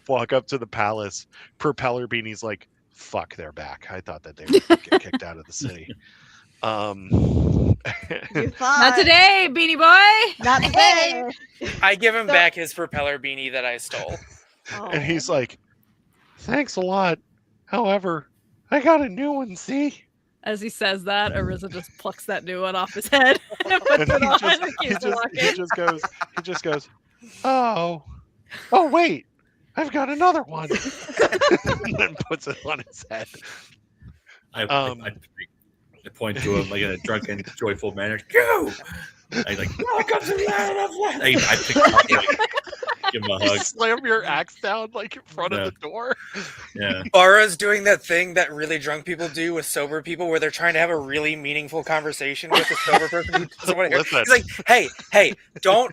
up to the palace, Propeller Beanie's like, fuck, they're back. I thought that they would get kicked out of the city. You thought. Not today, Beanie Boy. Not today. I give him So- back his propeller beanie that I stole. And he's like, thanks a lot. However, I got a new one, see? As he says that, Arisa just plucks that new one off his head and puts And it on and he keeps walking. just goes, oh wait, I've got another one. And then puts it on his head. I point to him like in a drunken, joyful manner. Go! I like, welcome to the land of land. I pick him up, like, give him a You hug. slam your axe down like in front of the door. Yeah. Bara's doing that thing that really drunk people do with sober people where they're trying to have a really meaningful conversation with a sober person who doesn't want to hear. Listen. He's like, hey, don't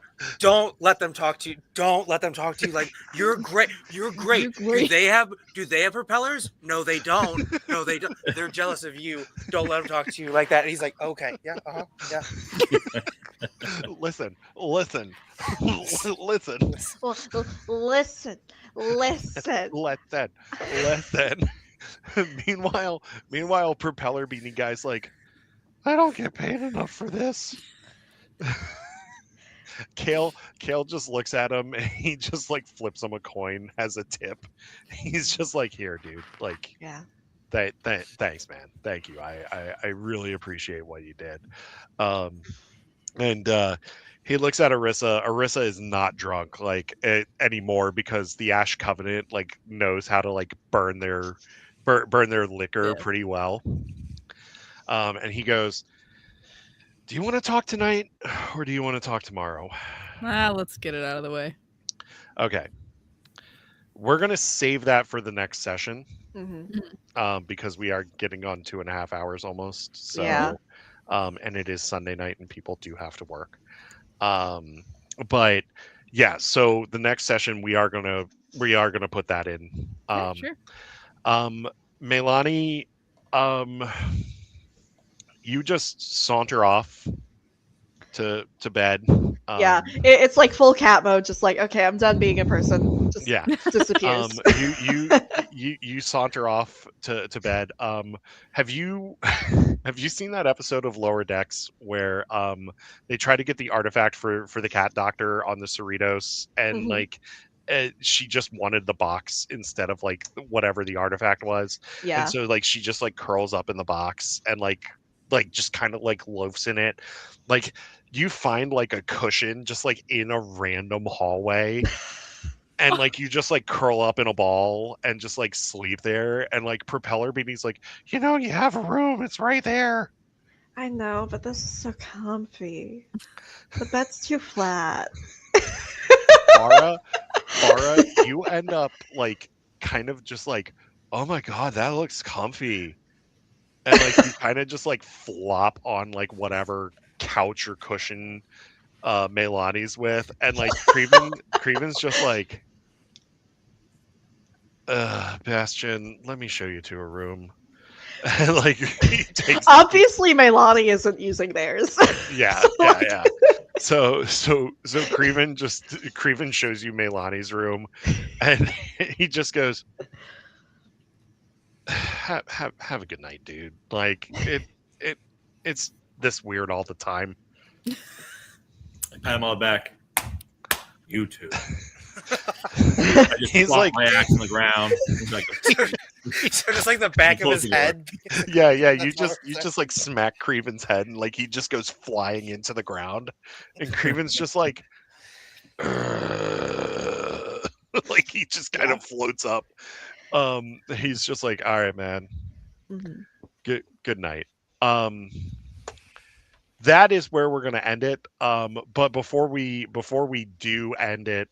let them talk to you. Don't let them talk to you. Like, you're great. You're great. Do they have propellers? No, they don't. No, they don't. They're jealous of you. Don't let them talk to you like that. And he's like, okay, yeah, yeah. Listen. Listen. Listen. Meanwhile, Propeller Beanie Guy's like, I don't get paid enough for this. Kale just looks at him and he just like flips him a coin as a tip. He's just like, here, dude. Like, Yeah. Thanks, man. Thank you. I really appreciate what you did. And he looks at Arissa. Arissa is not drunk like anymore because the Ash Covenant like knows how to like burn their liquor pretty well. And he goes, do you want to talk tonight or do you want to talk tomorrow? Let's get it out of the way. Okay. We're going to save that for the next session. Mm-hmm. Because we are getting on 2.5 hours almost. So, Yeah. And it is Sunday night and people do have to work. But yeah, so the next session we are gonna put that in. Sure. Meilani, you just saunter off to bed. Yeah, it's like full cat mode. Just like, okay, I'm done being a person. Just Yeah. disappears. You saunter off to bed. Have you seen that episode of Lower Decks where they try to get the artifact for the cat doctor on the Cerritos and Mhm. like she just wanted the box instead of like whatever the artifact was. Yeah. And so like she just like curls up in the box and like like just kind of like loafs in it. Like you find like a cushion just like in a random hallway. And like you just like curl up in a ball and just like sleep there. And like Propeller Beanie's like, you know, you have a room. It's right there. I know, but this is so comfy. The bed's too flat. Bara, Bara, you end up like kind of just like, oh my god, that looks comfy. And like you kind of just like flop on like whatever couch or cushion Melani's with, and like Creven's just like, Bastion, let me show you to a room. And like he takes Obviously, Melani isn't using theirs. yeah, So, yeah, like- yeah. So Creven shows you Melani's room, and he just goes, have a good night, dude. Like it's this weird all the time. I pat him on the back. You too. I just He's flop like, my axe on the ground. He's like, So just like the back of his Close the door. head. yeah, you That's just what I'm saying. like smack Creven's head, and like he just goes flying into the ground, and Creven's just like, like he just kind of floats up. He's just like, all right, man, Mhm. good night. That is where we're gonna end it. But before we do end it,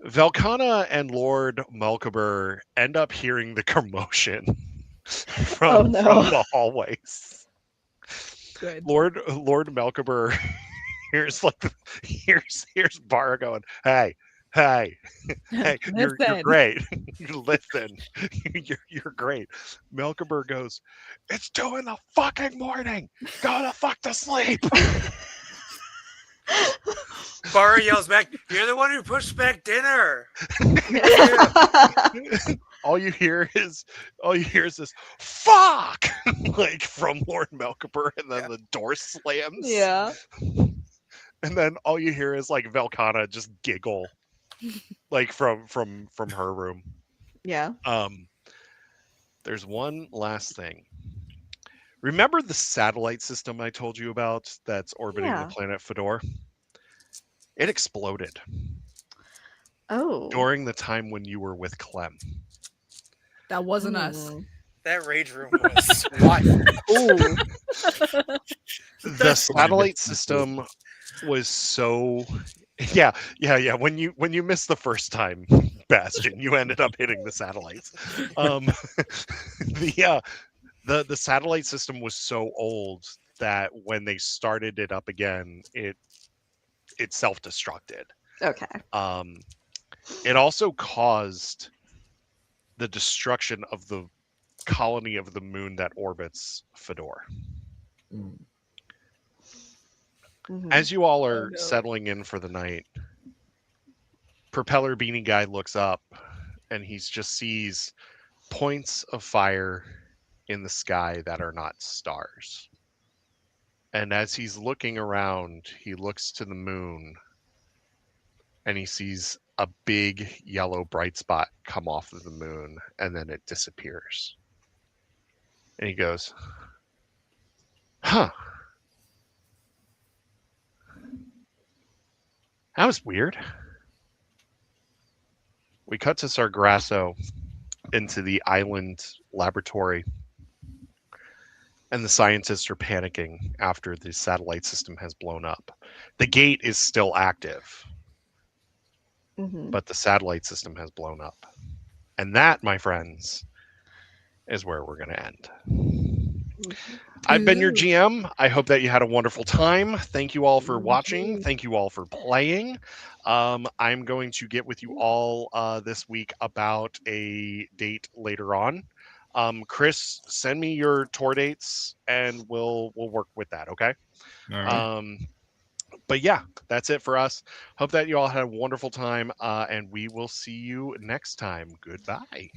Velkana and Lord Melkabur end up hearing the commotion Oh, no. from the hallways. Good. Lord Melkabur here's Bara going, hey, hey, you're Listen. great. Listen, you're great. Melkabur goes, it's 2 in the fucking morning. Go the fuck to sleep. Bara yells back, "You're the one who pushed back dinner." all you hear is this fuck like from Lord Melkabur, and then the door slams. Yeah. And then all you hear is like Velkana just giggle like from her room. Yeah. There's one last thing. Remember the satellite system I told you about that's orbiting Yeah. the planet Fedor? It exploded Oh. during the time when you were with Clem. That wasn't us. Hmm. That rage room was wild. Ooh. The satellite system was so yeah. When you missed the first time, Bastion, you ended up hitting the satellites. The satellite system was so old that when they started it up again, it self-destructed. Okay. It also caused the destruction of the colony of the moon that orbits Fedor. Mhm. As you all are no. settling in for the night, Propeller Beanie Guy looks up and he just sees points of fire in the sky that are not stars. And as he's looking around, he looks to the moon and he sees a big yellow bright spot come off of the moon, and then it disappears. And he goes, huh. That was weird. We cut to Sargasso into the island laboratory, and the scientists are panicking after the satellite system has blown up. The gate is still active, Mhm. but the satellite system has blown up. And that, my friends, is where we're going to end. I've been your Ooh. GM. I hope that you had a wonderful time. Thank you all for watching. Mhm. Thank you all for playing. I'm going to get with you all this week about a date later on. Chris, send me your tour dates and we'll work with that. Okay. all right. But yeah, that's it for us. Hope that you all had a wonderful time, and we will see you next time. Goodbye.